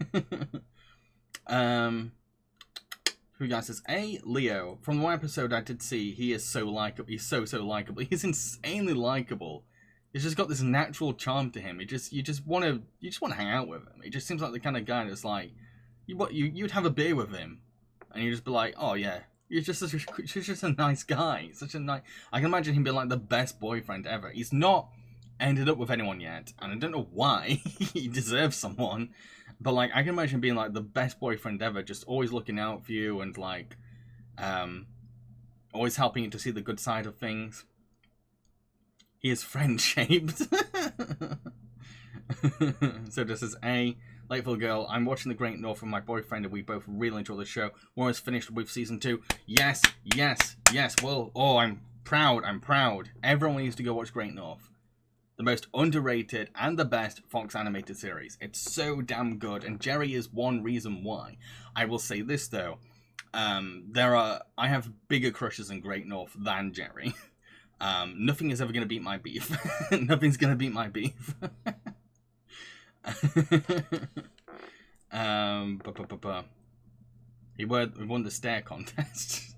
Who guys says A? Leo. From one episode I did see, he is so likable. He's so likable. He's insanely likable. He's just got this natural charm to him. You just want to hang out with him. He just seems like the kind of guy that's like, you'd have a beer with him, and you'd just be like, oh yeah, you're just a nice guy. I can imagine him being like the best boyfriend ever. He's not ended up with anyone yet, and I don't know why. He deserves someone, but like, I can imagine being like the best boyfriend ever, just always looking out for you and like always helping you to see the good side of things. He is friend shaped. So this is A. Lakeville Girl, I'm watching The Great North with my boyfriend and we both really enjoy the show. We're almost finished with season 2. Yes. Well, oh, I'm proud. Everyone needs to go watch Great North. The most underrated and the best Fox animated series. It's so damn good, and Jerry is one reason why. I will say this though, I have bigger crushes in Great North than Jerry. Nothing is ever going to beat my beef. Nothing's going to beat my beef. He won the stare contest.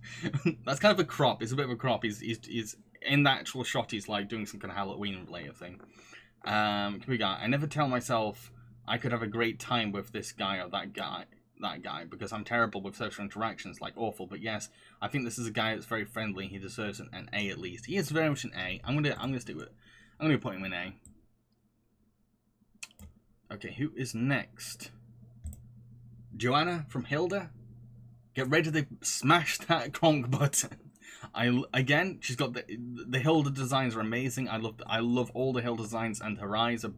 That's kind of a crop. It's a bit of a crop. He's in the actual shot, he's like doing some kind of Halloween related thing. I never tell myself I could have a great time with this guy or that guy, because I'm terrible with social interactions, like awful. But yes, I think this is a guy that's very friendly. He deserves an A at least. He is very much an A. I'm gonna stick with it. I'm gonna put him in A. Okay, who is next? Joanna from Hilda. Get ready to smash that Kronk button. Again, she's got the Hilda designs are amazing. I love all the Hilda designs, and her eyes are...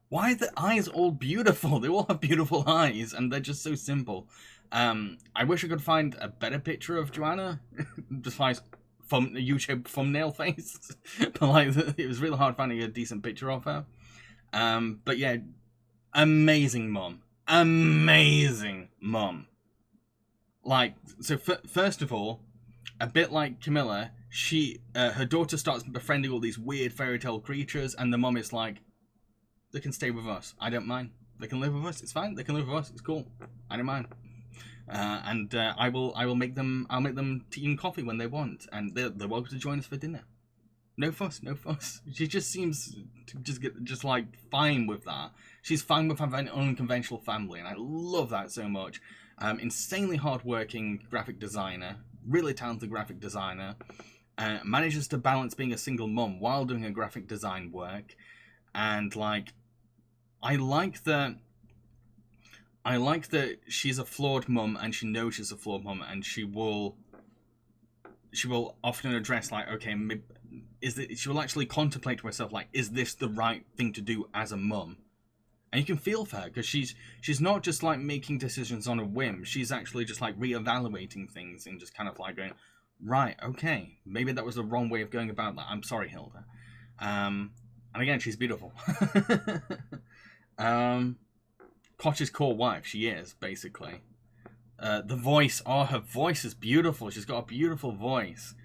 Why are the eyes all beautiful? They all have beautiful eyes, and they're just so simple. I wish I could find a better picture of Joanna. Just find YouTube thumbnail face. But like, it was really hard finding a decent picture of her. But yeah, amazing mum. Amazing mum. Like, so first of all, a bit like Camilla, her daughter starts befriending all these weird fairy tale creatures, and the mum is like, They can stay with us. I don't mind. They can live with us. It's fine. They can live with us. It's cool. I don't mind. I will make them. I'll make them tea and coffee when they want, and they're welcome to join us for dinner. No fuss, no fuss. She just seems to just like fine with that. She's fine with having an unconventional family, and I love that so much. Insanely hardworking graphic designer, really talented graphic designer, manages to balance being a single mum while doing her graphic design work, and like, I like that she's a flawed mum, and she knows she's a flawed mum, and she will often address like, okay, she will actually contemplate to herself like, is this the right thing to do as a mum? And you can feel for her, because she's not just like making decisions on a whim. She's actually just like reevaluating things and just kind of like going, right, okay, maybe that was the wrong way of going about that. I'm sorry, Hilda. And again, she's beautiful. Koch's core wife, she is, basically. The voice, her voice is beautiful. She's got a beautiful voice.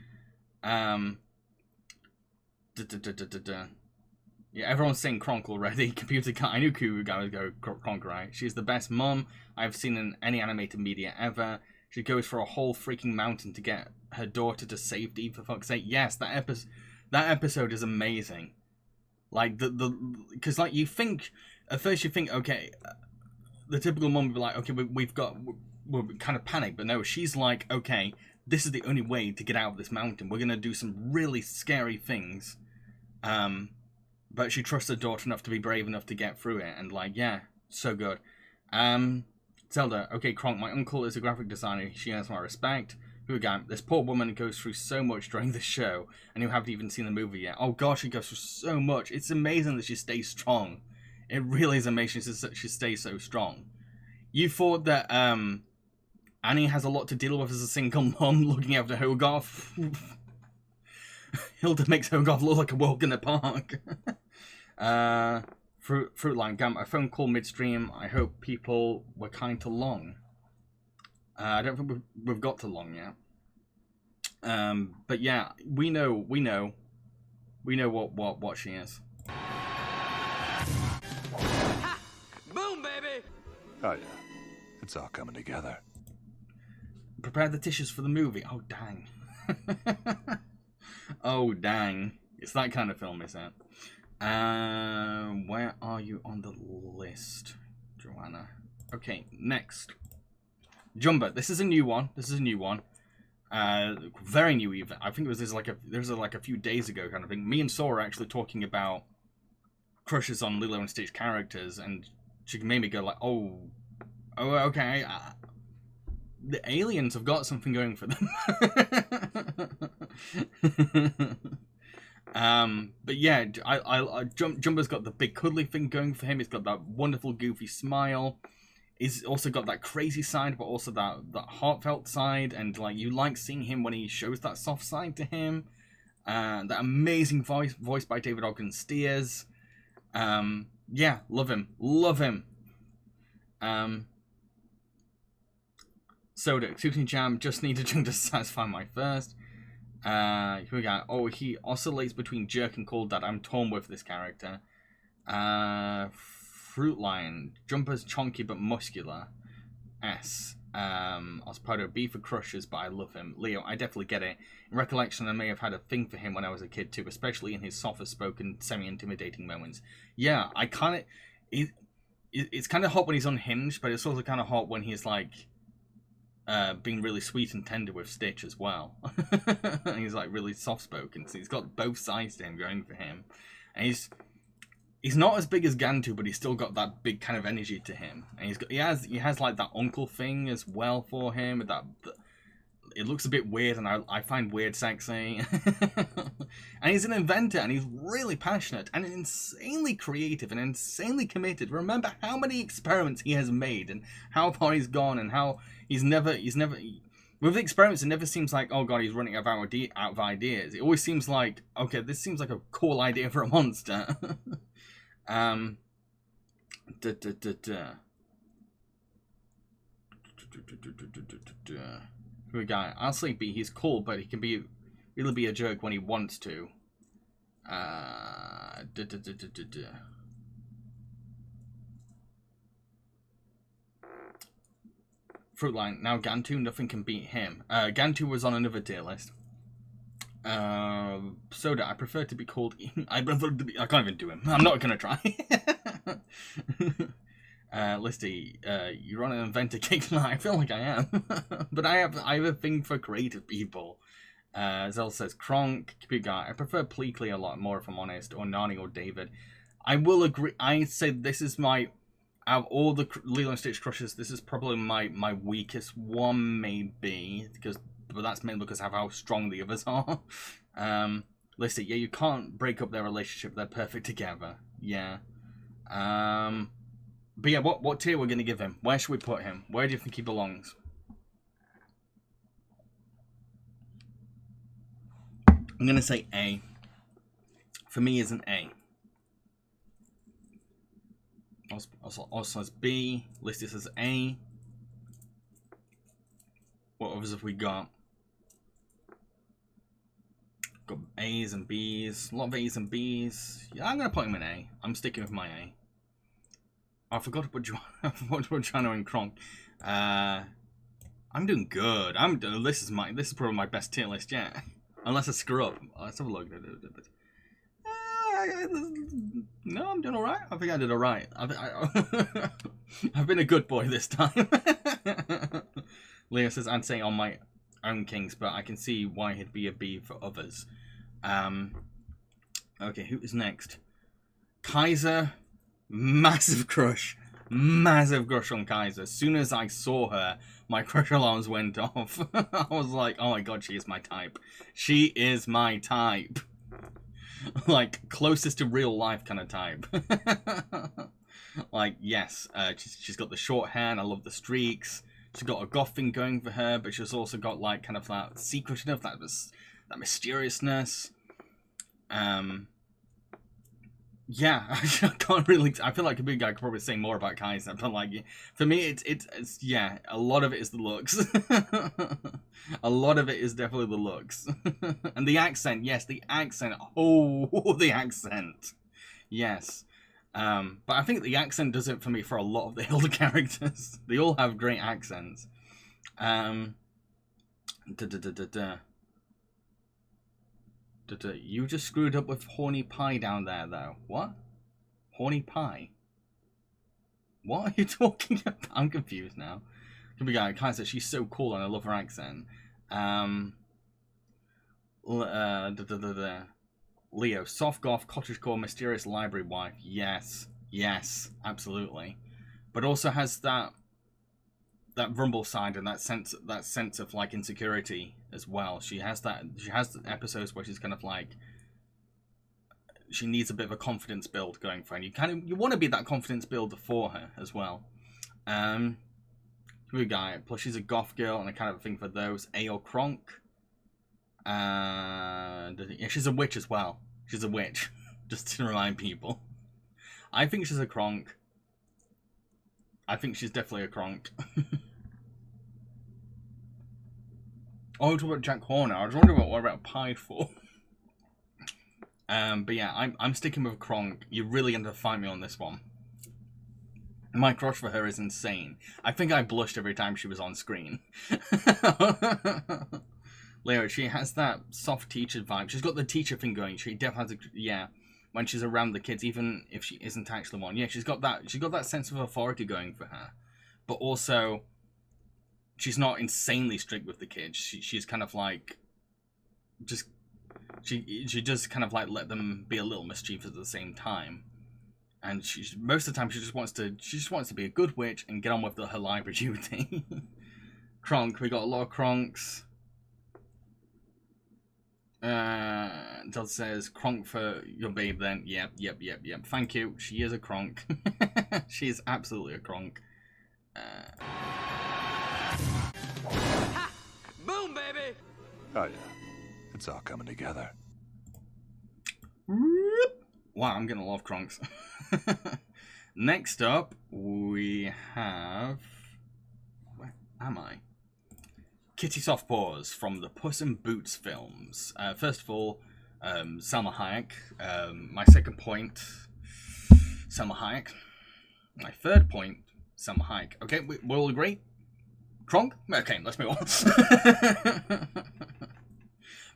Yeah, everyone's saying Kronk already. Computer guy. I knew Kugu guy would go Kronk, right? She's the best mom I've seen in any animated media ever. She goes for a whole freaking mountain to get her daughter to safety, for fuck's sake. Yes, that episode is amazing. Like, because like, you think, at first you think, okay, the typical mom would be like, okay, we're kind of panicked, but no, she's like, okay, this is the only way to get out of this mountain. We're going to do some really scary things. But she trusts her daughter enough to be brave enough to get through it. And like, yeah, so good. Zelda, okay, Kronk, my uncle is a graphic designer. She has my respect. Who again? This poor woman goes through so much during the show, and you haven't even seen the movie yet. Oh gosh, she goes through so much. It's amazing that she stays strong. It really is amazing that she stays so strong. You thought that Annie has a lot to deal with as a single mom looking after Hogarth. Hilda makes Hogarth look like a walk in the park. Fruitline, Gam, a phone call midstream. I hope people were kind to Long. I don't think we've got to Long yet. But yeah, we know what she is. Ha! Boom, baby! Oh, yeah. It's all coming together. Prepare the tissues for the movie. Oh, dang. Oh, dang. It's that kind of film, is it? Where are you on the list, Joanna? Okay, next. Jumba. This is a new one. Very new even. I think it was like a few days ago kind of thing. Me and Saw were actually talking about crushes on Lilo and Stitch characters, and she made me go like, oh, okay. The aliens have got something going for them. But yeah, Jumba's got the big cuddly thing going for him. He's got that wonderful goofy smile. He's also got that crazy side, but also that heartfelt side, and like, you like seeing him when he shows that soft side to him. That amazing voice by David Ogden Stiers. Yeah, love him. Soda, Shooting Jam, just need a drink to satisfy my thirst. Here we go. Oh, he oscillates between jerk and cold dad. I'm torn with this character. Fruitline, Jumper's chonky but muscular. S. Ospardo, B for crushes, but I love him. Leo, I definitely get it. In recollection, I may have had a thing for him when I was a kid too, especially in his softer spoken, semi-intimidating moments. Yeah, I kind of... It's kind of hot when he's unhinged, but it's also kind of hot when he's like... being really sweet and tender with Stitch as well. And he's like really soft-spoken, so he's got both sides to him going for him. And he's not as big as Gantu, but he's still got that big kind of energy to him. And he has like that uncle thing as well for him. It looks a bit weird, and I find weird sexy. And he's an inventor, and he's really passionate, and insanely creative, and insanely committed. Remember how many experiments he has made, and how far he's gone, and how he's never with the experiments, it never seems like, oh god, he's running out of ideas. It always seems like, okay, this seems like a cool idea for a monster. Good guy. I'll say B. He's cool, but he can really be a jerk when he wants to. Fruitline. Now Gantu, nothing can beat him. Gantu was on another tier list. Soda, I prefer to be called... I can't even do him. I'm not going to try. Listy, you're on an inventor kick now. I feel like I am. But I have a thing for creative people. Zell says, Kronk, cute guy. I prefer Pleakly a lot more, if I'm honest. Or Nani or David. I will agree. I say this is my... Out of all the Lilo and Stitch crushes, this is probably my weakest one, maybe. But that's mainly because of how strong the others are. Listy, yeah, you can't break up their relationship. They're perfect together. Yeah. But yeah, what tier we're going to give him? Where should we put him? Where do you think he belongs? I'm going to say A. For me, is an A. Also as B. Listed says A. What others have we got? Got A's and B's. A lot of A's and B's. Yeah, I'm going to put him in A. I'm sticking with my A. I forgot to put Joanna and Kronk. I'm doing good. This is probably my best tier list yet. Unless I screw up. Let's have a look. No, I'm doing alright. I think I did alright. I've been a good boy this time. Leo says, I'd say on my own kings, but I can see why he'd be a B for others. Okay, who is next? Kaiser. Massive crush. Massive crush on Kaiser. As soon as I saw her, my crush alarms went off. I was like, oh my god, she is my type. She is my type. Like, closest to real life kind of type. Like, yes, she's got the short hair and I love the streaks. She's got a goth thing going for her, but she's also got, like, kind of that secretive, that mysteriousness. Yeah, I can't really... I feel like a big guy could probably say more about Kaiser, but, like, for me, it's yeah, a lot of it is the looks. A lot of it is definitely the looks. And the accent, yes, the accent. Oh, the accent. Yes. But I think the accent does it for me for a lot of the Hilda characters. They all have great accents. You just screwed up with Horny Pie down there, though. What? Horny Pie? What are you talking about? I'm confused now. Can we go? Kaiser, she's so cool and I love her accent. Leo, soft goth, cottagecore, mysterious library wife. Yes. Yes, absolutely. But also has that rumble side and that sense of like insecurity as well. She has the episodes where she's kind of like she needs a bit of a confidence build going for her. And you want to be that confidence builder for her as well. Here we go. Plus she's a goth girl and I kind of thing for those. A or Kronk. Yeah, she's a witch as well. She's a witch. Just to remind people. I think she's a Kronk. I think she's definitely a Kronk. Oh, talk about Jack Horner. I was wondering what about Pie for. But yeah, I'm sticking with Kronk. You're really going to find me on this one. My crush for her is insane. I think I blushed every time she was on screen. Leo, she has that soft teacher vibe. She's got the teacher thing going. She definitely has yeah, when she's around the kids, even if she isn't actually one. Yeah, she's got that sense of authority going for her. But also, she's not insanely strict with the kids. She's kind of like, she does kind of like let them be a little mischievous at the same time. And most of the time she just wants to be a good witch and get on with her library duty. Kronk, we got a lot of Kronks. Todd says, Kronk for your babe then. Yep. Thank you. She is a Kronk. She is absolutely a Kronk. Ha! Boom, baby! Oh, yeah. It's all coming together. Wow, I'm getting a lot of Kronks. Next up, we have... Where am I? Kitty Softpaws from the Puss in Boots films. First of all, Salma Hayek. My second point, Salma Hayek. My third point, Salma Hayek. Okay, we all agree? Kronk? Okay, let's move on.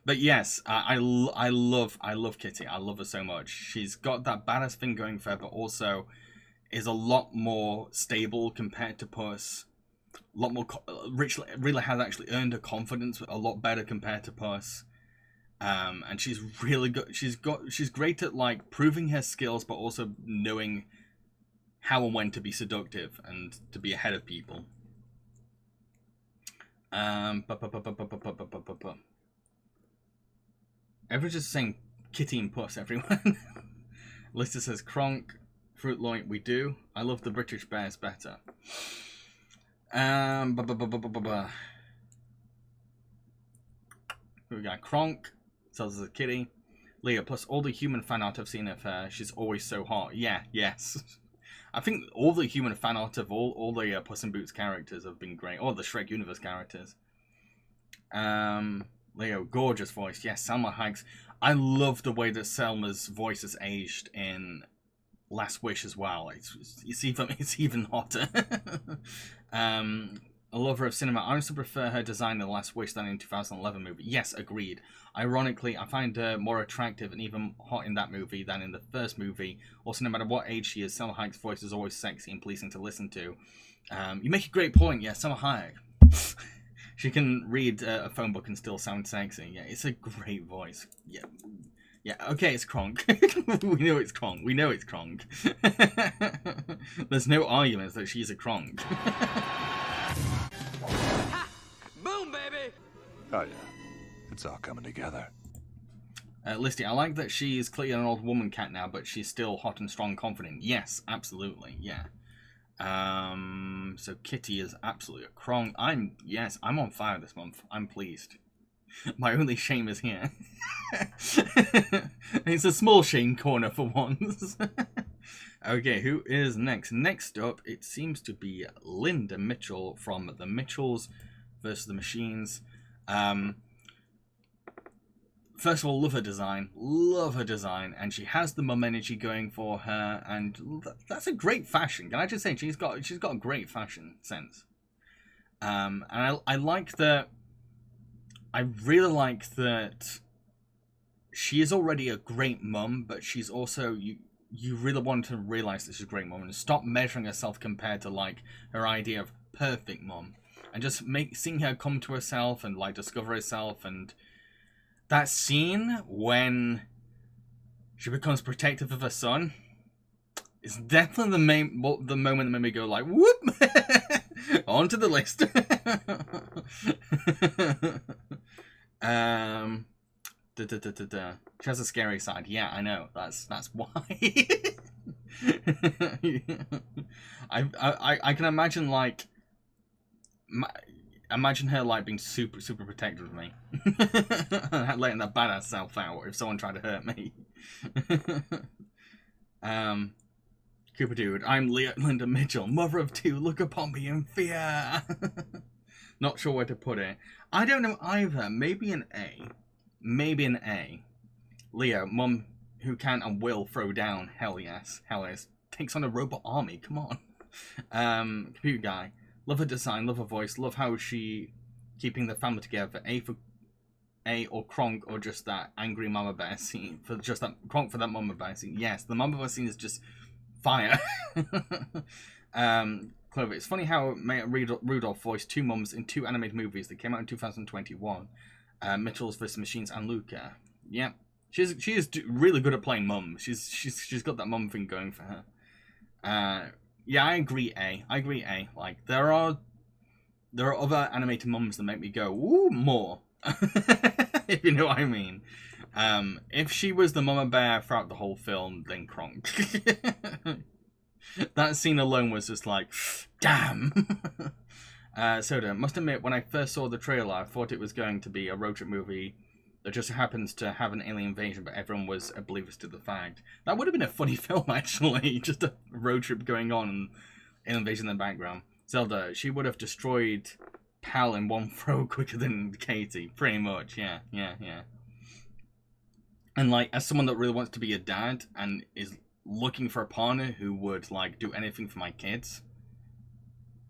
But yes, I love Kitty. I love her so much. She's got that badass thing going for her, but also is a lot more stable compared to Puss. A lot more really has actually earned her confidence a lot better compared to Puss. And she's really good. She's great at like proving her skills, but also knowing how and when to be seductive and to be ahead of people. Everyone's just saying Kitty and Puss, everyone. Lister says Kronk, Fruit Loin, we do. I love the British Bears better. Here we got Kronk, tells us a kitty. Leah, plus all the human fan art I've seen of her, she's always so hot. Yeah, yes. I think all the human fan art of all the Puss in Boots characters have been great. Or the Shrek Universe characters. Leo, gorgeous voice. Yes, Selma Hayek. I love the way that Selma's voice has aged in Last Wish as well. It's even hotter. A lover of cinema. I also prefer her design in The Last Wish than in 2011 movie. Yes, agreed. Ironically, I find her more attractive and even hot in that movie than in the first movie. Also, no matter what age she is, Selma Hayek's voice is always sexy and pleasing to listen to. You make a great point. Yeah, Selma Hayek. She can read a phone book and still sound sexy. Yeah, it's a great voice. Yeah, okay, it's Kronk. We know it's Kronk. We know it's Kronk. There's no arguments that she's a Kronk. Boom, baby! Oh, yeah. It's all coming together. Listy, I like that she's clearly an old woman cat now, but she's still hot and strong, confident. Yes, absolutely, yeah. So Kitty is absolutely a Kronk. I'm on fire this month. I'm pleased. My only shame is here. It's a small shame corner for once. Okay, who is next? Next up, it seems to be Linda Mitchell from The Mitchells versus the Machines. First of all, love her design, and she has the mum energy going for her, and that's a great fashion. Can I just say she's got a great fashion sense. And I like that. I really like that she is already a great mum, but she's also you really want to realize that she's a great mum and stop measuring herself compared to like her idea of perfect mum, and just seeing her come to herself and like discover herself. And that scene when she becomes protective of her son is definitely the moment that made me go like, whoop, onto the list. She has a scary side. Yeah, I know. That's why. I can imagine like. Imagine her like being super protective of me, letting that badass self out if someone tried to hurt me. Cooper dude, I'm Linda Mitchell, mother of two. Look upon me in fear. Not sure where to put it. I don't know either. Maybe an A. Leo, mum who can and will throw down. Hell yes. Takes on a robot army. Come on. Computer guy. Love her design, love her voice, love how she keeping the family together. A or Kronk, or just that angry mama bear scene for just that Kronk for that mama bear scene. Yes, the mama bear scene is just fire. Clover, it's funny how Rudolph voiced two mums in two animated movies that came out in 2021. Mitchell's vs. Machines and Luca. Yeah, she is really good at playing mum. She's got that mum thing going for her. Yeah, I agree A. Like, there are other animated mums that make me go, ooh, more. If you know what I mean. If she was the mama bear throughout the whole film, then Kronk. That scene alone was just like, damn. Soda, must admit, when I first saw the trailer, I thought it was going to be a road trip movie that just happens to have an alien invasion, but everyone was oblivious to the fact. That would have been a funny film, actually. Just a road trip going on and alien invasion in the background. Zelda, she would have destroyed Pal in one throw quicker than Katie. Pretty much, yeah. And, like, as someone that really wants to be a dad and is looking for a partner who would, like, do anything for my kids,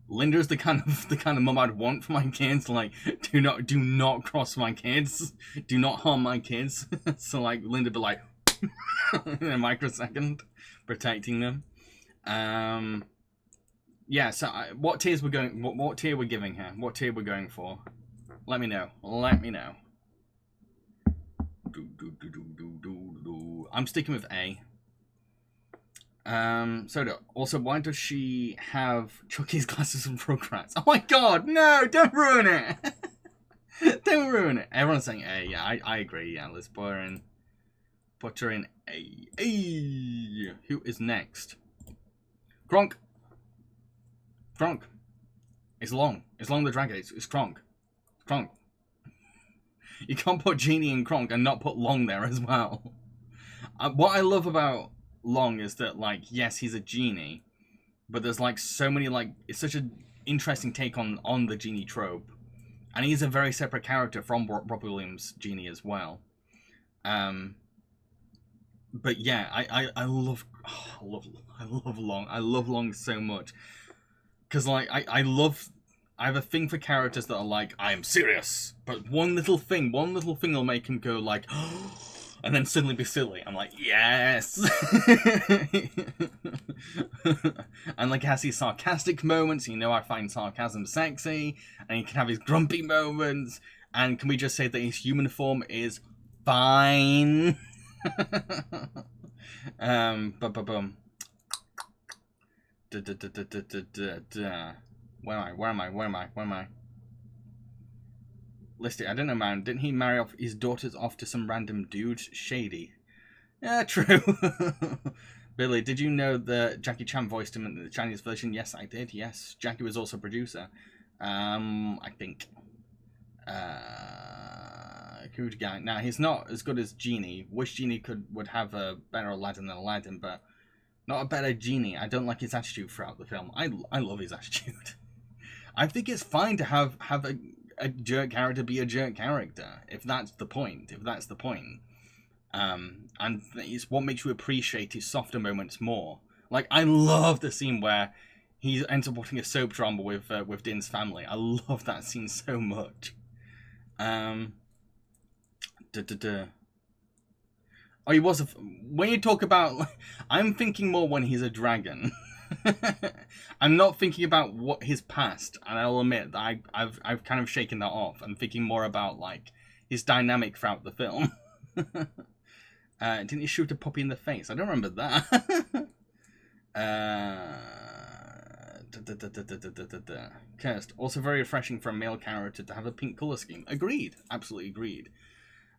Linda's the kind of mum I'd want for my kids. Like, do not cross my kids. Do not harm my kids. So like Linda be like in a microsecond, protecting them. Yeah. So what tiers we're going? What tier we're giving her? What tier we're going for? Let me know. Let me know. I'm sticking with A. Also, why does she have Chucky's glasses and Rugrats? Oh my god, no! Don't ruin it! Don't ruin it. Everyone's saying A. Yeah, I agree. Yeah, let's put her in A. A. Who is next? Kronk. Kronk. It's Long. It's Long the Dragon. It's Kronk. Kronk. You can't put Genie and Kronk and not put Long there as well. What I love about Long is that, like, yes, he's a genie, but there's like so many, like, it's such an interesting take on the genie trope, and he's a very separate character from Rob Williams' Genie as well. But yeah, I love Long. I love Long so much because like I have a thing for characters that are like, I am serious, but one little thing will make him go like, and then suddenly be silly. I'm like, yes! And like, has these sarcastic moments, I find sarcasm sexy, and he can have his grumpy moments, and can we just say that his human form is fine? Boom. Where am I? Listed. I don't know, man. Didn't he marry off his daughters off to some random dude? Shady. Yeah, true. Billy, did you know that Jackie Chan voiced him in the Chinese version? Yes, I did. Yes, Jackie was also producer. I think. Good guy. Now he's not as good as Genie. Wish Genie would have a better Aladdin than Aladdin, but not a better Genie. I don't like his attitude throughout the film. I love his attitude. I think it's fine to have a jerk character be a jerk character, if that's the point. And it's what makes you appreciate his softer moments more. Like, I love the scene where he ends up watching a soap drama with Din's family. I love that scene so much. Oh, he was when you talk about, I'm thinking more when he's a dragon. I'm not thinking about what his past, and I'll admit that I've kind of shaken that off. I'm thinking more about like his dynamic throughout the film. Didn't he shoot a puppy in the face? I don't remember that. Cursed. Also very refreshing for a male character to have a pink color scheme. Agreed. Absolutely agreed.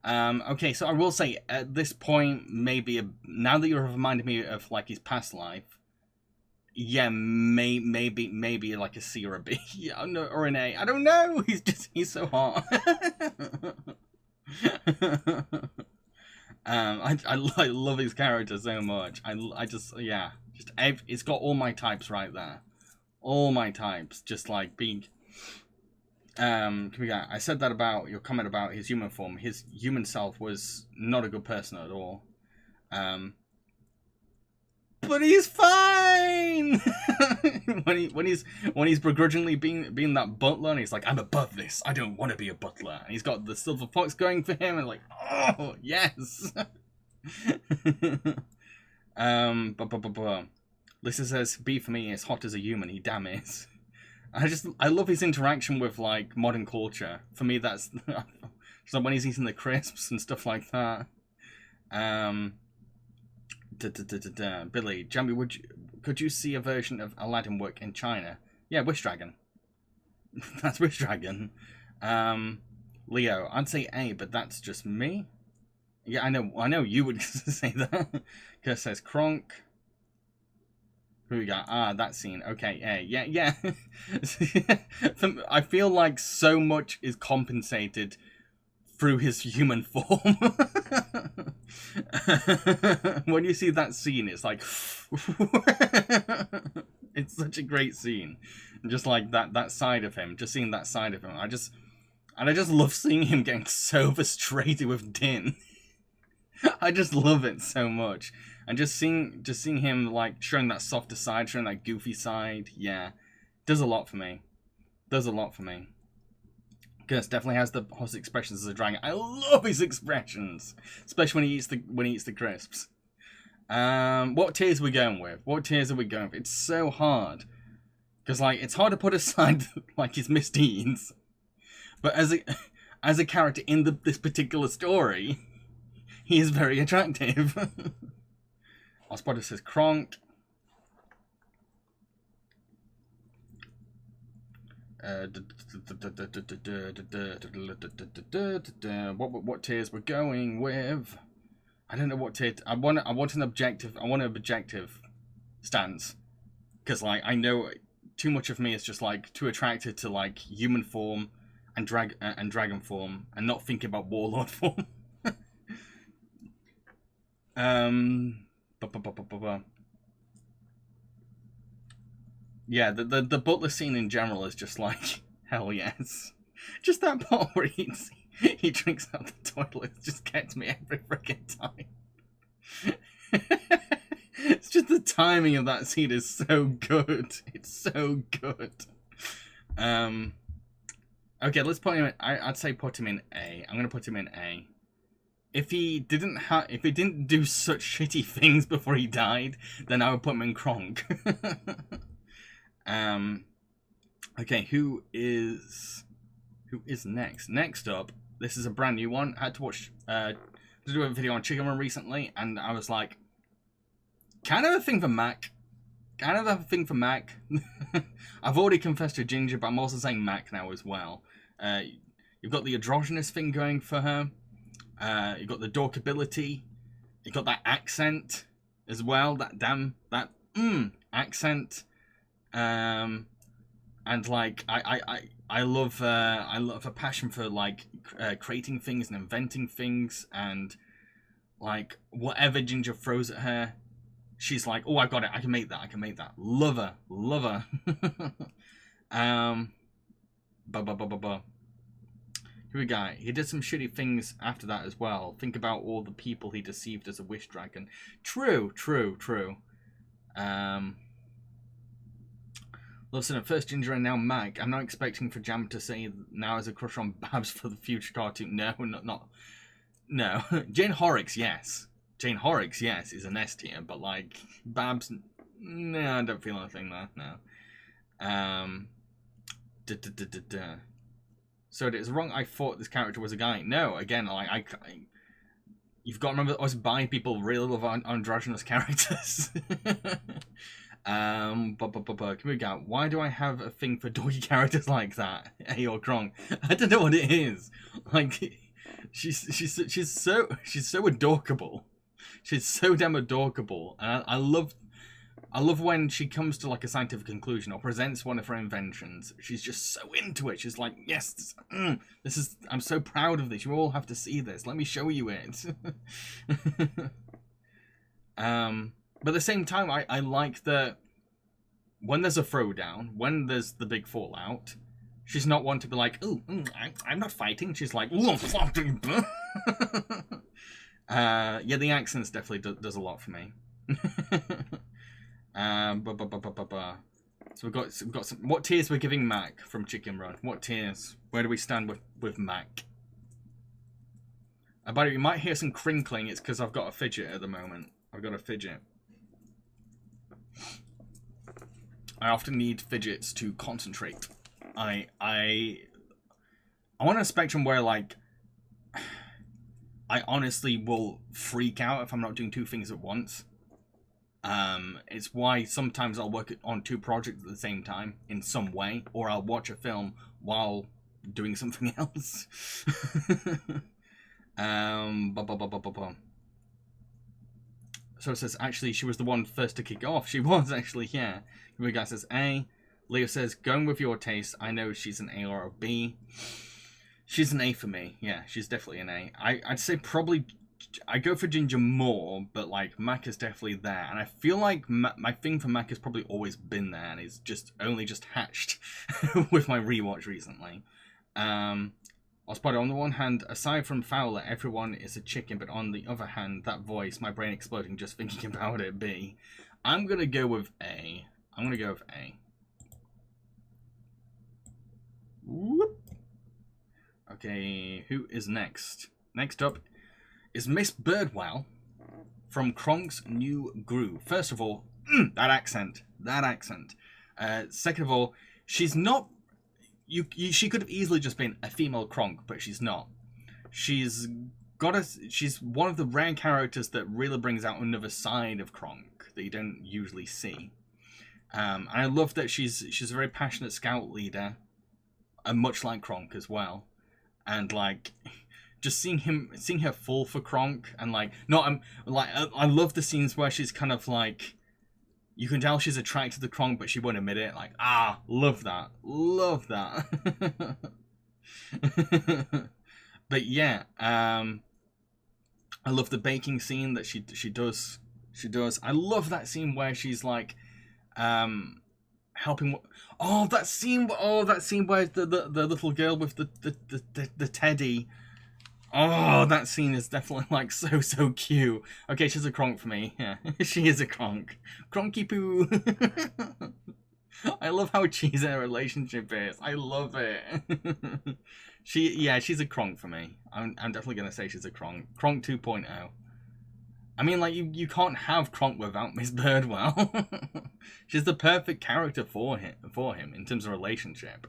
Okay, so I will say at this point, maybe now that you've reminded me of like his past life, yeah, maybe like a C or a B, yeah, no, or an A. I don't know. He's so hot. I love his character so much. It's got all my types right there. All my types, just like being. I said that about your comment about his human form. His human self was not a good person at all. But he's fine. when he's begrudgingly being that butler, and he's like, I'm above this. I don't want to be a butler. And he's got the silver fox going for him, and like, oh yes. Lisa says B for me is hot as a human. He damn is. I love his interaction with like modern culture. For me, that's so when he's eating the crisps and stuff like that. Billy, Jambi, could you see a version of Aladdin work in China? Yeah, Wish Dragon. That's Wish Dragon. Leo, I'd say A, but that's just me. Yeah, I know you would say that. Kurt says Kronk. Who we got? Ah, that scene. Okay, yeah. I feel like so much is compensated through his human form. When you see that scene, it's like it's such a great scene. Just like that side of him, just seeing that side of him. I just love seeing him getting so frustrated with Din. I just love it so much. And just seeing him like showing that softer side, showing that goofy side, yeah. Does a lot for me. Does a lot for me. Gus definitely has the hottest expressions as a dragon. I love his expressions, especially when he eats the crisps. What tiers are we going with? What tiers are we going with? It's so hard because like it's hard to put aside like his misdeeds, but as a character in this particular story, he is very attractive. Our spotter says Kronk. What tiers we're going with? I don't know what tier. I want an objective. I want an objective stance because like I know too much of me is just like too attracted to like human form and dragon form and not thinking about warlord form. Yeah, the butler scene in general is just like hell yes. Just that part where he drinks out the toilet just gets me every freaking time. It's just the timing of that scene is so good. It's so good. Okay, let's put him in, I'd say put him in A. I'm gonna put him in A. If he didn't do such shitty things before he died, then I would put him in Kronk. Okay, who is next? Next up, this is a brand new one. I had to watch to do a video on Chicken Run recently, and I was like, kind of a thing for Mac. I've already confessed to Ginger, but I'm also saying Mac now as well. You've got the androgynous thing going for her. You've got the dorkability. You've got that accent as well. That accent. And like I love a passion for like creating things and inventing things, and like whatever Ginger throws at her, she's like, oh, I got it, I can make that. Love her. Here we go. He did some shitty things after that as well. Think about all the people he deceived as a wish dragon. True. Listen, at first Ginger and now Mag. I'm not expecting for Jam to say now as a crush on Babs for the future cartoon. No. Jane Horrocks, yes. Is an S tier, but like Babs, no, I don't feel anything there. No. So it's wrong. I thought this character was a guy. No, again, like you've got to remember us bi people really love androgynous characters. Can we go? Why do I have a thing for dorky characters like that? A or Kronk? I don't know what it is. Like, she's so adorable. She's so damn adorable, and I love when she comes to like a scientific conclusion or presents one of her inventions. She's just so into it. She's like, yes, this is. I'm so proud of this. You all have to see this. Let me show you it. But at the same time, I like that when there's a throwdown, when there's the big fallout, she's not one to be like, oh, I'm not fighting. She's like, yeah, the accents definitely does a lot for me. So we've got some. What tiers we're giving Mac from Chicken Run? What tiers? Where do we stand with Mac? By the way, you might hear some crinkling. It's because I've got a fidget at the moment. I've got a fidget. I often need fidgets to concentrate. I want a spectrum where like I honestly will freak out if I'm not doing two things at once. It's why sometimes I'll work on two projects at the same time in some way, or I'll watch a film while doing something else. So it says, actually, she was the one first to kick off. She was, actually, yeah. The guy says A. Leo says, going with your taste, I know she's an A or a B. She's an A for me. Yeah, she's definitely an A. I'd say probably, I go for Ginger more, but, like, Mac is definitely there. And I feel like my thing for Mac has probably always been there, and it's just only just hatched with my rewatch recently. I'll spot it. On the one hand, aside from Fowler, everyone is a chicken, but on the other hand, that voice, my brain exploding just thinking about it, B. I'm going to go with A. Whoop. Okay, who is next? Next up is Miss Birdwell from Kronk's New Groove. First of all, that accent. Second of all, she's not... she could have easily just been a female Kronk, but she's not. She's one of the rare characters that really brings out another side of Kronk that you don't usually see. And I love that she's a very passionate scout leader, and much like Kronk as well. And like, just seeing her fall for Kronk, and like, I love the scenes where she's kind of like, you can tell she's attracted to Kronk, but she won't admit it. Like, love that. But yeah, I love the baking scene that she does. I love that scene where she's like, helping. That scene where the little girl with the teddy. Oh, that scene is definitely like so cute. Okay, she's a Kronk for me. Yeah, she is a Kronk. Kronky poo. I love how cheesy their relationship is. I love it. She's a Kronk for me. I'm definitely gonna say she's a Kronk. Kronk 2.0. I mean, like, you can't have Kronk without Miss Birdwell. She's the perfect character for him in terms of relationship.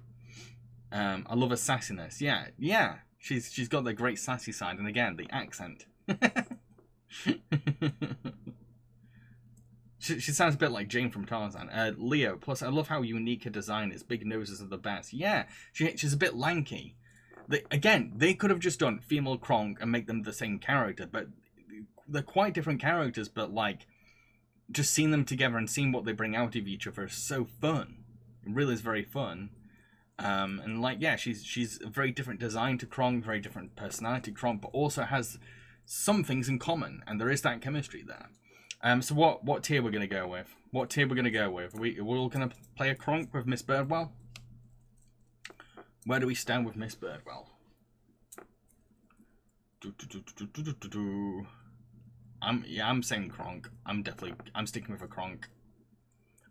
I love her sassiness. Yeah. She's got the great sassy side, and again, the accent. She sounds a bit like Jane from Tarzan. Leo, plus I love how unique her design is. Big noses are the best. Yeah, she's a bit lanky. They could have just done female Kronk and make them the same character, but they're quite different characters, but like, just seeing them together and seeing what they bring out of each other is so fun. It really is very fun. And like, yeah, she's a very different design to Kronk, very different personality to Kronk, but also has some things in common, and there is that chemistry there. So what tier we're gonna go with? We're all gonna play a Kronk with Miss Birdwell? Where do we stand with Miss Birdwell? I'm saying Kronk. I'm sticking with a Kronk.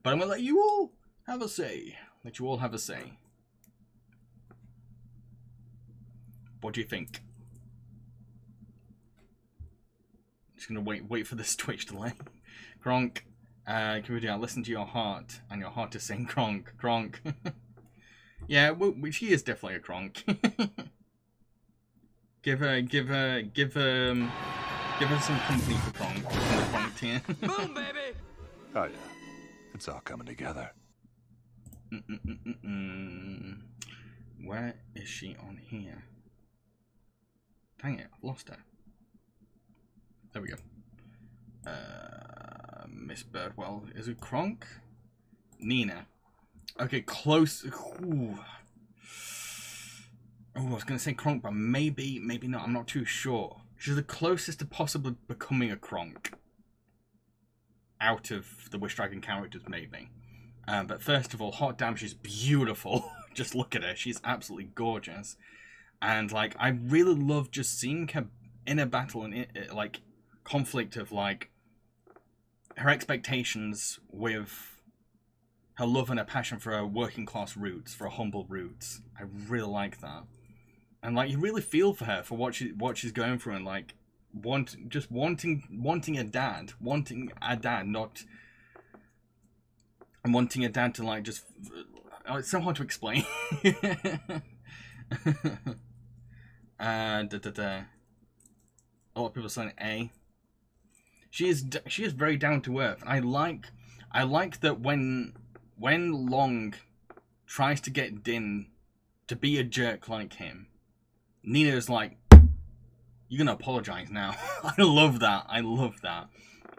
But I'm gonna let you all have a say. What do you think? Just gonna wait for this Twitch delay. Kronk, can we do that? Listen to your heart, and your heart is saying Kronk. Yeah, she is definitely a Kronk. give her some company for Kronk. The Kronk tier. Boom, baby! Oh yeah, it's all coming together. Where is she on here? Dang it, I've lost her. There we go. Miss Birdwell. Is it Kronk? Nina. Okay, close. Ooh. Oh, I was going to say Kronk, but maybe not. I'm not too sure. She's the closest to possibly becoming a Kronk. Out of the Wish Dragon characters, maybe. But first of all, hot damn, she's beautiful. Just look at her. She's absolutely gorgeous. And, like, I really love just seeing her in a battle and, like, conflict of, like, her expectations with her love and her passion for her working class roots, for her humble roots. I really like that. And, like, you really feel for her for what she's going through, and, like, wanting a dad, not... And wanting a dad to, like, just... Oh, it's so hard to explain. A lot of people saying A. She is very down to earth. I like that when Long tries to get Din to be a jerk like him, Nina's like, "You're gonna apologize now." I love that.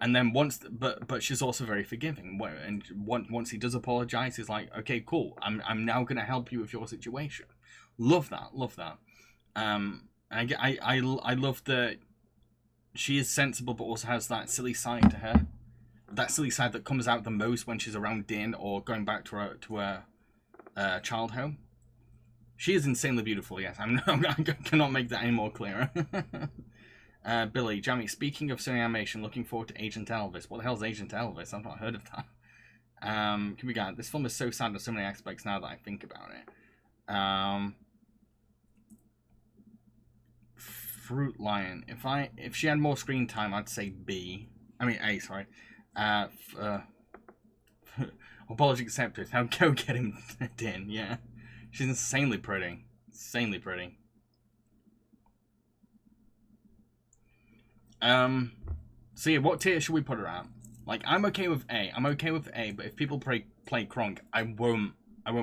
And then but she's also very forgiving. And once he does apologize, he's like, "Okay, cool. I'm now gonna help you with your situation." Love that. I love that she is sensible, but also has that silly side to her. That silly side that comes out the most when she's around Din or going back to her child home. She is insanely beautiful. Yes, I cannot make that any more clearer. Billy, Jamie, speaking of Sony animation, looking forward to Agent Elvis. What the hell is Agent Elvis? I've not heard of that. Can we go? This film is so sad in so many aspects now that I think about it. Fruit Lion. If she had more screen time, I'd say B. I mean A. Sorry. Apology accepted. Now go get him in. Yeah, she's insanely pretty. Insanely pretty. So yeah, what tier should we put her at? Like, I'm okay with A. I'm okay with A, but if people play Kronk, I won't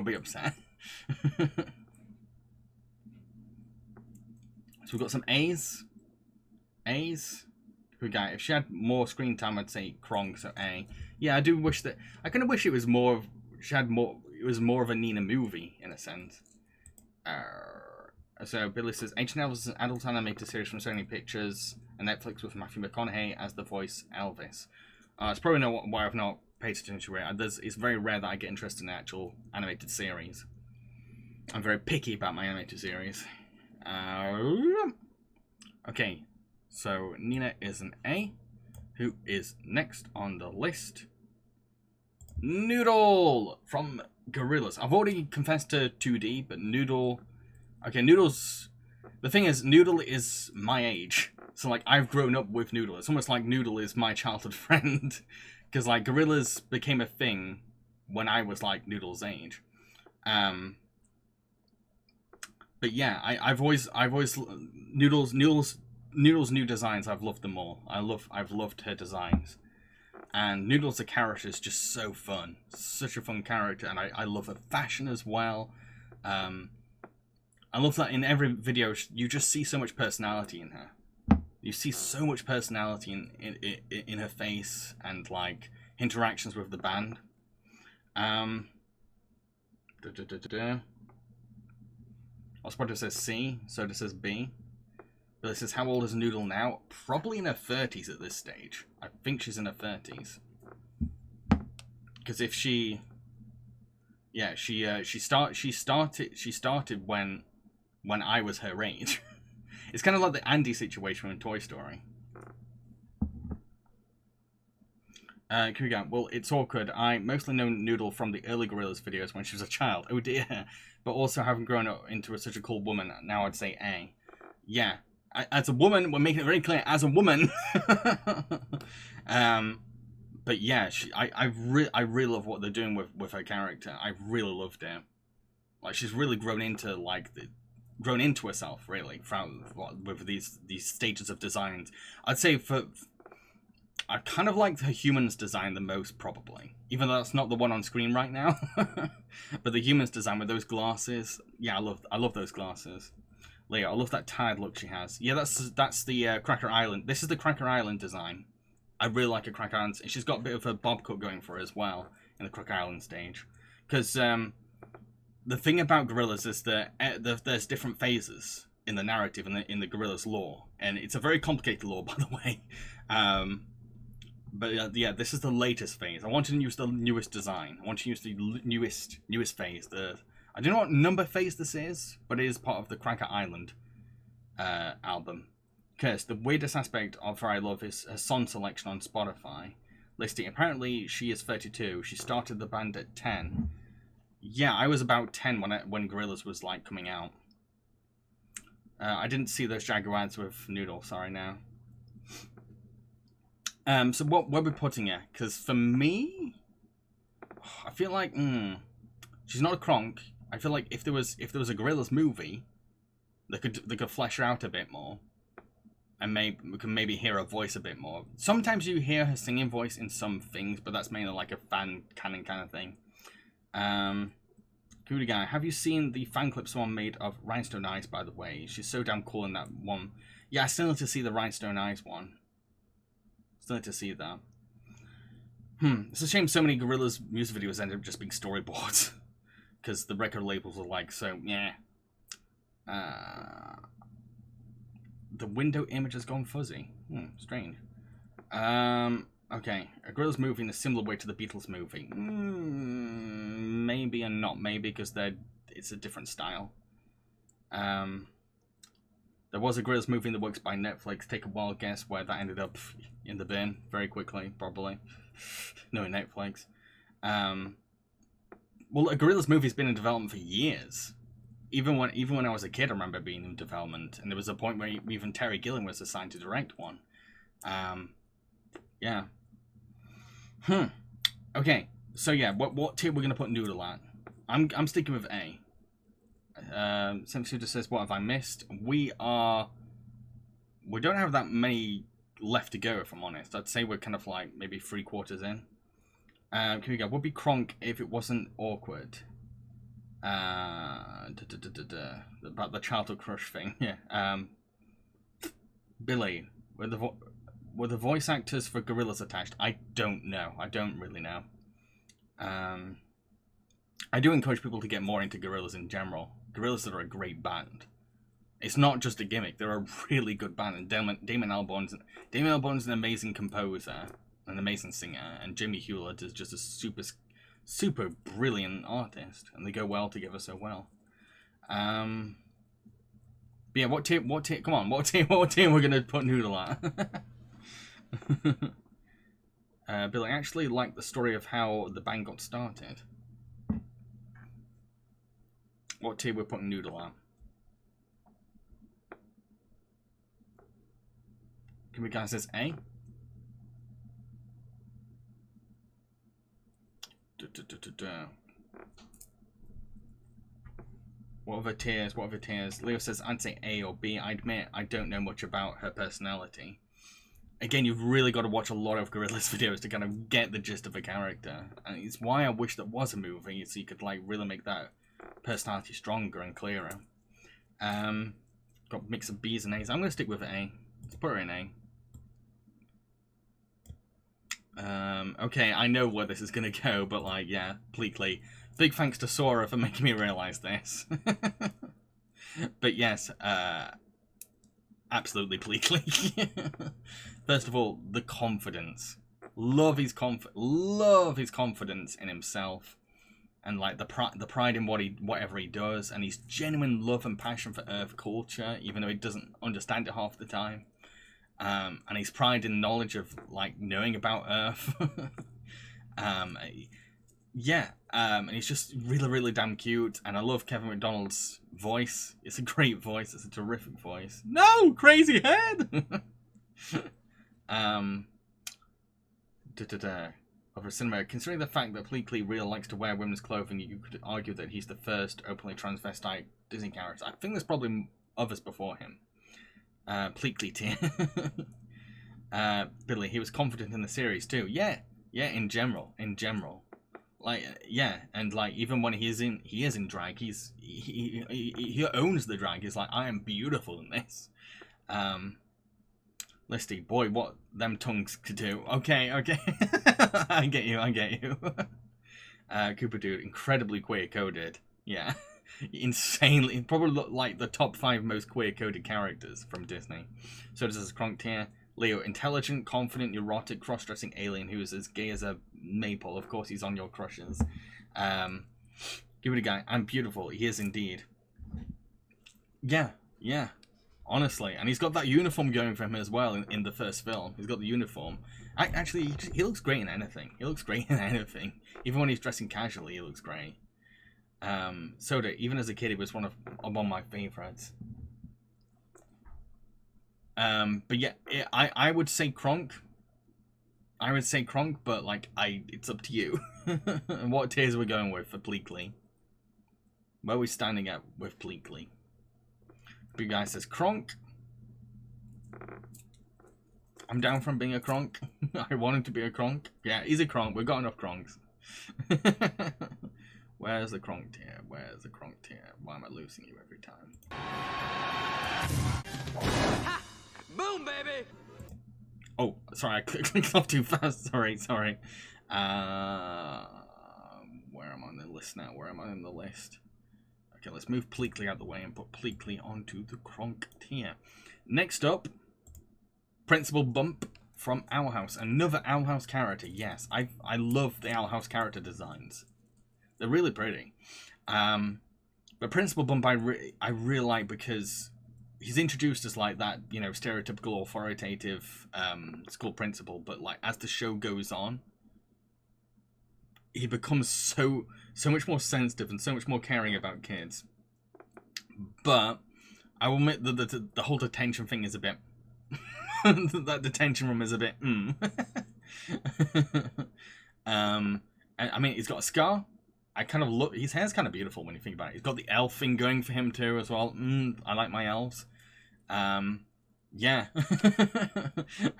be upset. So we've got some A's. A's. We got, if she had more screen time, I'd say Kronk, so A. Yeah, I do wish that. I kind of wish it was more of. She had more. It was more of a Nina movie in a sense. So Billy says, Ancient Elves is an adult animated series from Sony Pictures and Netflix with Matthew McConaughey as the voice Elvis. It's probably not why I've not paid attention to it. It's very rare that I get interested in actual animated series. I'm very picky about my animated series. Okay, so Nina is an A. Who is next on the list? Noodle from Gorillaz. I've already confessed to 2D, but Noodle... Okay, Noodle's... The thing is, Noodle is my age. So, like, I've grown up with Noodle. It's almost like Noodle is my childhood friend. Because, like, Gorillaz became a thing when I was, like, Noodle's age. But yeah, I've always Noodle's new designs. I've loved them all. I've loved her designs, and Noodle's the character is just so fun, such a fun character, and I love her fashion as well. I love that in every video you just see so much personality in her. You see so much personality in her face and like interactions with the band. I was about to say C, so it says B. But it says, how old is Noodle now? Probably in her 30s at this stage. I think she's in her 30s. Because if she... Yeah, she started when I was her age. It's kind of like the Andy situation in Toy Story. Can we go? Well, it's awkward. I mostly know Noodle from the early Gorillaz videos when she was a child. Oh dear. But also having grown up into such a cool woman, now I'd say A. Yeah. As a woman, we're making it very clear, as a woman. But yeah, I really love what they're doing with her character. I really loved it. Like, she's really grown into herself, really, with these stages of designs. I'd say I kind of like the humans design the most, probably. Even though that's not the one on screen right now. But the humans design with those glasses. Yeah, I love those glasses. Leah, I love that tired look she has. Yeah, that's the Cracker Island. This is the Cracker Island design. I really like a Cracker Island. She's got a bit of a bob cut going for her as well in the Cracker Island stage. Because the thing about Gorillaz is that there's different phases in the narrative and in the Gorillaz lore. And it's a very complicated lore, by the way. But yeah, this is the latest phase. I want to use the newest design. I want to use the newest phase. I don't know what number phase this is, but it is part of the Cracker Island album. Because the weirdest aspect of her I love is her song selection on Spotify. Listing, apparently she is 32. She started the band at 10. Yeah, I was about 10 when Gorillaz was like coming out. I didn't see those Jaguars with Noodle, sorry now. So what we're putting her? Because for me, I feel like she's not a Kronk. I feel like if there was a Gorillaz movie, they could flesh her out a bit more, and we can maybe hear her voice a bit more. Sometimes you hear her singing voice in some things, but that's mainly like a fan canon kind of thing. Goody guy, have you seen the fan clip someone made of Rhinestone Eyes? By the way, she's so damn cool in that one. Yeah, I still need to see the Rhinestone Eyes one. Still need to see that. It's a shame so many Gorillaz music videos ended up just being storyboards. Because the record labels are like, so, yeah. The window image has gone fuzzy. Strange. Okay. A Gorillaz movie in a similar way to the Beatles movie. Maybe and not maybe, because it's a different style. There was a Gorillaz movie in the works by Netflix. Take a wild guess where that ended up in the bin very quickly, probably. No, Netflix. Well, a Gorillaz movie's been in development for years. even when I was a kid, I remember being in development, and there was a point where even Terry Gilliam was assigned to direct one. Yeah. Okay. So yeah, what tier we're gonna put Noodle at? I'm sticking with A. Simpson just says, "What have I missed?" We don't have that many left to go, if I'm honest. I'd say we're kind of like maybe 3/4 in. Can we go? Would be Kronk if it wasn't awkward. About the childhood crush thing. Yeah. Billy, were the voice actors for Gorillaz attached? I don't know. I don't really know. I do encourage people to get more into Gorillaz in general. Gorillaz are a great band. It's not just a gimmick. They're a really good band. And Damon Albarn's an amazing composer, an amazing singer, and Jimmy Hewlett is just a super brilliant artist, and they go well together so well. But yeah, what tier? Come on, what tier we're gonna put Noodle at? Billy, I actually like the story of how the band got started. What tier we're putting Noodle at? Can we guys says A? What other tiers? Leo says I'd say A or B. I admit I don't know much about her personality. Again, you've really got to watch a lot of Gorillaz videos to kind of get the gist of a character. And it's why I wish there was a movie, so you could like really make that personality stronger and clearer. Got a mix of B's and A's. I'm going to stick with A. Let's put her in A. Okay, I know where this is going to go, but like, yeah, Pleakly. Big thanks to Sora for making me realise this. But yes, absolutely Pleakly. First of all, the confidence. Love his confidence in himself, and like the pride in whatever he does, and his genuine love and passion for Earth culture, even though he doesn't understand it half the time. And his pride in knowledge of like knowing about Earth. Yeah, and he's just really damn cute, and I love Kevin McDonald's voice. It's a great voice. It's a terrific voice. No, crazy head. Of a cinema, considering the fact that Pleakly really likes to wear women's clothing, you could argue that he's the first openly transvestite Disney character. I think there's probably others before him. Pleakly tier. Billy, he was confident in the series too. Yeah, in general. Like, yeah, and like even when he is in drag, he owns the drag. He's like, I am beautiful in this. Listy, boy, what them tongues could do. Okay. I get you. Cooper Dude, incredibly queer coded. Yeah. Insanely, probably look like the top 5 most queer coded characters from Disney. So does this Kronk tier. Leo, intelligent, confident, neurotic, cross-dressing alien who is as gay as a maple. Of course, he's on your crushes. Give it a guy. I'm beautiful. He is indeed. Yeah. Honestly, and he's got that uniform going for him as well in the first film. He's got the uniform. Actually, he looks great in anything. Even when he's dressing casually, he looks great. Soda, even as a kid, he was one of my favorites. But yeah, I would say Kronk. But like, it's up to you. And what tiers are we going with for Pleakly? Where are we standing at with Pleakly? Big guy says Kronk. I'm down from being a Kronk. I want him to be a Kronk. Yeah, he's a Kronk. We've got enough Kronks. Where's the Kronk tier? Why am I losing you every time? Ha! Boom, baby! Oh, sorry, I clicked off too fast. Sorry. Where am I on the list now? Okay, let's move Pleakly out of the way and put Pleakly onto the Kronk tier. Next up, Principal Bump from Owl House. Another Owl House character. Yes, I love the Owl House character designs. They're really pretty. But Principal Bump I really like because he's introduced as like that, you know, stereotypical authoritative school principal, but like as the show goes on, he becomes so much more sensitive and so much more caring about kids. But I will admit that the whole detention thing is a bit... that detention room is a bit... I mean, he's got a scar. I kind of look... His hair's kind of beautiful when you think about it. He's got the elf thing going for him too as well. I like my elves. Yeah. I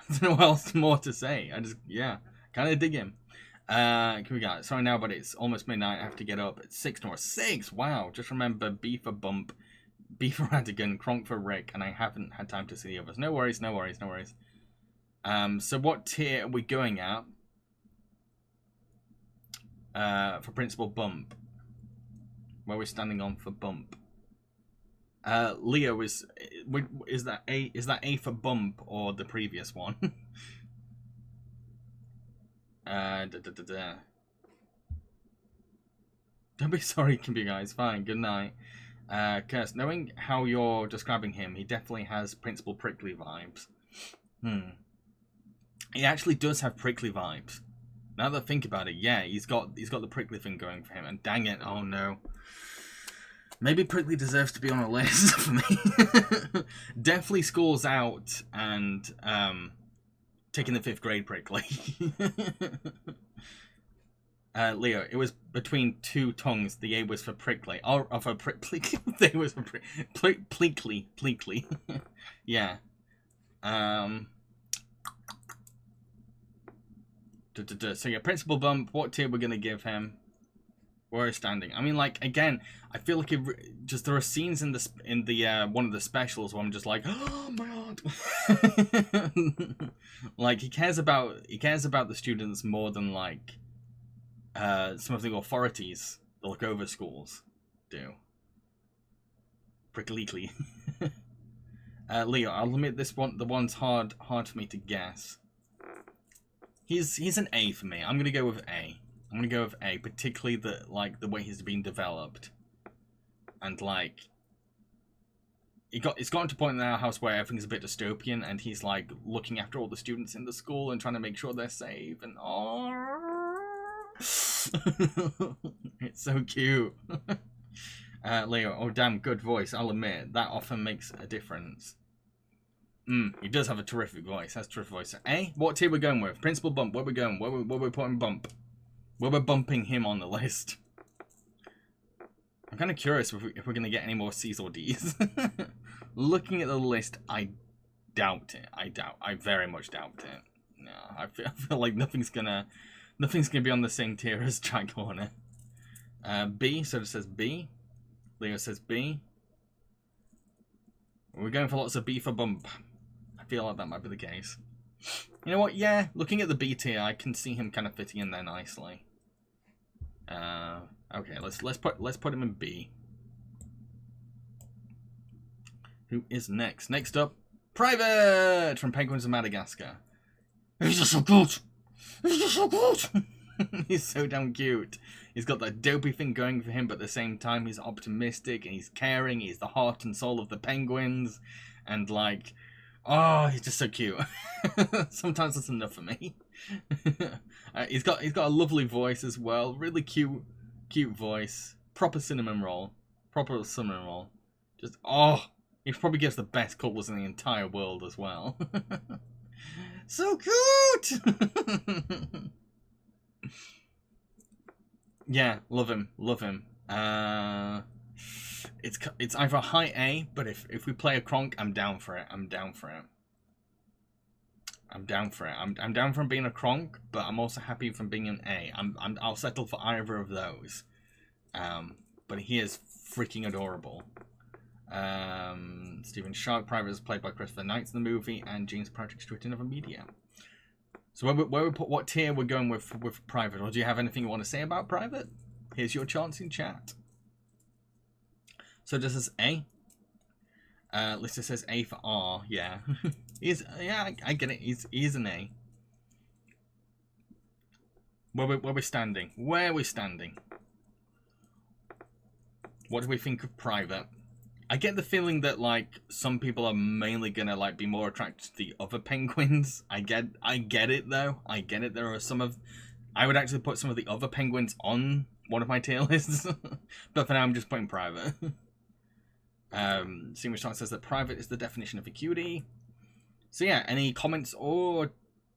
don't know what else more to say. Yeah, kind of dig him. Can we go? Sorry now, but it's almost midnight. I have to get up. It's 6 tomorrow. 6! Wow. Just remember, B for Bump, B for Radigan, Kronk for Rick, and I haven't had time to see the others. No worries, no worries, no worries. So what tier are we going at? For Principal Bump. Where we're standing on for Bump. Leo is that A for Bump or the previous one? Don't be sorry, can be guys. Fine. Good night. Curse. Knowing how you're describing him, he definitely has Principal Prickly vibes. He actually does have Prickly vibes. Now that I think about it, yeah, he's got the Prickly thing going for him. And dang it, oh no. Maybe Prickly deserves to be on a list for me. Definitely scores out and taking the 5th grade Prickly. Leo, it was between 2 tongues. The A was for Prickly. Or for Prickly. The A was for Pleakly. Pleakly. Yeah. So yeah, Principal Bump, what tier we're going to give him? Where is standing? I mean, like, again, I feel like there are scenes in the one of the specials where I'm just like, oh my god. Like, he cares about the students more than like some of the authorities that look over schools do. Prickly. Leo, I'll admit the one's hard for me to guess. He's an A for me. I'm gonna go with A. I'm gonna go with A, particularly the way he's been developed, and like it's gotten to a point in our house where everything's a bit dystopian, and he's like looking after all the students in the school and trying to make sure they're safe, and it's so cute. Leo, oh damn, good voice. I'll admit that often makes a difference. He does have a terrific voice. Has a terrific voice. A, what tier we're going with? Principal Bump. Where we going? Where we putting Bump? Where we're bumping him on the list. I'm kind of curious if we're going to get any more C's or D's. Looking at the list, I doubt it. I very much doubt it. No, I feel like nothing's gonna be on the same tier as Jack Horner. B, so it says B. Leo says B. We're going for lots of B for Bump. I feel like that might be the case. You know what? Yeah, looking at the B tier, I can see him kind of fitting in there nicely. Okay, let's put him in B. Who is next? Next up, Private from Penguins of Madagascar. He's just so good. He's just so good. He's so damn cute. He's got that dopey thing going for him, but at the same time, he's optimistic and he's caring. He's the heart and soul of the Penguins, and like, oh, he's just so cute. Sometimes that's enough for me. He's got a lovely voice as well. Really cute voice. Proper cinnamon roll. Just he probably gives the best cuddles in the entire world as well. So cute. Yeah, love him. It's either high A, but if we play a Kronk, I'm down for it. I'm down for him being a Kronk, but I'm also happy from being an A. I'll settle for either of those. But he is freaking adorable. Stephen Shark Private is played by Christopher Knight in the movie, and James Patrick Stewart in other media. So where we put what tier we're going with Private, or do you have anything you want to say about Private? Here's your chance in chat. So this is A. Lisa says A for R. Yeah, I get it. He's an A. Where we're standing? Where we're standing? What do we think of Private? I get the feeling that like some people are mainly gonna like be more attracted to the other penguins. I get it though. I get it. There are I would actually put some of the other penguins on one of my tier lists, but for now I'm just putting Private. Steam Strong says that private is the definition of a cutie. So yeah, any comments or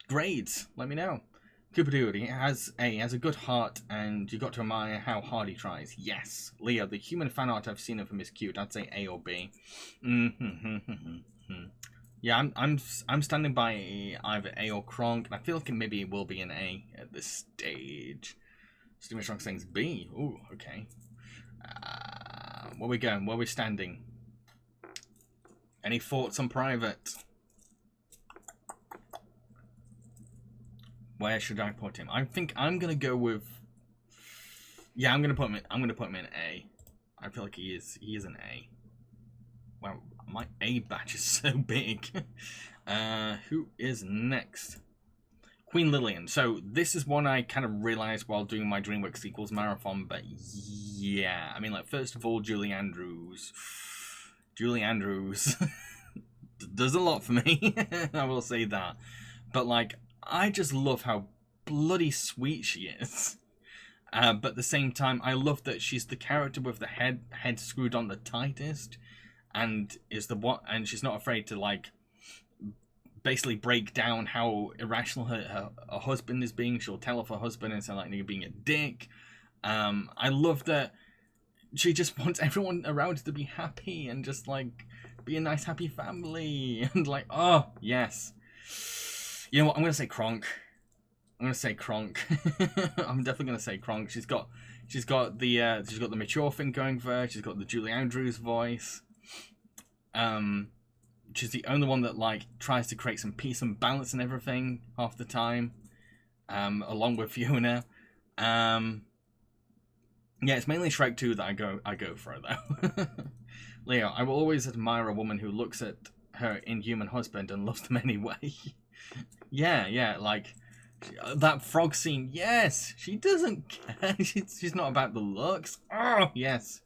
grades? Let me know. Cooper Doody has a good heart, and you got to admire how hard he tries. Yes, Leo, the human fan art I've seen of him is cute. I'd say A or B. Yeah, I'm standing by either A or Kronk, and I feel like maybe it will be an A at this stage. Steven Strong saying B. Ooh, okay. Where we going? Where we standing? Any thoughts on private? Where should I put him? I think I'm gonna go with. Yeah, I'm gonna put him in A. I feel like he is an A. Wow, my A batch is so big. Who is next? Queen Lillian. So this is one I kind of realized while doing my DreamWorks sequels marathon, but yeah, I mean, like, first of all, Julie Andrews does a lot for me. I will say that, but like, I just love how bloody sweet she is. But at the same time, I love that she's the character with the head screwed on the tightest, and she's not afraid to, like, basically break down how irrational her husband is being. She'll tell off her husband and say, like, you're being a dick. I love that she just wants everyone around her to be happy and just, like, be a nice happy family. And like, oh yes, you know what, I'm gonna say Kronk. I'm definitely gonna say Kronk. She's got the mature thing going for her. She's got the Julie Andrews voice. She's the only one that, like, tries to create some peace and balance and everything half the time, along with Fiona. Yeah, it's mainly Shrek 2 that I go for, though. Leo, I will always admire a woman who looks at her inhuman husband and loves them anyway. yeah, like, that frog scene, yes, she doesn't care. She's not about the looks. Oh, yes.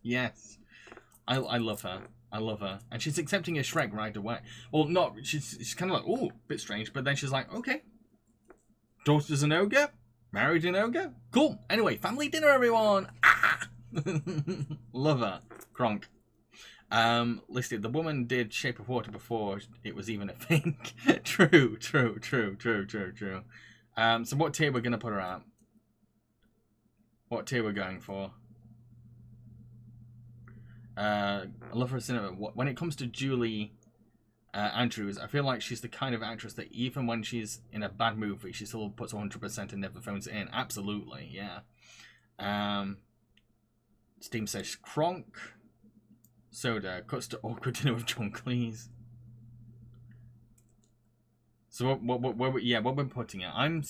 I love her. And she's accepting a Shrek right away. Well, not, she's kind of like, oh, bit strange, but then she's like, okay. Daughter's an ogre, married an ogre, cool. Anyway, family dinner, everyone. Ah! Love her. Kronk. Listed, the woman did Shape of Water before it was even a thing. True. So what tier we're going to put her at? What tier we're going for? I love her cinema. When it comes to Julie Andrews, I feel like she's the kind of actress that even when she's in a bad movie, she still puts 100% and never phones it in. Absolutely, yeah. Steam says Kronk. Soda cuts to awkward dinner with John Cleese. So what we're putting it? I'm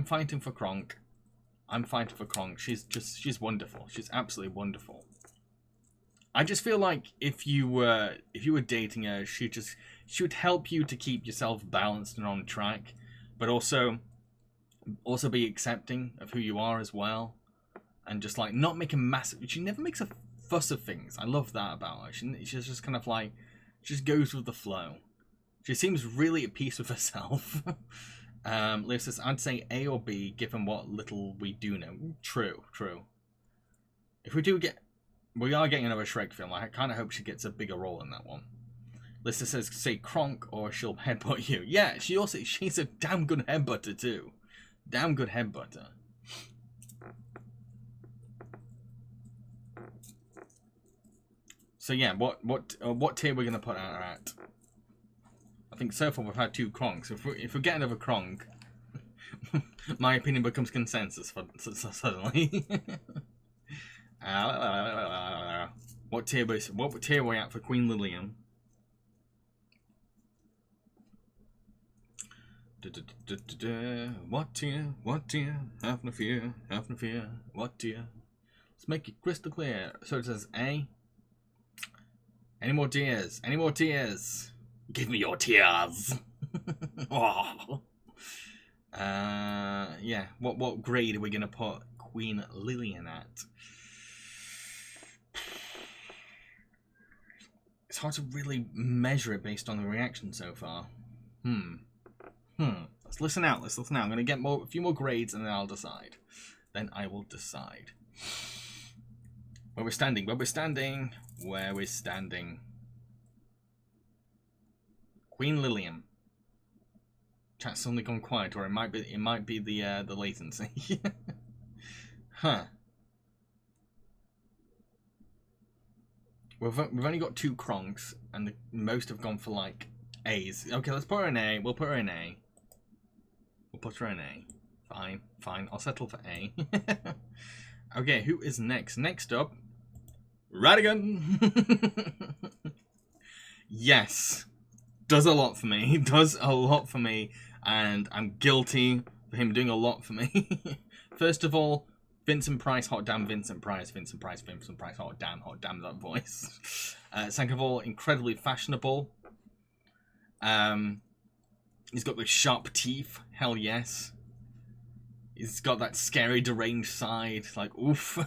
fighting for Kronk. She's wonderful. She's absolutely wonderful. I just feel like if you were dating her, she would help you to keep yourself balanced and on track, but also be accepting of who you are as well, and just, like, not make a massive. She never makes a fuss of things. I love that about her. She's just kind of like, she just goes with the flow. She seems really at peace with herself. Leo says, I'd say A or B, given what little we do know. True. If we are getting another Shrek film, I kind of hope she gets a bigger role in that one. Lister says, say Kronk or she'll headbutt you. Yeah, she's a damn good headbutter too. Damn good headbutter. So yeah, what tier we're gonna put her at? I think so far we've had 2 Kronks. If we get another Kronk, my opinion becomes consensus suddenly. What tier are we at for Queen Lillian? What tier? Have no fear. What tier? Let's make it crystal clear. So it says A. Any more tears? Give me your tears. Oh. Yeah. What grade are we gonna put Queen Lillian at? It's hard to really measure it based on the reaction so far. Let's listen out. I'm gonna get a few more grades and then I'll decide. I will decide. Where we're standing. Queen Lillian. Chat's suddenly gone quiet, or it might be the latency. Huh. We've only got 2 Kronks, and most have gone for like A's. Okay, let's put her in A. We'll put her in A. We'll put her in A. Fine, fine. I'll settle for A. Okay, who is next? Next up, Radigan. Yes, does a lot for me. Does a lot for me, and I'm guilty for him doing a lot for me. First of all, Vincent Price, hot damn Vincent Price, Vincent Price, Vincent Price, hot damn that voice. Second of all, incredibly fashionable. He's got the sharp teeth, hell yes. He's got that scary, deranged side, like, oof.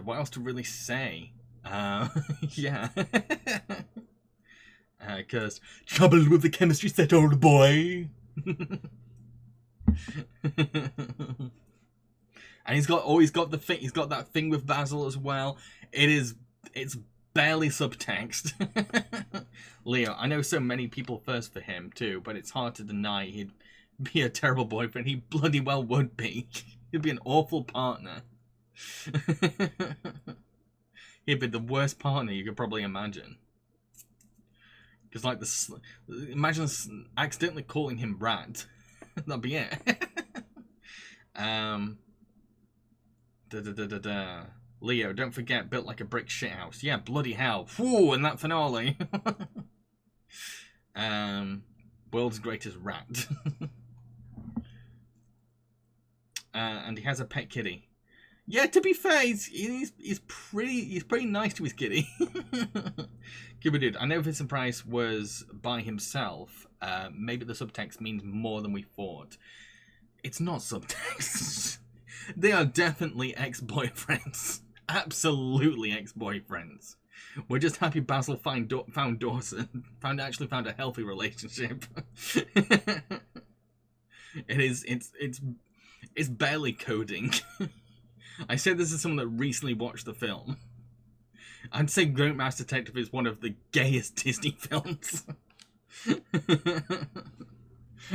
What else to really say? Yeah. Because trouble with the chemistry set, old boy. And he's got the thing. He's got that thing with Basil as well. It's barely subtext. Leo, I know so many people thirst for him too, but it's hard to deny he'd be a terrible boyfriend. He bloody well would be. He'd be an awful partner. He'd be the worst partner you could probably imagine. Because like imagine accidentally calling him Rat. That'd be it. Leo, don't forget, built like a brick shithouse. Yeah, bloody hell. Whew, in that finale. World's greatest rat. And he has a pet kitty. Yeah, to be fair, he's pretty nice to his kitty. Dude, I know Vincent Price was by himself. Maybe the subtext means more than we thought. It's not subtext. They are definitely ex-boyfriends. Absolutely ex-boyfriends. We're just happy Basil found Dawson. Actually found a healthy relationship. It's barely coding. I say this as someone that recently watched the film. I'd say Great Mouse Detective is one of the gayest Disney films.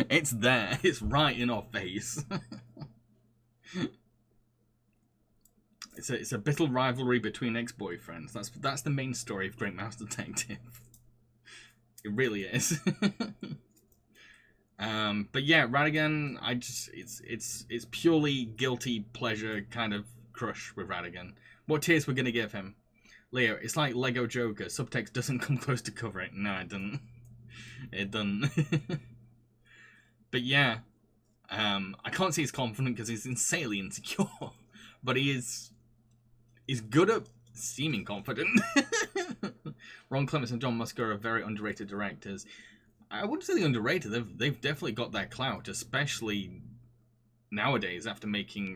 It's there. It's right in our face. It's a bitter rivalry between ex-boyfriends. That's the main story of Great Mouse Detective. It really is. But yeah, Radigan, it's purely guilty pleasure kind of crush with Radigan. What tears we're gonna give him? Leo, it's like Lego Joker. Subtext doesn't come close to cover it. No, it doesn't. It doesn't. But yeah, I can't say he's confident because he's insanely insecure. But he's good at seeming confident. Ron Clements and John Musker are very underrated directors. I wouldn't say they're underrated. They've definitely got their clout, especially nowadays after getting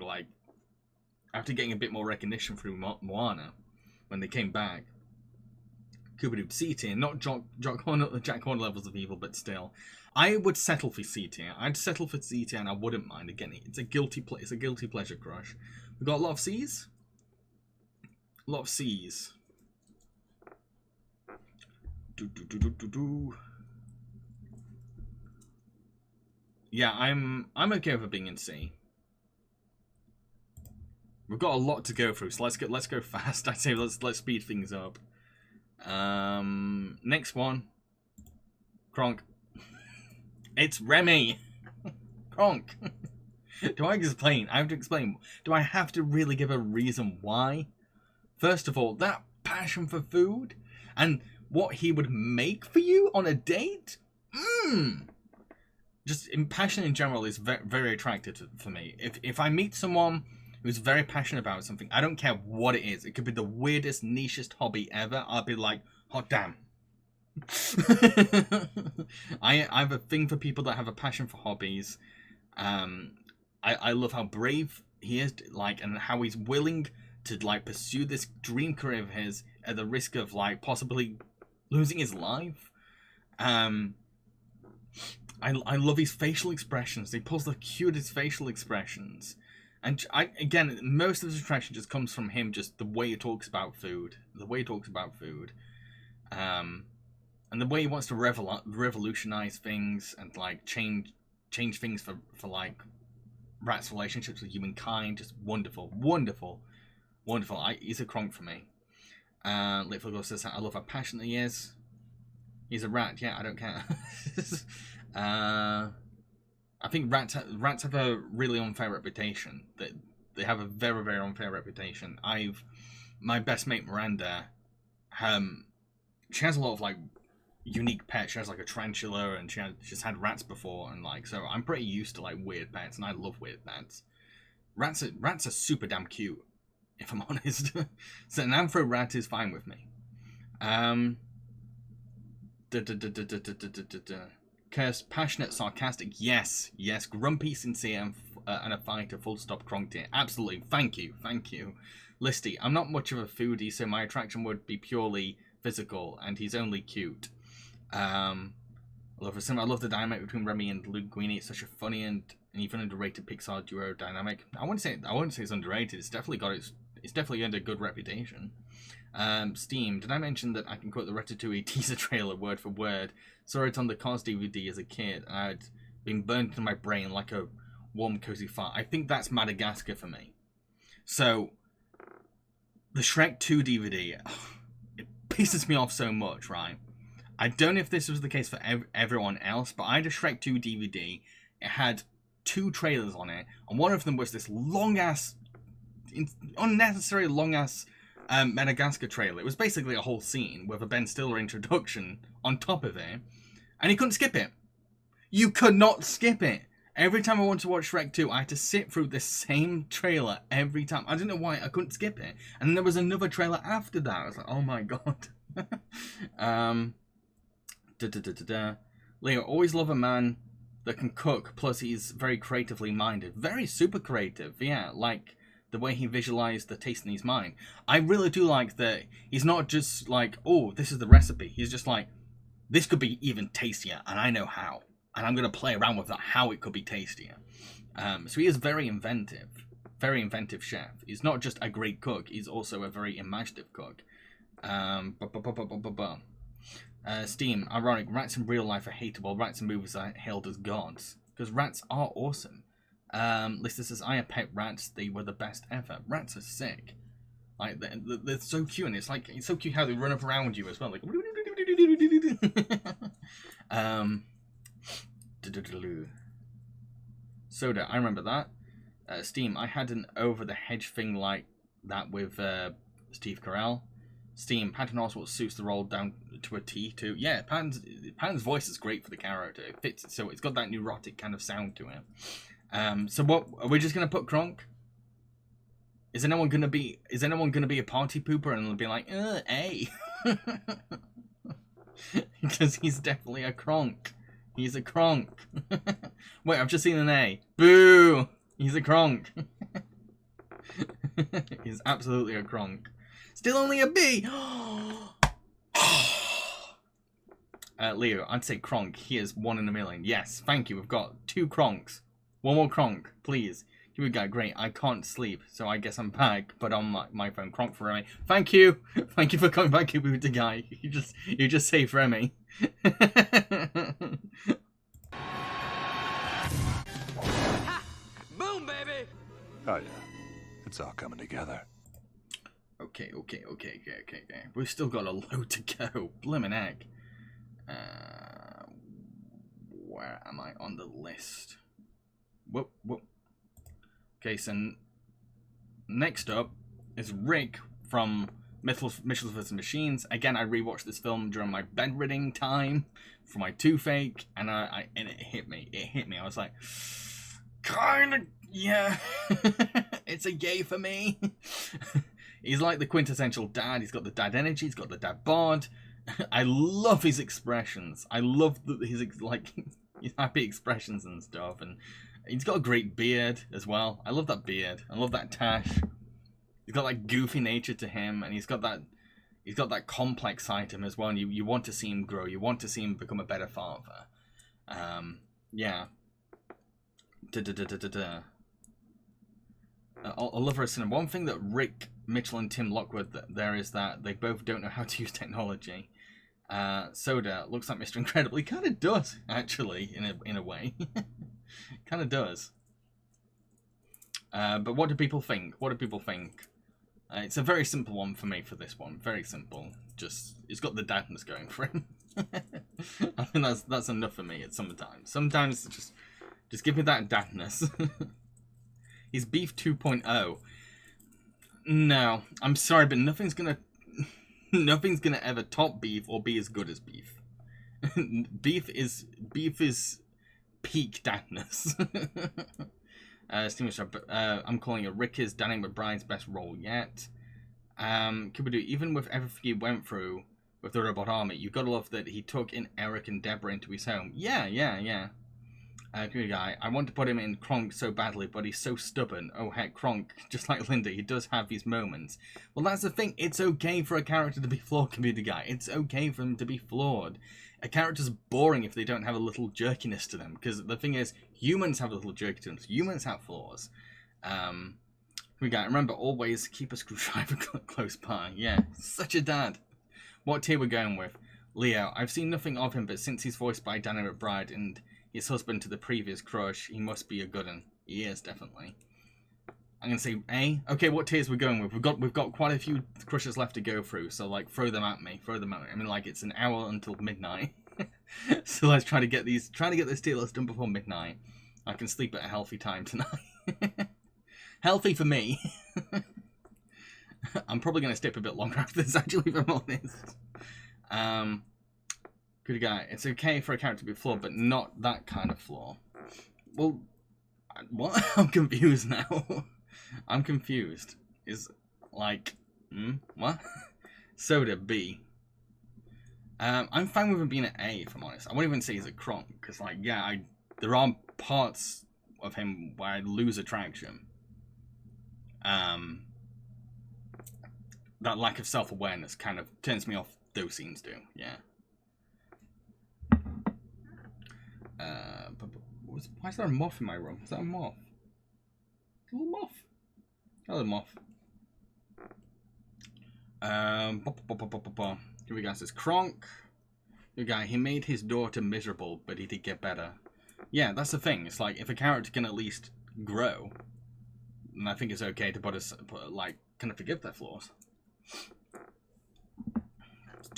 a bit more recognition through Moana when they came back. Kubadoop C tier, not Jack Horner levels of evil, but still, I would settle for C tier. I'd settle for C tier, and I wouldn't mind. Again, it's a guilty pleasure crush. We've got a lot of C's. A lot of C's. Yeah, I'm okay with it being in C. We've got a lot to go through, so let's go fast. I say let's speed things up. Next one, Kronk. It's Remy. Kronk. Do I explain? I have to explain. Do I have to really give a reason why? First of all, that passion for food and what he would make for you on a date. Just passion in general is very, very attractive for me. If I meet someone who's very passionate about something, I don't care what it is. It could be the weirdest, nichest hobby ever. I'll be like, hot damn. I have a thing for people that have a passion for hobbies. I love how brave he is, and how he's willing to pursue this dream career of his at the risk of possibly losing his life. I love his facial expressions. He pulls the cutest facial expressions. And again, most of the attraction just comes from him, just the way he talks about food. And the way he wants to revolutionize things and like change things for like Rat's relationships with humankind. Just wonderful. He's a Kronk for me. Little Girl says, I love how passionate he is. He's a rat. Yeah, I don't care. I think rats have a really unfair reputation. They have a very, very unfair reputation. My best mate Miranda, she has a lot of like unique pets. She has like a tarantula, and she's had rats before, and like, so I'm pretty used to like weird pets, and I love weird pets. Rats are super damn cute, if I'm honest. So an Anthro rat is fine with me. Cursed, passionate, sarcastic. Yes. Grumpy, sincere, and a fighter. Full stop. Kronk tier. Absolutely. Thank you. Listy. I'm not much of a foodie, so my attraction would be purely physical, and he's only cute. I love the dynamic between Remy and Linguini. It's such a funny and even underrated Pixar duo dynamic. I wouldn't say it's underrated. It's definitely earned a good reputation. Steam. Did I mention that I can quote the Ratatouille teaser trailer word for word? Saw it on the Cars DVD as a kid, and I'd been burnt into my brain like a warm, cozy fart. I think that's Madagascar for me. So, the Shrek 2 DVD, it pisses me off so much, right? I don't know if this was the case for everyone else, but I had a Shrek 2 DVD. It had 2 trailers on it, and one of them was this unnecessary long-ass Madagascar trailer. It was basically a whole scene with a Ben Stiller introduction on top of it, and you couldn't skip it. You could not skip it. Every time I wanted to watch Shrek 2, I had to sit through the same trailer every time. I don't know why I couldn't skip it. And then there was another trailer after that. I was like, oh my god. Leo, always love a man that can cook, plus he's very creatively minded. Very super creative, yeah, like the way he visualized the taste in his mind. I really do like that he's not just like, oh, this is the recipe. He's just like, this could be even tastier, and I know how. And I'm going to play around with that, how it could be tastier. So he is very inventive chef. He's not just a great cook, he's also a very imaginative cook. Steam, ironic, rats in real life are hateable, rats in movies are hailed as gods. Because rats are awesome. Lister says, I have pet rats, they were the best ever. Rats are sick. Like, they're so cute, and it's so cute how they run up around you as well. Like, Soda, I remember that. Steam, I had an over-the-hedge thing like that with Steve Carell. Steam, Patton Oswalt suits the role down to a T too. Yeah, Patton's voice is great for the character. It fits, so it's got that neurotic kind of sound to it. So what, are we just gonna put Kronk? Is anyone gonna be a party pooper and be like, A? Because he's definitely a Kronk. He's a Kronk. Wait, I've just seen an A. Boo! He's a Kronk. He's absolutely a Kronk. Still only a B! Leo, I'd say Kronk. He is 1 in a million. Yes, thank you. We've got 2 Kronks. 1 more Kronk, please. Here we go. Great. I can't sleep, so I guess I'm back. But on my phone, Kronk for Remy. Thank you. Thank you for coming back here with the guy. You just saved Remy. Ha! Boom, baby! Oh yeah, it's all coming together. Okay. We've still got a load to go. Blimmin' egg. Where am I on the list? Whoop. Okay, so next up is Rick from Mitchell's vs. Machines. Again, I rewatched this film during my bedridden time for my toothache, and it hit me. I was like, kinda, yeah. It's a yay for me. He's like the quintessential dad. He's got the dad energy. He's got the dad bod. I love his expressions. I love his happy expressions and stuff. And he's got a great beard as well. I love that beard. I love that tash. He's got that goofy nature to him, and he's got that complex side to him as well. And you want to see him grow. You want to see him become a better father. Yeah. I love her cinema. One thing that Rick, Mitchell, and Tim Lockwood there is that they both don't know how to use technology. Soda looks like Mr. Incredible. He kind of does, actually, in a way. Kind of does. But what do people think? What do people think? It's a very simple one for me for this one. Very simple. Just, it's got the dadness going for him. I think that's enough for me at sometimes. Sometimes just give me that dadness. He's Beef 2.0. No, I'm sorry, but nothing's gonna ever top Beef or be as good as Beef. Beef is peak dadness. I'm calling it Rick is Danny McBride's best role yet. Kubidu, even with everything he went through with the robot army, you gotta love that he took in Eric and Deborah into his home. Yeah. Good guy. I want to put him in Kronk so badly, but he's so stubborn. Oh heck, Kronk, just like Linda, he does have his moments. Well, that's the thing. It's okay for a character to be flawed, community guy. It's okay for him to be flawed. A character's boring if they don't have a little jerkiness to them. Because the thing is, humans have a little jerky to them. Humans have flaws. We got remember always keep a screwdriver close by. Yeah, such a dad. What tier we're going with? Leo. I've seen nothing of him, but since he's voiced by Danny McBride and his husband to the previous crush, he must be a good one. He is, definitely. I'm gonna say A. Okay, what tiers we're going with? We've got quite a few crushes left to go through, so like throw them at me. I mean, like it's an hour until midnight. So let's try to get this tier list done before midnight. I can sleep at a healthy time tonight. Healthy for me. I'm probably gonna stay up a bit longer after this, actually, if I'm honest. Good guy. It's okay for a character to be flawed, but not that kind of flaw. Well, what? I'm confused now. I'm confused. Is like, what? Soda B. I'm fine with him being an A, if I'm honest. I won't even say he's a Kronk, because like, yeah, there are parts of him where I lose attraction. That lack of self-awareness kind of turns me off. Those scenes do, yeah. Why is there a moth in my room? Is that a moth? A little moth. Hello, moth. Here we go. Says Kronk. The guy, he made his daughter miserable, but he did get better. Yeah, that's the thing. It's like if a character can at least grow, then I think it's okay to like kind of forgive their flaws.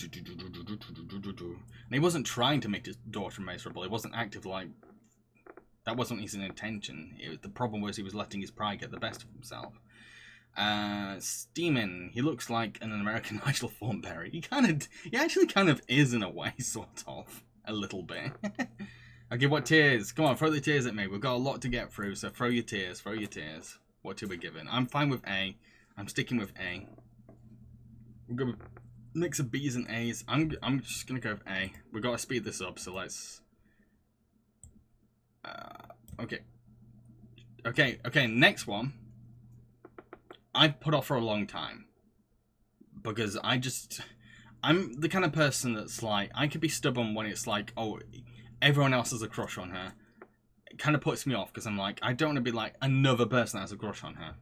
And he wasn't trying to make his daughter miserable. It wasn't active, like that wasn't his intention. The problem was he was letting his pride get the best of himself. Steeman, he looks like an American Nigel Thornberry. He actually kind of is in a way, sort of, a little bit. Okay, what tiers? Come on, throw the tiers at me. We've got a lot to get through, so throw your tiers. What tier we giving? I'm fine with A. I'm sticking with A. We're gonna mix of B's and A's. I'm just gonna go with A. We've got to speed this up, so let's. Okay. Next one. I put off for a long time because I'm the kind of person that's like, I could be stubborn when it's like, oh, everyone else has a crush on her. It kind of puts me off because I'm like, I don't want to be like another person that has a crush on her.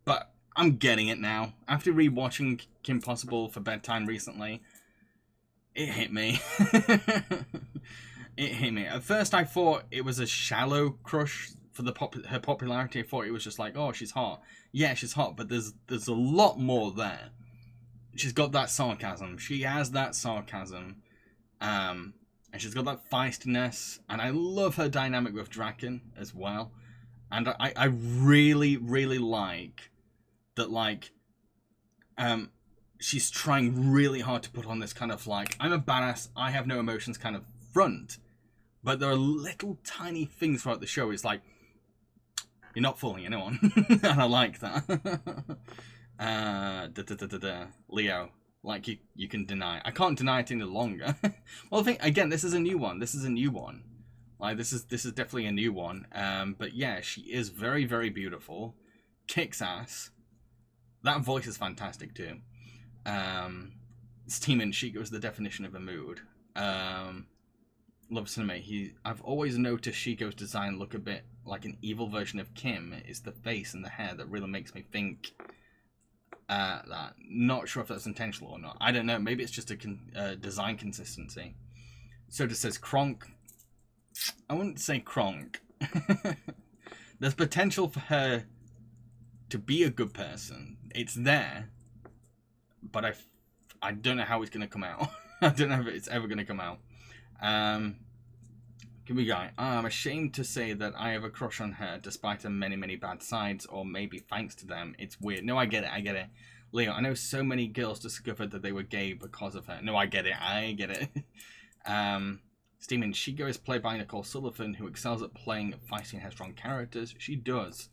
But I'm getting it now. After rewatching Kim Possible for bedtime recently, it hit me. It hit me. At first I thought it was a shallow crush for her popularity. I thought it was just like, oh, she's hot. Yeah, she's hot, but there's a lot more there. She's got that sarcasm. She has that sarcasm. And she's got that feistiness. And I love her dynamic with Draken as well. And I really, really like that, like, she's trying really hard to put on this kind of like, I'm a badass, I have no emotions kind of front. But there are little tiny things throughout the show. It's like, you're not fooling anyone. And I like that. Leo, like you can deny. I can't deny it any longer. Well, I think, again, this is a new one. Like, this is definitely a new one. But yeah, she is very, very beautiful. Kicks ass. That voice is fantastic too. Steam and Chica is the definition of a mood. Love Cinema. I've always noticed Shiko's design look a bit like an evil version of Kim. It's the face and the hair that really makes me think that. Not sure if that's intentional or not. I don't know. Maybe it's just a design consistency. Soda says Kronk. I wouldn't say Kronk. There's potential for her to be a good person. It's there. But I don't know how it's going to come out. I don't know if it's ever going to come out. Here we go. I'm ashamed to say that I have a crush on her, despite her many, many bad sides, or maybe thanks to them. It's weird. No, I get it. Leo, I know so many girls discovered that they were gay because of her. No, I get it. Steaming, Shiko is played by Nicole Sullivan, who excels at playing feisty and headstrong characters. She does.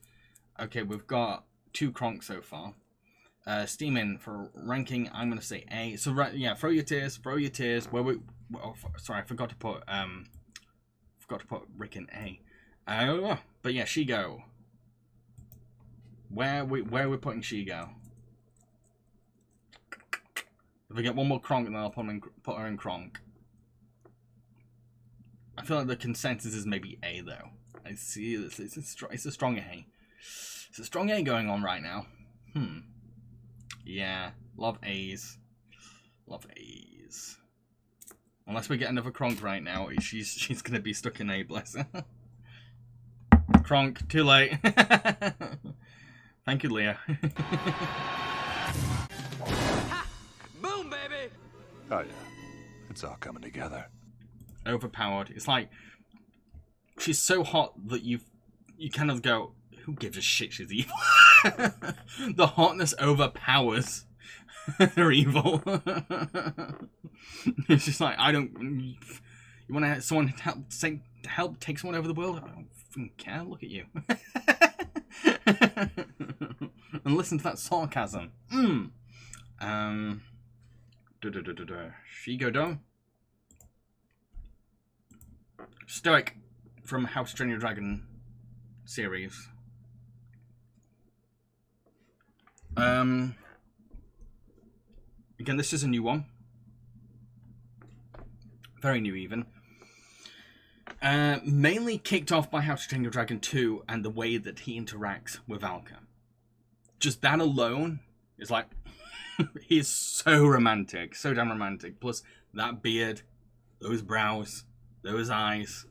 Okay, we've got 2 Kronk so far. Steaming, for ranking, I'm going to say A. So, yeah, throw your tears. Sorry, I forgot to put Rick in A. But yeah, Shigo. Where we're putting Shigo? If we get one more Kronk, then I'll put her in Kronk. I feel like the consensus is maybe A, though. I see it's a strong A. It's a strong A going on right now. Yeah, love A's. Unless we get another Kronk right now, she's gonna be stuck in A, bless her. Kronk, too late. Thank you, Leah. Ha! Boom, baby! Oh yeah, it's all coming together. Overpowered. It's like she's so hot that you kind of go, who gives a shit? She's evil. The hotness overpowers her evil. It's just like, I don't. You want to have someone help take someone over the world? I don't fucking care. Look at you. And listen to that sarcasm. Shigodo. Stoic from House Train Your Dragon series. Again, this is a new one. Very new, even. Mainly kicked off by How to Train Your Dragon 2 and the way that he interacts with Alka. Just that alone is like... he is so romantic. So damn romantic. Plus, that beard, those brows, those eyes,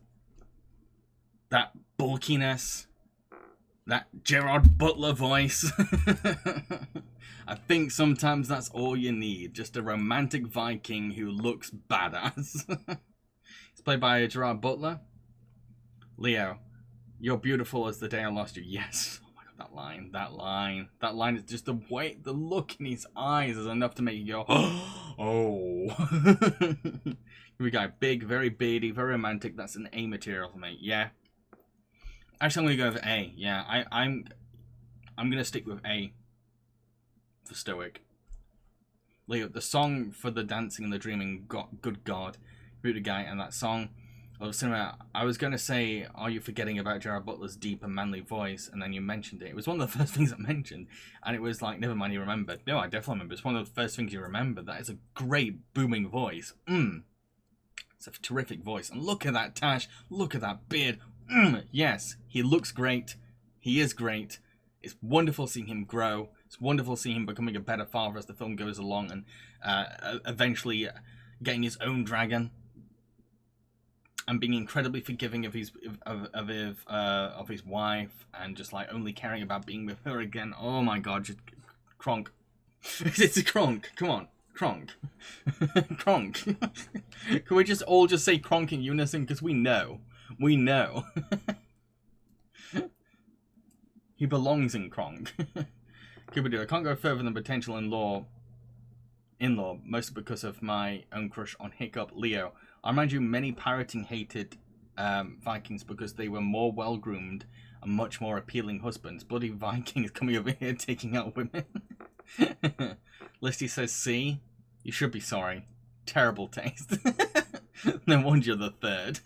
that bulkiness, that Gerard Butler voice. I think sometimes that's all you need. Just a romantic Viking who looks badass. It's played by Gerard Butler. Leo, you're beautiful as the day I lost you. Yes. Oh my god, that line is just the look in his eyes is enough to make you go, oh. Here we go. Big, very beardy, very romantic. That's an A material for me. Yeah. Actually, I'm gonna go with A. Yeah, I'm gonna stick with A for Stoic. Leo, the song for the dancing and the dreaming, good God, Buddha guy, and that song. I was gonna say, are you forgetting about Gerard Butler's deep and manly voice? And then you mentioned it. It was one of the first things I mentioned, and it was like, never mind, you remembered. No, I definitely remember. It's one of the first things you remember. That is a great booming voice. It's a terrific voice. And look at that tash. Look at that beard. Yes, he looks great. He is great. It's wonderful seeing him grow. It's wonderful seeing him becoming a better father as the film goes along, and eventually getting his own dragon, and being incredibly forgiving of his wife, and just like only caring about being with her again. Oh my God, Kronk! It's a Kronk. Come on, Kronk. Kronk. Can we just all say Kronk in unison? Because we know. We know. He belongs in Kronk. I can't go further than potential in-law, mostly because of my own crush on Hiccup. Leo, I remind you, many pirating hated Vikings because they were more well-groomed and much more appealing husbands. Bloody Vikings coming over here taking out women. Listy says, see? You should be sorry. Terrible taste. No wonder you're the third.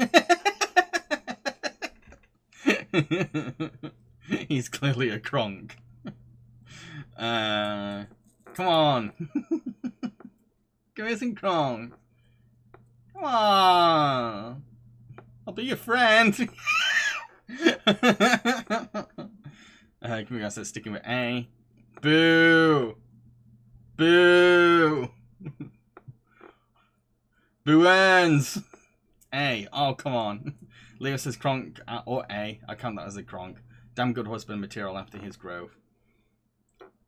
He's clearly a Kronk. Come on. Give me some Kronk. Come on. I'll be your friend. Can we guys start sticking with A? Boo! Boo! Boo ends! A. Oh, come on. Leo says Kronk, or A. I count that as a Kronk. Damn good husband material after his grove.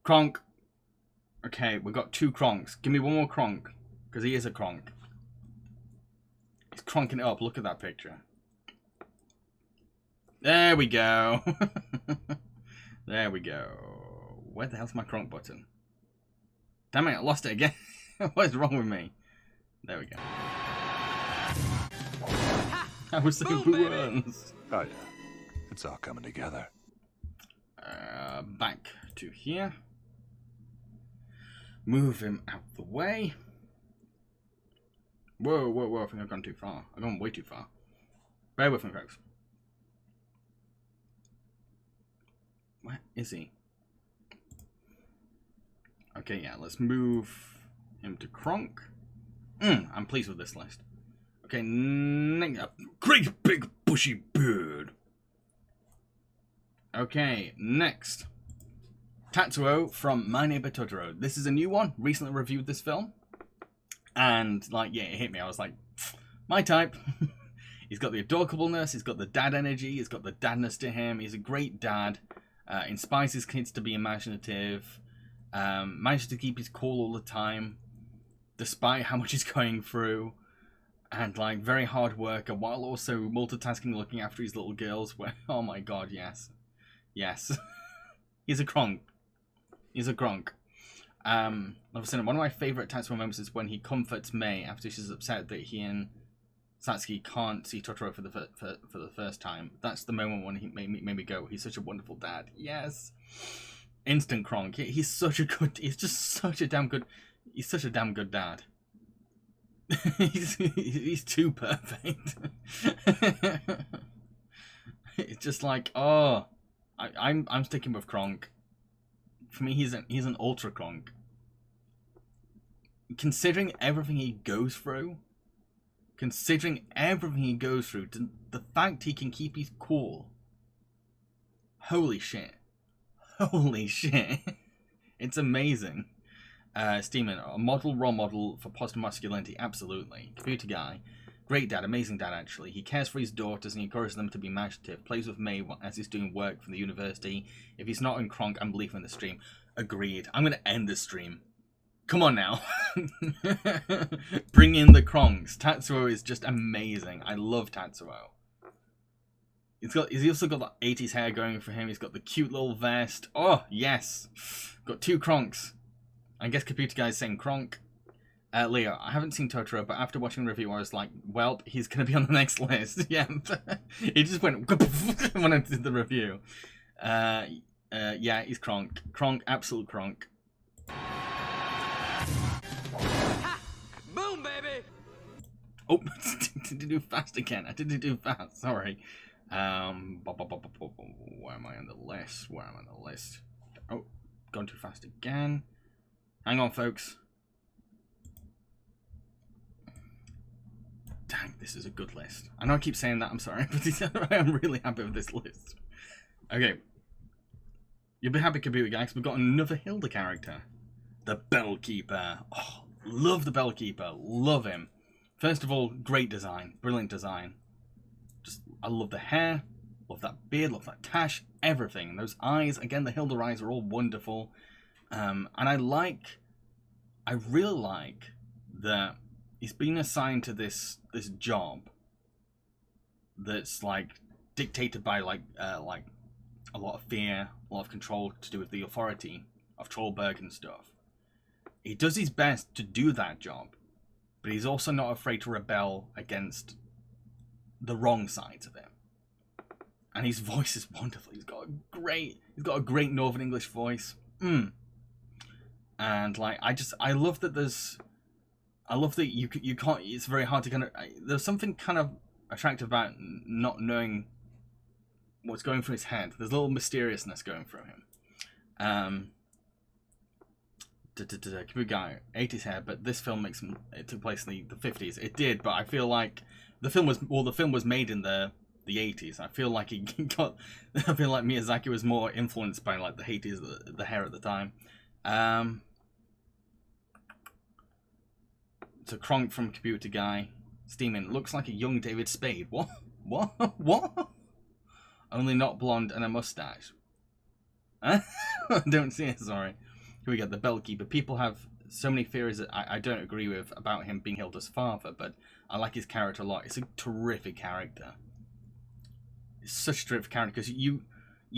Kronk. Okay, we've got 2 Kronks. Give me one more Kronk. Because he is a Kronk. He's cronking it up. Look at that picture. There we go. There we go. Where the hell's my Kronk button? Damn it, I lost it again. What is wrong with me? There we go. I was saying boo ones. Oh yeah, it's all coming together. Back to here. Move him out the way. Whoa, whoa, whoa, I think I've gone too far. I've gone way too far. Bear with me, folks. Where is he? Okay, yeah, let's move him to Kronk. I'm pleased with this list. Okay, great big bushy bird. Okay, next. Tatsuo from My Neighbor Totoro. This is a new one. Recently reviewed this film. And, like, yeah, it hit me. I was like, my type. He's got the adorableness. He's got the dad energy. He's got the dadness to him. He's a great dad. Inspires his kids to be imaginative. Manages to keep his cool all the time. Despite how much he's going through. And, like, very hard worker. While also multitasking, looking after his little girls. Where, oh my god, yes. Yes. He's a Kronk. He's a Kronk. Obviously, one of my favourite Tatsuo moments is when he comforts Mei after she's upset that he and Satsuki can't see Totoro for the first time. That's the moment when he made me go, he's such a wonderful dad. Yes. Instant Kronk. He's such a good, he's just such a damn good, he's such a damn good dad. he's too perfect. It's just like, oh, I'm sticking with Kronk. For me, he's an ultra Kronk. Considering everything he goes through, the fact he can keep his cool. Holy shit. Holy shit. It's amazing. Steeman, a role model for positive masculinity, absolutely. Computer guy. Great dad, amazing dad actually. He cares for his daughters and he encourages them to be imaginative. Plays with May as he's doing work from the university. If he's not in Kronk, I'm leaving the stream. Agreed. I'm going to end the stream. Come on now. Bring in the Kronks. Tatsuo is just amazing. I love Tatsuo. He's also got the 80s hair going for him. He's got the cute little vest. Oh, yes. Got 2 Kronks. I guess computer guy's saying Kronk. Leo, I haven't seen Totoro, but after watching the review, I was like, well, he's going to be on the next list. Yeah. He just went when I did the review. Yeah, he's Kronk. Kronk, absolute Kronk. Ha! Boom, baby! Oh, did you do fast again? I didn't do fast, sorry. Where am I on the list? Where am I on the list? Oh, gone too fast again. Hang on, folks. Dang, this is a good list. I know I keep saying that, I'm sorry, but I'm really happy with this list. Okay. You'll be happy, computer guys. We've got another Hilda character. The Bellkeeper. Oh, love the Bellkeeper. Love him. First of all, great design. Brilliant design. Just, I love the hair. Love that beard. Love that tash. Everything. Those eyes. Again, the Hilda eyes are all wonderful. And I really like that he's been assigned to this job that's like dictated by like a lot of fear, a lot of control to do with the authority of Trollberg and stuff. He does his best to do that job, but he's also not afraid to rebel against the wrong sides of it. And his voice is wonderful. He's got a great Northern English voice. And like I love that you can't. It's very hard to kind of. There's something kind of attractive about not knowing what's going through his head. There's a little mysteriousness going through him. Computer guy, 80s hair, but this film it took place in the 50s. It did, but I feel like The film was made in the 80s. I feel like I feel like Miyazaki was more influenced by like the 80s, the hair at the time. So Kronk from Computer Guy, steaming. Looks like a young David Spade. What? What? Only not blonde and a mustache. Huh? I don't see it, sorry. Here we go, the Bellkeeper. People have so many theories that I don't agree with about him being Hilda's father, but I like his character a lot. It's a terrific character. It's such a terrific character, because you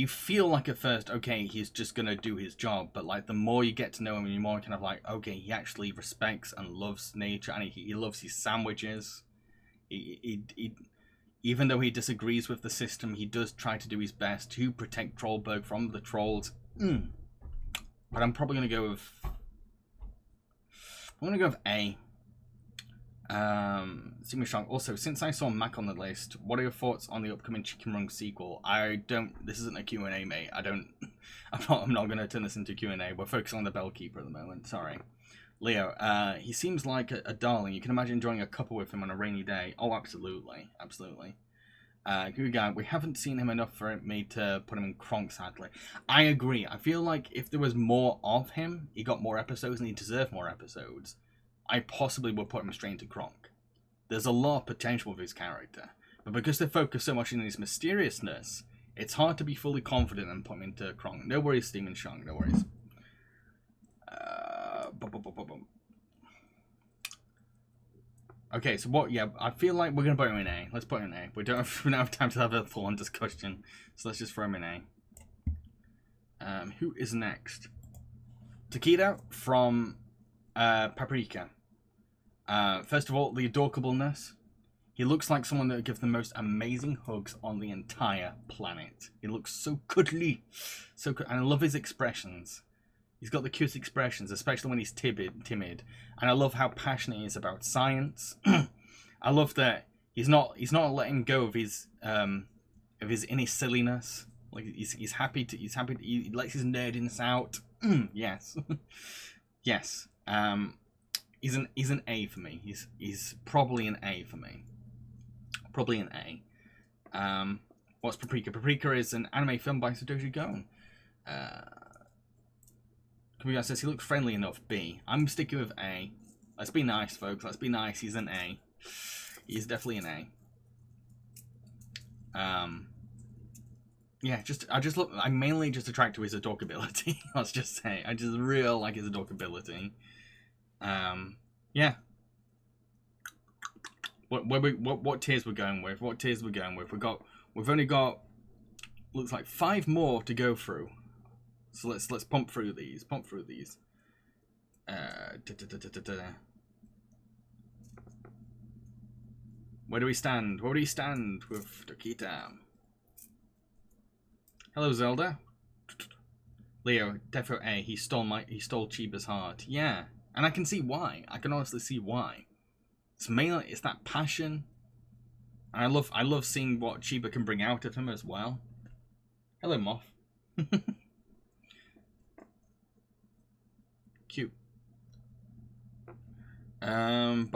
feel like at first, okay, he's just going to do his job, but like the more you get to know him, you're more kind of like, okay, he actually respects and loves nature, and he loves his sandwiches. He even though he disagrees with the system, he does try to do his best to protect Trollberg from the trolls. But I'm probably going to go with... I'm going to go with A. Simi Strong. Also, since I saw Mac on the list, what are your thoughts on the upcoming Chicken Run sequel? This isn't a Q&A, mate. I'm not going to turn this into Q&A. We're focusing on the Bellkeeper at the moment. Sorry. Leo, he seems like a darling. You can imagine enjoying a couple with him on a rainy day. Oh, absolutely. Absolutely. Good guy. We haven't seen him enough for me to put him in Kronk, sadly. I agree. I feel like if there was more of him, he got more episodes and he deserved more episodes, I possibly would put him straight into Kronk. There's a lot of potential with his character. But because they focus so much on his mysteriousness, it's hard to be fully confident and put him into Kronk. No worries, Steven Shang. No worries. Okay, so what? Yeah, I feel like we're gonna put him in A. Let's put him in A. We don't have time to have a full-on discussion, so let's just throw him in A. Who is next? Takeda from Paprika. First of all, the adorableness. He looks like someone that would give the most amazing hugs on the entire planet. He looks so cuddly, so good, and I love his expressions. He's got the cutest expressions, especially when he's timid. And I love how passionate he is about science. I love that he's not letting go of his inner silliness. Like he's happy to he lets his nerdiness out. Yes. Yes. He's an A for me. He's probably an A for me. Probably an A. What's Paprika? Paprika is an anime film by Satoshi Gon. Camilla says he looks friendly enough. B. I'm sticking with A. Let's be nice, folks. Let's be nice. He's an A. He's definitely an A. Yeah, I'm mainly just attracted to his adorability. Let's just say. I just really like his adorability. Yeah. What tiers we're going with? What tiers we're going with? We've only got looks like 5 more to go through. So let's pump through these. Where do we stand? Where do you stand with Takeda? Hello, Zelda. Leo, defo A. He stole Chiba's heart. Yeah, and I can see why. I can honestly see why. It's that passion. And I love seeing what Chiba can bring out of him as well. Hello, Moth. Cute. So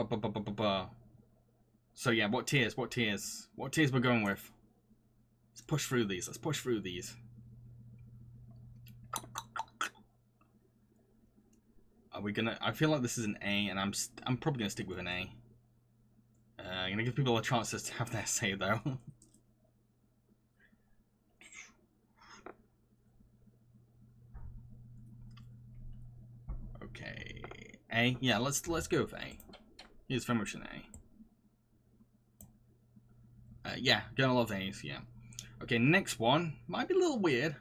yeah, what tiers we're going with? Let's push through these. Are we gonna? I feel like this is an A, and I'm probably gonna stick with an A. I'm gonna give people a chance to have their say though. Okay, A. Yeah, let's go with A. Here's very much an A. Yeah, gonna love A's. Yeah. Okay, next one might be a little weird.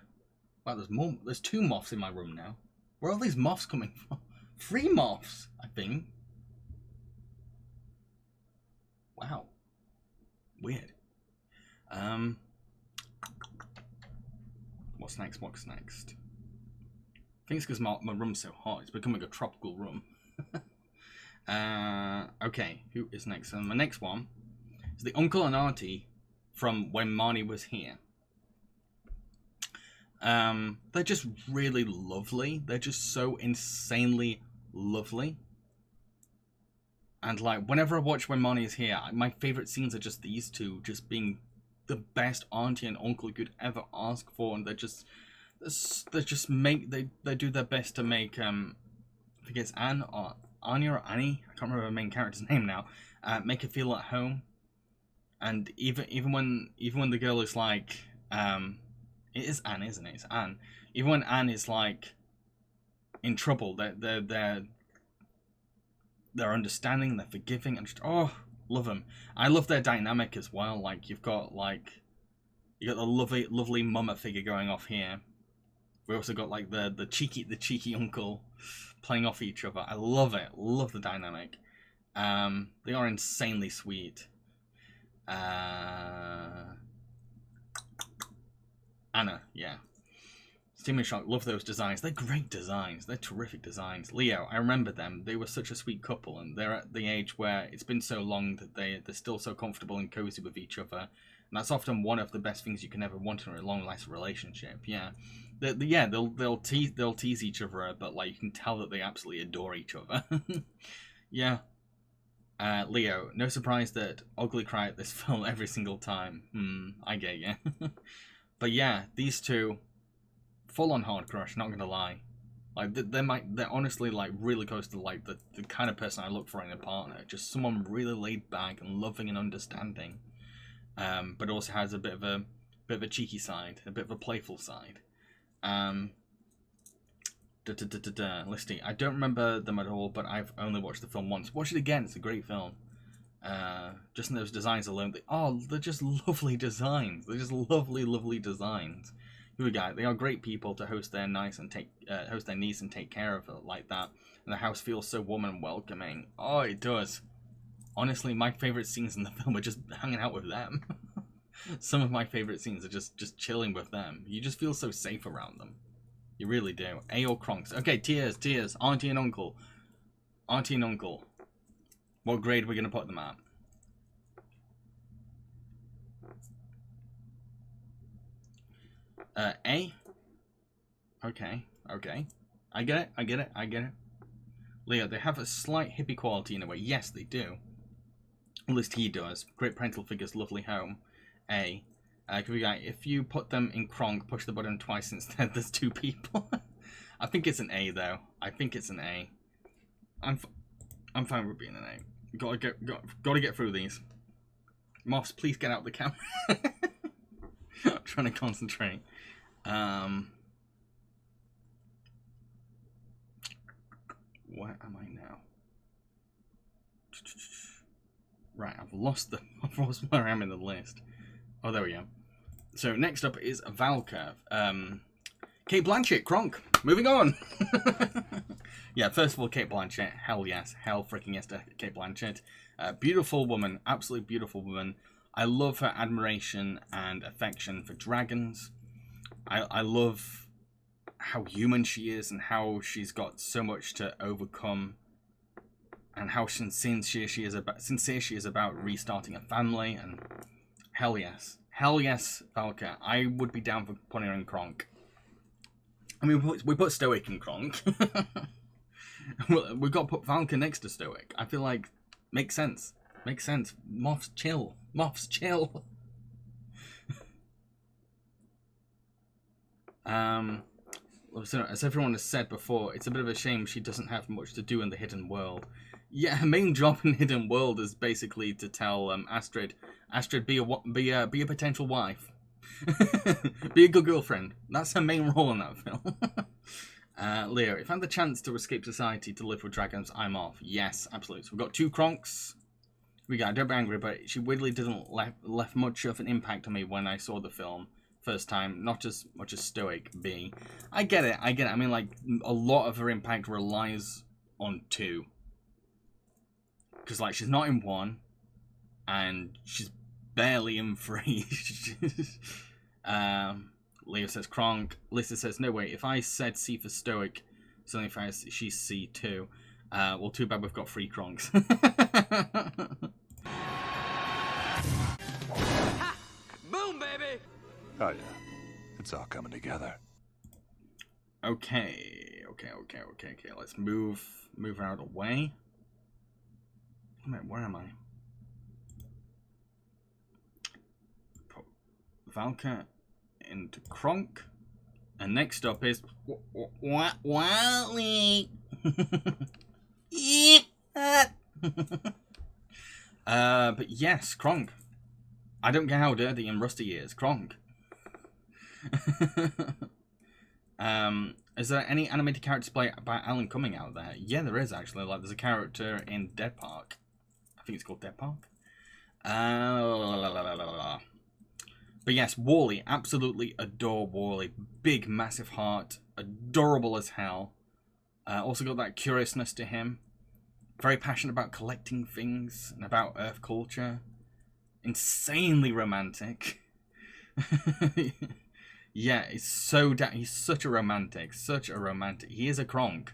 Wow, there's 2 moths in my room now. Where are all these moths coming from? 3 moths, I think. Wow. Weird. What's next? I think it's because my room's so hot. It's becoming a tropical room. Okay, who is next? And my next one is the uncle and auntie from When Marnie Was Here. They're just really lovely. They're just so insanely lovely. And like whenever I watch when Marnie is here, my favorite scenes are just these two, just being the best auntie and uncle you could ever ask for, and they do their best to make I think it's Anne or Anya or Annie, I can't remember the main character's name now, make her feel at home. And even when the girl is like, it is Anne, isn't it? It's Anne. Even when Anne is like in trouble, they're understanding, they're forgiving, and just love them. I love their dynamic as well. Like you got the lovely mama figure going off here. We also got like the cheeky uncle playing off each other. I love it. Love the dynamic. They are insanely sweet. Anna, yeah. Steaming Shock, love those designs. They're great designs. They're terrific designs. Leo, I remember them. They were such a sweet couple, and they're at the age where it's been so long that they're still so comfortable and cozy with each other. And that's often one of the best things you can ever want in a long-lasting relationship. Yeah, they'll tease each other, but like you can tell that they absolutely adore each other. Yeah. Leo, no surprise that Ugly cry at this film every single time. I get you. But yeah, these two, full on hard crush, not gonna lie. Like they're honestly like really close to like the kind of person I look for in a partner. Just someone really laid back and loving and understanding. But also has a bit of a cheeky side, a bit of a playful side. Listy. I don't remember them at all, but I've only watched the film once. Watch it again, it's a great film. Just in those designs alone, they're just lovely designs. They're just lovely designs. Here we go. They are great people to host their niece and take care of her like that. And the house feels so warm and welcoming. Oh, it does. Honestly, my favorite scenes in the film are just hanging out with them. Some of my favorite scenes are just chilling with them. You just feel so safe around them. You really do. A or Kronks. Okay, tears. Auntie and uncle. What grade are we going to put them at? A? Okay. I get it. Leo, they have a slight hippie quality in a way. Yes, they do. At least he does. Great parental figures, lovely home. A. If you put them in Kronk, push the button twice instead, there's two people. I think it's an A, though. I'm fine with being an A. Gotta get through these. Moths, please get out the camera. I'm trying to concentrate. Where am I now? Right, I've lost where I am in the list. Oh, there we go. So next up is Valka. Kate Blanchett, Kronk. Moving on. Yeah, first of all, Kate Blanchett. Hell yes. Hell freaking yes to Kate Blanchett. Beautiful woman. Absolutely beautiful woman. I love her admiration and affection for dragons. I love how human she is and how she's got so much to overcome. And how sincere she is about restarting a family. And hell yes. Hell yes, Valka. I would be down for putting her in Kronk. I mean, we put Stoic in Kronk. We've got to put Valka next to Stoic. I feel like, makes sense. Moths chill. So, as everyone has said before, it's a bit of a shame she doesn't have much to do in the hidden world. Yeah, her main job in Hidden World is basically to tell Astrid, be a potential wife, be a good girlfriend. That's her main role in that film. Leo, if I had the chance to escape society to live with dragons, I'm off. Yes, absolutely. So we've got two Kronks. Don't be angry, but she weirdly didn't left much of an impact on me when I saw the film first time. Not as much as Stoic B. I get it. I mean, like a lot of her impact relies on two. Because, like, she's not in one, and she's barely in three. Leo says Kronk. Lisa says, no, wait, if I said C for Stoic, it's only if she's C too. Well, too bad we've got 3 Kronks. Ha! Boom, baby! Oh, yeah. It's all coming together. Okay. Let's move her out of the way. Wait, where am I? Put Valka into Kronk. And next up is Wally. But yes, Kronk. I don't care how dirty and rusty he is. Kronk. Is there any animated character display about Alan coming out there? Yeah, there is actually. Like, there's a character in Dead Park. I think it's called Dead Park. But yes, Wally. Absolutely adore Wally. Big, massive heart. Adorable as hell. Also got that curiousness to him. Very passionate about collecting things and about Earth culture. Insanely romantic. Yeah, he's such a romantic. Such a romantic. He is a Kronk.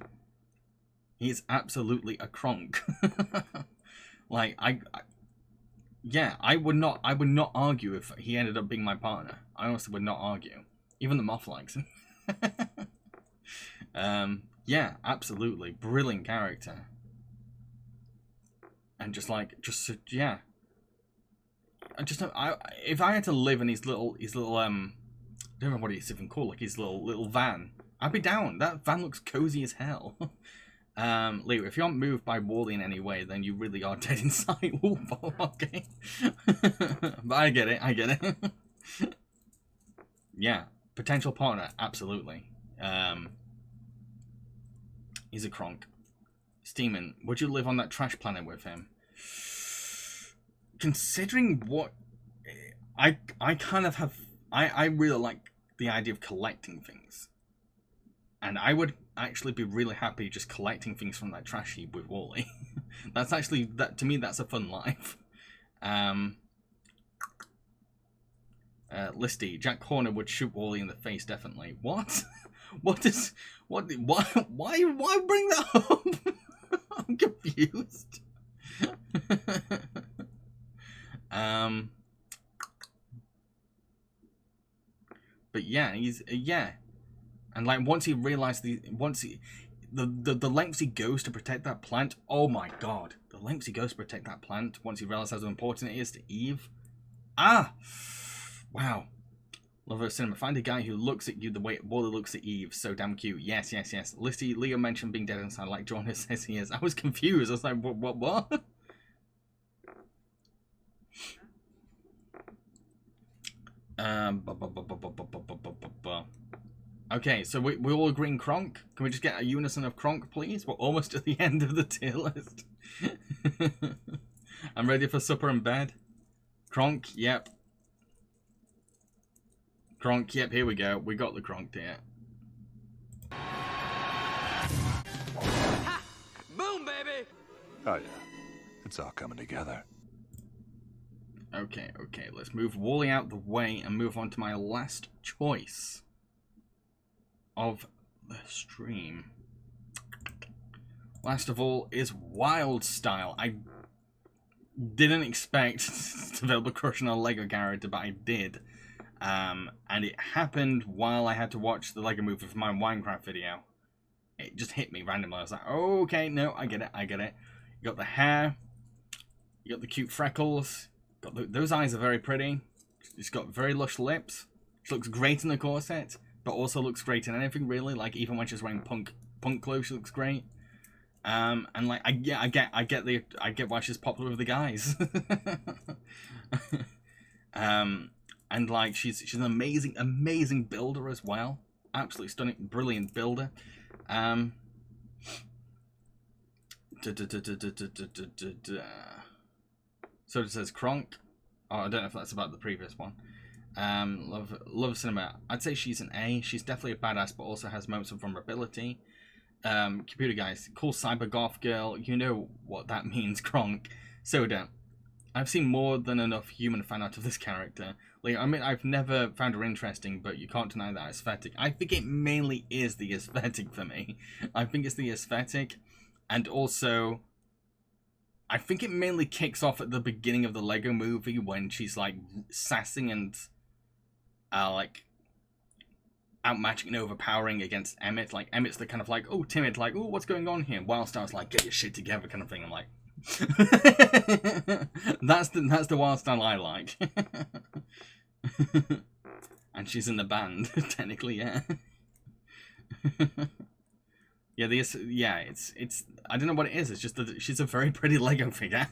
He is absolutely a Kronk. Like, I would not argue if he ended up being my partner. I honestly would not argue. Even the moth likes him. Yeah, absolutely. Brilliant character. And yeah. If I had to live in his little I don't know what it's even called, like his little van, I'd be down. That van looks cozy as hell. Leo, if you aren't moved by Wally in any way, then you really are dead inside. Ooh, okay. But I get it. Yeah, potential partner, absolutely. He's a Kronk. Steeman, would you live on that trash planet with him? Considering what I kind of have, I really like the idea of collecting things, and I would actually be really happy just collecting things from that trash heap with Wally. That's actually, to me, that's a fun life. Listy, Jack Horner would shoot Wally in the face, definitely. What? Why bring that up? I'm confused. But yeah, and like once he realized the lengths he goes to protect that plant. Oh my god, the lengths he goes to protect that plant. Once he realizes how important it is to Eve. Wow. Love of cinema. Find a guy who looks at you the way Wally looks at Eve. So damn cute. Yes. Listy, Leo mentioned being dead inside like Joanna says he is. I was confused. I was like, what? Okay, so we all agree on Kronk. Can we just get a unison of Kronk, please? We're almost at the end of the tier list. I'm ready for supper and bed. Kronk, yep. Kronk, yep, here we go. We got the Kronk tier. Ha! Boom, baby! Oh yeah, it's all coming together. Okay, let's move Wally out the way and move on to my last choice of the stream. Last of all is Wild Style. I didn't expect to be able to crush on a Lego character, but I did. And it happened while I had to watch the Lego movie for my Minecraft video. It just hit me randomly. I was like, oh, okay, no, I get it. You got the hair. You got the cute freckles. Those eyes are very pretty. She's got very lush lips. She looks great in the corset, but also looks great in anything really. Like even when she's wearing punk clothes, she looks great. And like I get why she's popular with the guys. And like she's an amazing builder as well. Absolutely stunning, brilliant builder. So it says Kronk. Oh, I don't know if that's about the previous one. Love cinema. I'd say she's an A. She's definitely a badass, but also has moments of vulnerability. Computer guys, cool cyber goth girl. You know what that means, Kronk. Soda. I've seen more than enough human fan art of this character. Like, I mean, I've never found her interesting, but you can't deny that aesthetic. I think it mainly is the aesthetic for me. I think it's the aesthetic, and also I think it mainly kicks off at the beginning of the Lego movie when she's like sassing and like outmatching and overpowering against Emmett. Like Emmett's the kind of like, oh, timid, like, oh, what's going on here? Wild Star's like, get your shit together kind of thing. I'm like, That's the wild style I like. And she's in the band, technically, yeah. Yeah, it's I don't know what it is. It's just that she's a very pretty Lego figure.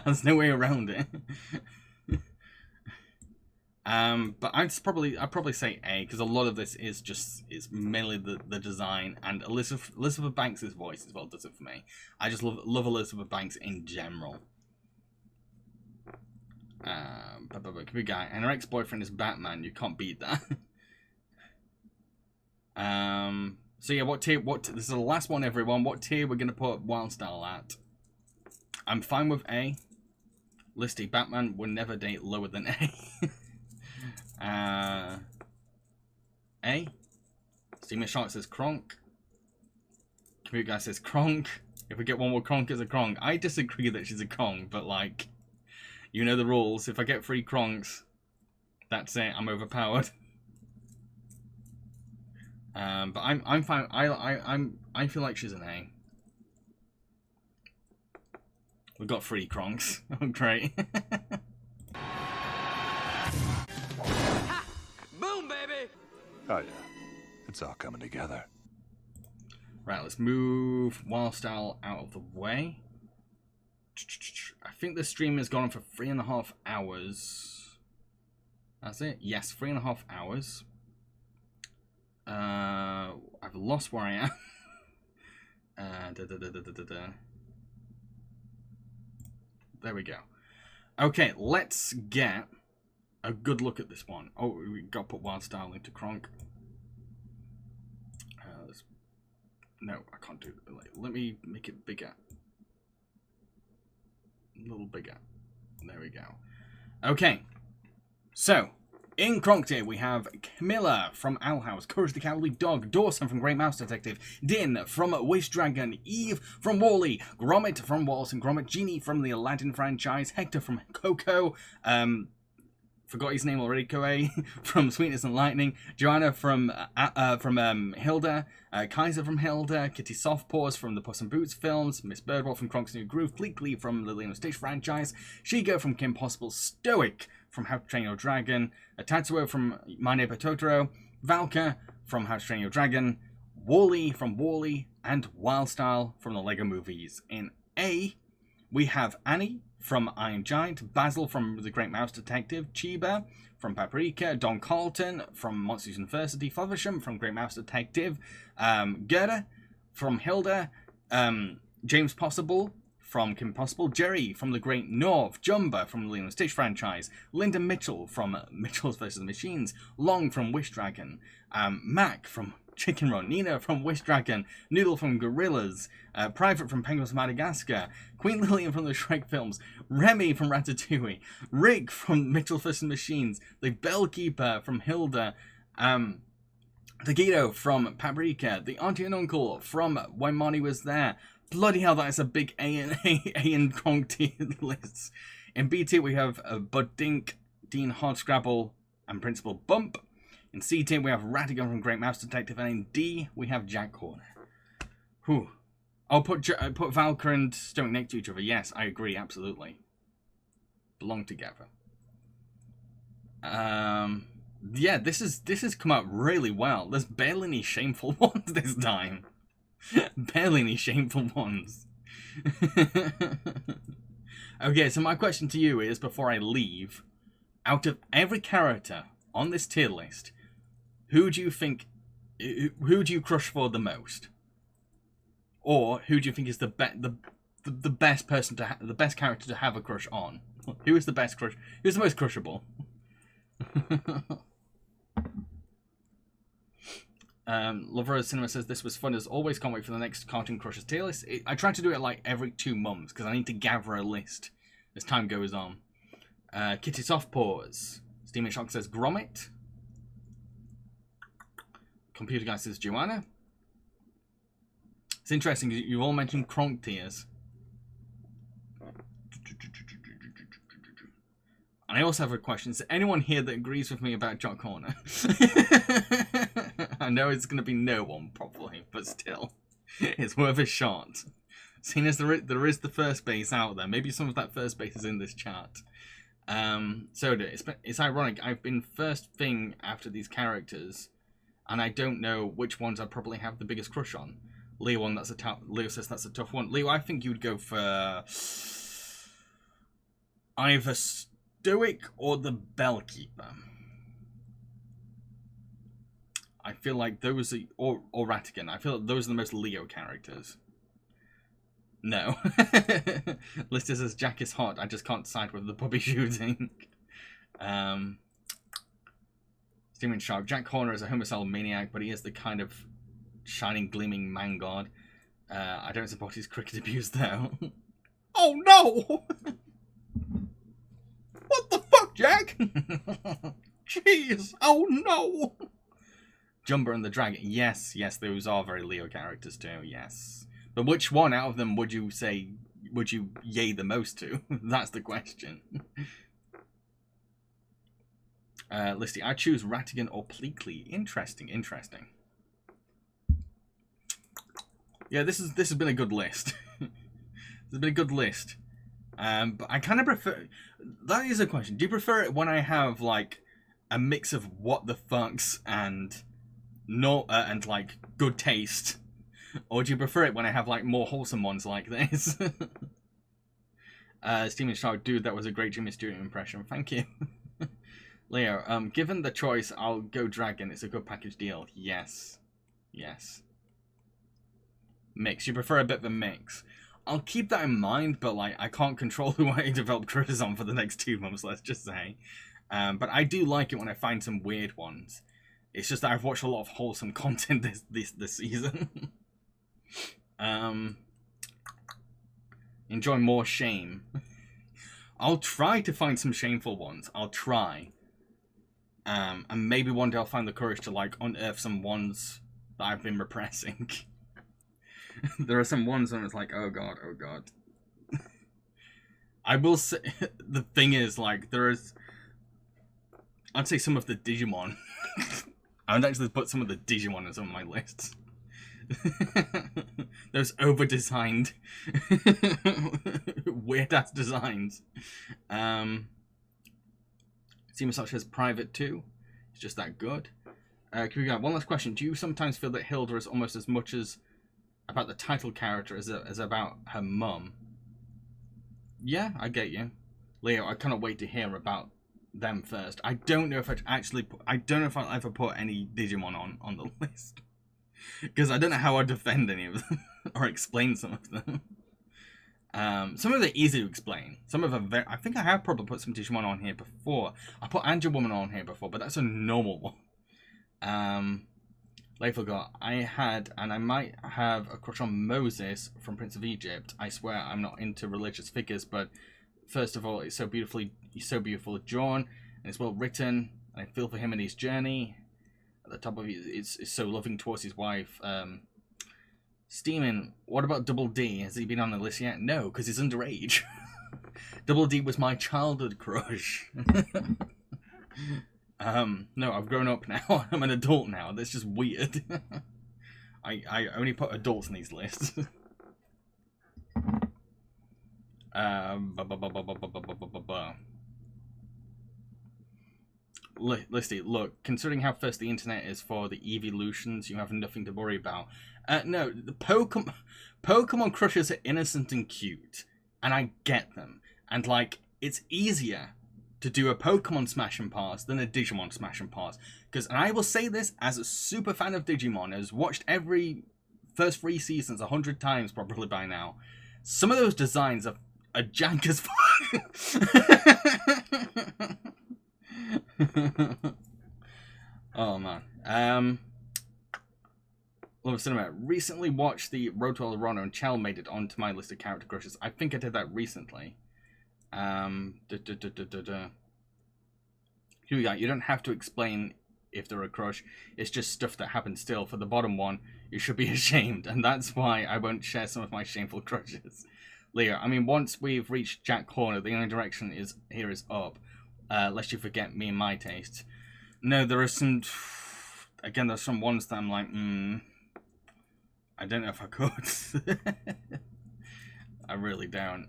There's no way around it. But I'd probably say A, because a lot of this is mainly the design, and Elizabeth Banks' voice as well does it for me. I just love Elizabeth Banks in general. Good guy, and her ex-boyfriend is Batman. You can't beat that. So yeah, what tier? This is the last one, everyone. What tier we're gonna put Wild Style at? I'm fine with A. Listy Batman would never date lower than A. A. Steamer Shark says Kronk. Computer Guy says Kronk. If we get one more Kronk, it's a Kronk. I disagree that she's a Kronk, but like, you know the rules. If I get 3 Kronks, that's it. I'm overpowered. But I'm fine. I feel like she's an A. We've got 3 Kronks. Oh, great. Boom, baby! Oh yeah, it's all coming together. Right, let's move Wild Style out of the way. I think the stream has gone on for 3.5 hours. That's it? Yes, 3.5 hours. I've lost where I am. There we go. Okay, let's get a good look at this one. Oh, we got to put Wild Style into Kronk. No, I can't do it. Let me make it bigger. A little bigger. There we go. Okay. So, in Kronk tier, we have Camilla from Owl House, Courage the Cowardly Dog, Dawson from Great Mouse Detective, Din from Wish Dragon, Eve from Wall-E, Gromit from Wallace and Gromit, Genie from the Aladdin franchise, Hector from Coco, forgot his name already, Koei, from Sweetness and Lightning, Joanna from Hilda, Kaiser from Hilda, Kitty Softpaws from the Puss in Boots films, Miss Birdwell from Kronk's New Groove, Pleakly from the Lilo Stitch franchise, Shigo from Kim Possible, Stoic from How to Train Your Dragon, Tatsuo from My Neighbor Totoro, Valka from How to Train Your Dragon, Wall-E from Wall-E, and Wild Style from the Lego movies. In A, we have Annie from Iron Giant, Basil from The Great Mouse Detective, Chiba from Paprika, Don Carlton from Monsters University, Faversham from Great Mouse Detective, Gerda from Hilda, James Possible from Kim Possible, Jerry from The Great North, Jumba from the Lilo Stitch franchise, Linda Mitchell from Mitchell's vs. the Machines, Long from Wish Dragon, Mac from Chicken Run, Nina from Wish Dragon, Noodle from Gorillaz, Private from Penguins of Madagascar, Queen Lillian from the Shrek films, Remy from Ratatouille, Rick from Mitchell vs. Machines, the Bellkeeper from Hilda, the Guido from Paprika, the Auntie and Uncle from When Marnie Was There. Bloody hell, that is a big A and Kronk tier list. In B tier, we have Bud Dink, Dean Hardscrabble, and Principal Bump. In C tier, we have Radigan from Great Mouse Detective, and in D, we have Jack Horner. Whew. I'll put Valka and Stoic next to each other. Yes, I agree, absolutely. Belong together. Yeah, this has come out really well. There's barely any shameful ones this time. Barely any shameful ones. Okay, so my question to you is, before I leave, out of every character on this tier list, who do you crush for the most? Or who do you think is the best person to the best character to have a crush on? Who is the best crush? Who's the most crushable? Lover of Cinema says this was fun as always. Can't wait for the next Cartoon Crushers tier list. I try to do it like every 2 months because I need to gather a list as time goes on. Kitty Softpaws. Steaming Shock says Gromit. Computer Guy says Joanna. It's interesting, you've all mentioned Kronk tiers. And I also have a question. Is there anyone here that agrees with me about Jack Horner? I know it's going to be no one, probably, but still. It's worth a shot. Seeing as there is the first base out there, maybe some of that first base is in this chat. So it's ironic. I've been first thing after these characters, and I don't know which ones I probably have the biggest crush on. Leo says that's a tough one. Leo, I think you'd go for either Stoic or the Bellkeeper. I feel like those are, or Radigan. I feel like those are the most Leo characters. No. Lister says Jack is hot. I just can't decide whether the puppy shooting. Steven Sharp. Jack Horner is a homicidal maniac, but he is the kind of shining, gleaming man god. I don't support his cricket abuse though. Oh no! What the fuck, Jack? Jeez! Oh no! Jumba and the Dragon. Yes, those are very Leo characters too, yes. But which one out of them would you say, would you yay the most to? That's the question. Listy, I choose Radigan or Pleakly. Interesting. Yeah, this has been a good list. This has been a good list. But I kind of prefer... That is a question. Do you prefer it when I have, like, a mix of what the fucks and... and like good taste, or do you prefer it when I have like more wholesome ones like this? Steven Shark, dude, that was a great Jimmy Stewart impression. Thank you. Leo, given the choice, I'll go Dragon. It's a good package deal. Yes. Mix. You prefer a bit of a mix. I'll keep that in mind, but like I can't control who I develop crushes on for the next 2 months. Let's just say. But I do like it when I find some weird ones. It's just that I've watched a lot of wholesome content this season. Enjoy more shame. I'll try to find some shameful ones. I'll try. And maybe one day I'll find the courage to like unearth some ones that I've been repressing. There are some ones where it's like, oh god. I will say, the thing is, like, I'd say some of the Digimon. I would actually put some of the Digimon on my lists. Those over-designed, weird-ass designs. Seems such as Private 2. It's just that good. Can we go? One last question. Do you sometimes feel that Hilda is almost as much as about the title character as about her mum? Yeah, I get you. Leo, I cannot wait to hear about them first. I don't know if I'll ever put any Digimon on the list. Because I don't know how I'd defend any of them. Or explain some of them. Some of them are easy to explain. Some of them I think I have probably put some Digimon on here before. I put Angel Woman on here before, but that's a normal one. I forgot. I had, and I might have, a crush on Moses from Prince of Egypt. I swear I'm not into religious figures, but first of all, he's so beautifully drawn, and it's well written. And I feel for him in his journey. At the top of it, it's so loving towards his wife. Steaming, what about Double D? Has he been on the list yet? No, because he's underage. Double D was my childhood crush. No, I've grown up now. I'm an adult now. That's just weird. I only put adults in these lists. Listy, look, considering how first the internet is for the evolutions, you have nothing to worry about. No, the Pokemon crushes are innocent and cute, and I get them. And like, it's easier to do a Pokemon Smash and Pass than a Digimon Smash and Pass. Because, and I will say this as a super fan of Digimon, has watched every first 3 seasons 100 times probably by now. Some of those designs are jank as fuck. Oh man. Love Cinema. Recently watched the Road to El Dorado and Chell made it onto my list of character crushes. I think I did that recently. Here we go. You don't have to explain if they're a crush. It's just stuff that happens still. For the bottom one, you should be ashamed. And that's why I won't share some of my shameful crushes. Leo, I mean, once we've reached Jack Corner, the only direction is up. Lest you forget me and my taste. No, there are some... Again, there's some ones that I'm like, I don't know if I could. I really don't.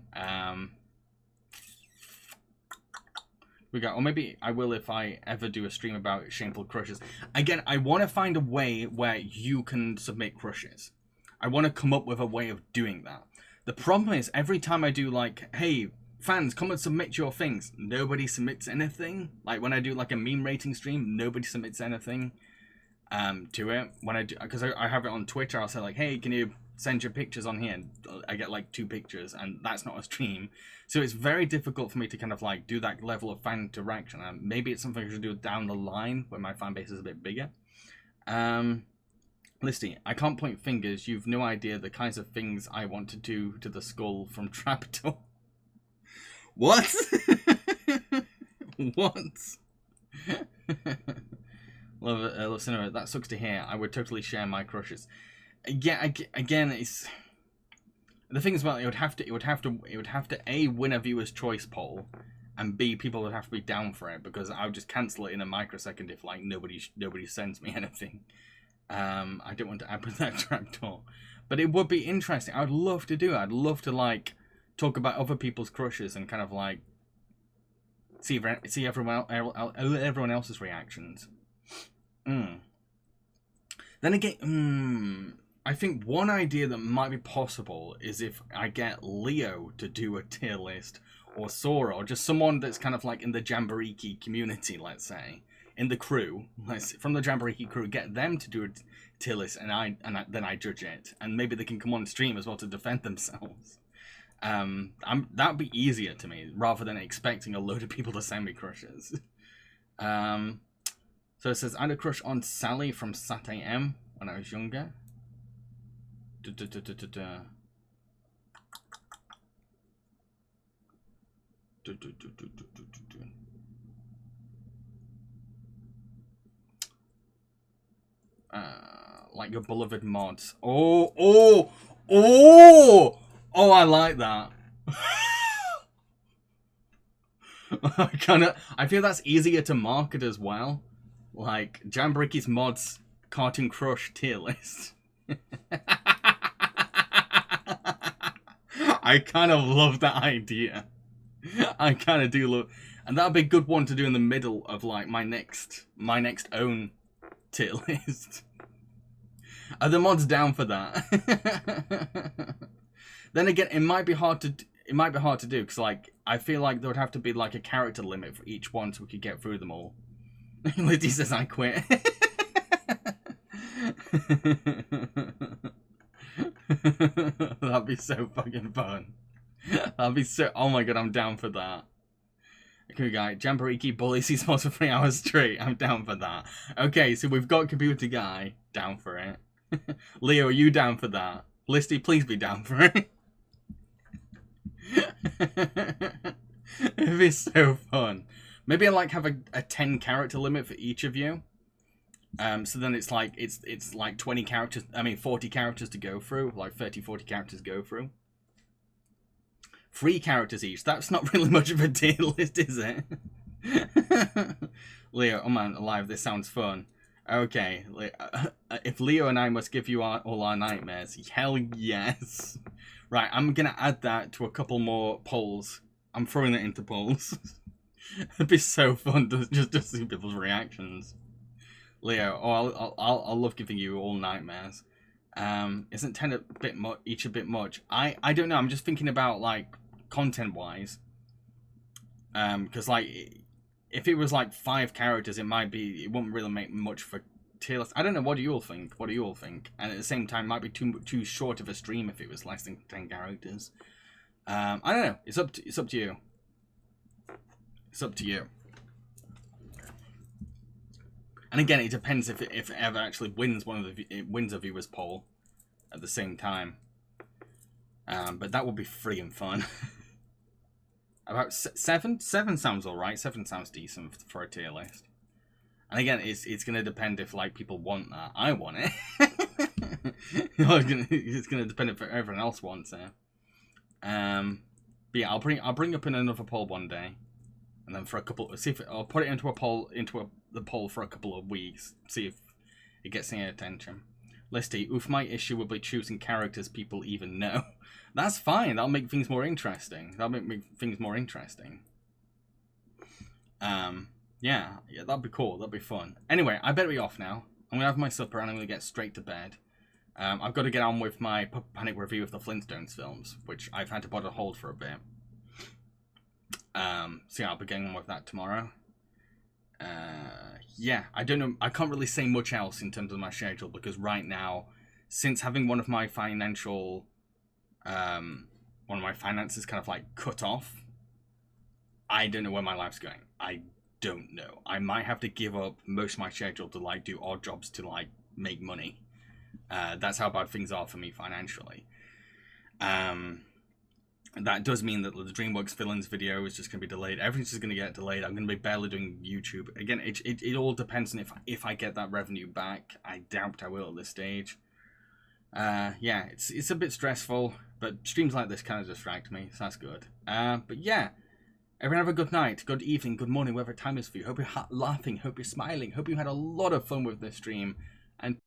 Or maybe I will if I ever do a stream about shameful crushes. Again, I want to find a way where you can submit crushes. I want to come up with a way of doing that. The problem is, every time I do like, hey, fans, come and submit your things, nobody submits anything. Like when I do like a meme rating stream, nobody submits anything to it. When I do, because I have it on Twitter, I'll say like, hey, can you send your pictures on here? And I get like 2 pictures, and that's not a stream. So it's very difficult for me to kind of like do that level of fan interaction. Maybe it's something I should do down the line when my fan base is a bit bigger. Listy, I can't point fingers. You've no idea the kinds of things I want to do to the skull from Trapdoor. What? What? Love it, love cinema. That sucks to hear. I would totally share my crushes. Yeah, again, it's the thing is, well, it would have to A, win a viewer's choice poll, and B, people would have to be down for it, because I would just cancel it in a microsecond if like nobody sends me anything. I don't want to add with that trapdoor, but it would be interesting. I would love to do it. I'd love to like talk about other people's crushes and kind of like see everyone else's reactions. Then again, I think one idea that might be possible is if I get Leo to do a tier list, or Sora, or just someone that's kind of like in the Jambareeqi community, let's say, in the crew, from the Jambareeqi crew, get them to do a tier list, and then I judge it, and maybe they can come on stream as well to defend themselves. That'd be easier to me rather than expecting a load of people to send me crushes. So it says, I had a crush on Sally from Sat AM when I was younger. Like your beloved mods. Oh, I like that. I feel that's easier to market as well. Like Jambareeqi's mods cartoon crush tier list. I kind of love that idea. I kind of do love, and that'd be a good one to do in the middle of like my next own tier list. Are the mods down for that? Then again, it might be hard to do because like I feel like there would have to be like a character limit for each one so we could get through them all. Liddy says I quit. That'd be so fucking fun. That'd be so. Oh my god, I'm down for that. Okay, guy, Jambareeqi bullies his mods for 3 hours straight. I'm down for that. Okay, so we've got Computer Guy down for it. Leo, are you down for that? Listy, please be down for it. It'd be so fun. Maybe I like have a 10 character limit for each of you. So then it's like 20 characters. I mean 40 characters to go through. Like 30-40 characters to go through. 3 characters each. That's not really much of a tier list, is it? Leo, oh man, alive. This sounds fun. Okay, if Leo and I must give you all our nightmares, hell yes. Right, I'm gonna add that to a couple more polls. I'm throwing it into polls. It'd be so fun to just see people's reactions. Leo, I'll love giving you all nightmares. Isn't 10 a bit much? Each a bit much? I don't know. I'm just thinking about like content wise. Because like if it was like 5 characters, it wouldn't really make much for tier list. I don't know. What do you all think? And at the same time, it might be too short of a stream if it was less than 10 characters. I don't know. It's up to you. It's up to you. And again, it depends if it ever actually wins wins a viewer's poll at the same time. But that would be freaking fun. About 7? 7 sounds alright. 7 sounds decent for a tier list. And again, it's going to depend if like people want that. I want it. It's going to depend if everyone else wants it. But yeah, I'll bring up in another poll one day. And then for a couple, I'll put it into the poll for a couple of weeks. See if it gets any attention. Listy, oof, my issue will be choosing characters people even know. That's fine. That'll make things more interesting. Yeah, that'd be cool. That'd be fun. Anyway, I better be off now. I'm gonna have my supper and I'm gonna get straight to bed. I've got to get on with my panic review of the Flintstones films, which I've had to put on hold for a bit. So yeah, I'll be getting on with that tomorrow. Yeah, I don't know. I can't really say much else in terms of my schedule because right now, since having one of my finances kind of like cut off, I don't know where my life's going. I don't know. I might have to give up most of my schedule to like do odd jobs to like make money. That's how bad things are for me financially. That does mean that the DreamWorks villains video is just going to be delayed. Everything's just going to get delayed. I'm going to be barely doing YouTube. Again, it all depends on if I get that revenue back. I doubt I will at this stage. Yeah, it's a bit stressful, but streams like this kind of distract me, so that's good. But yeah, everyone have a good night, good evening, good morning, whatever time it is for you. Hope you're laughing, hope you're smiling, hope you had a lot of fun with this stream. And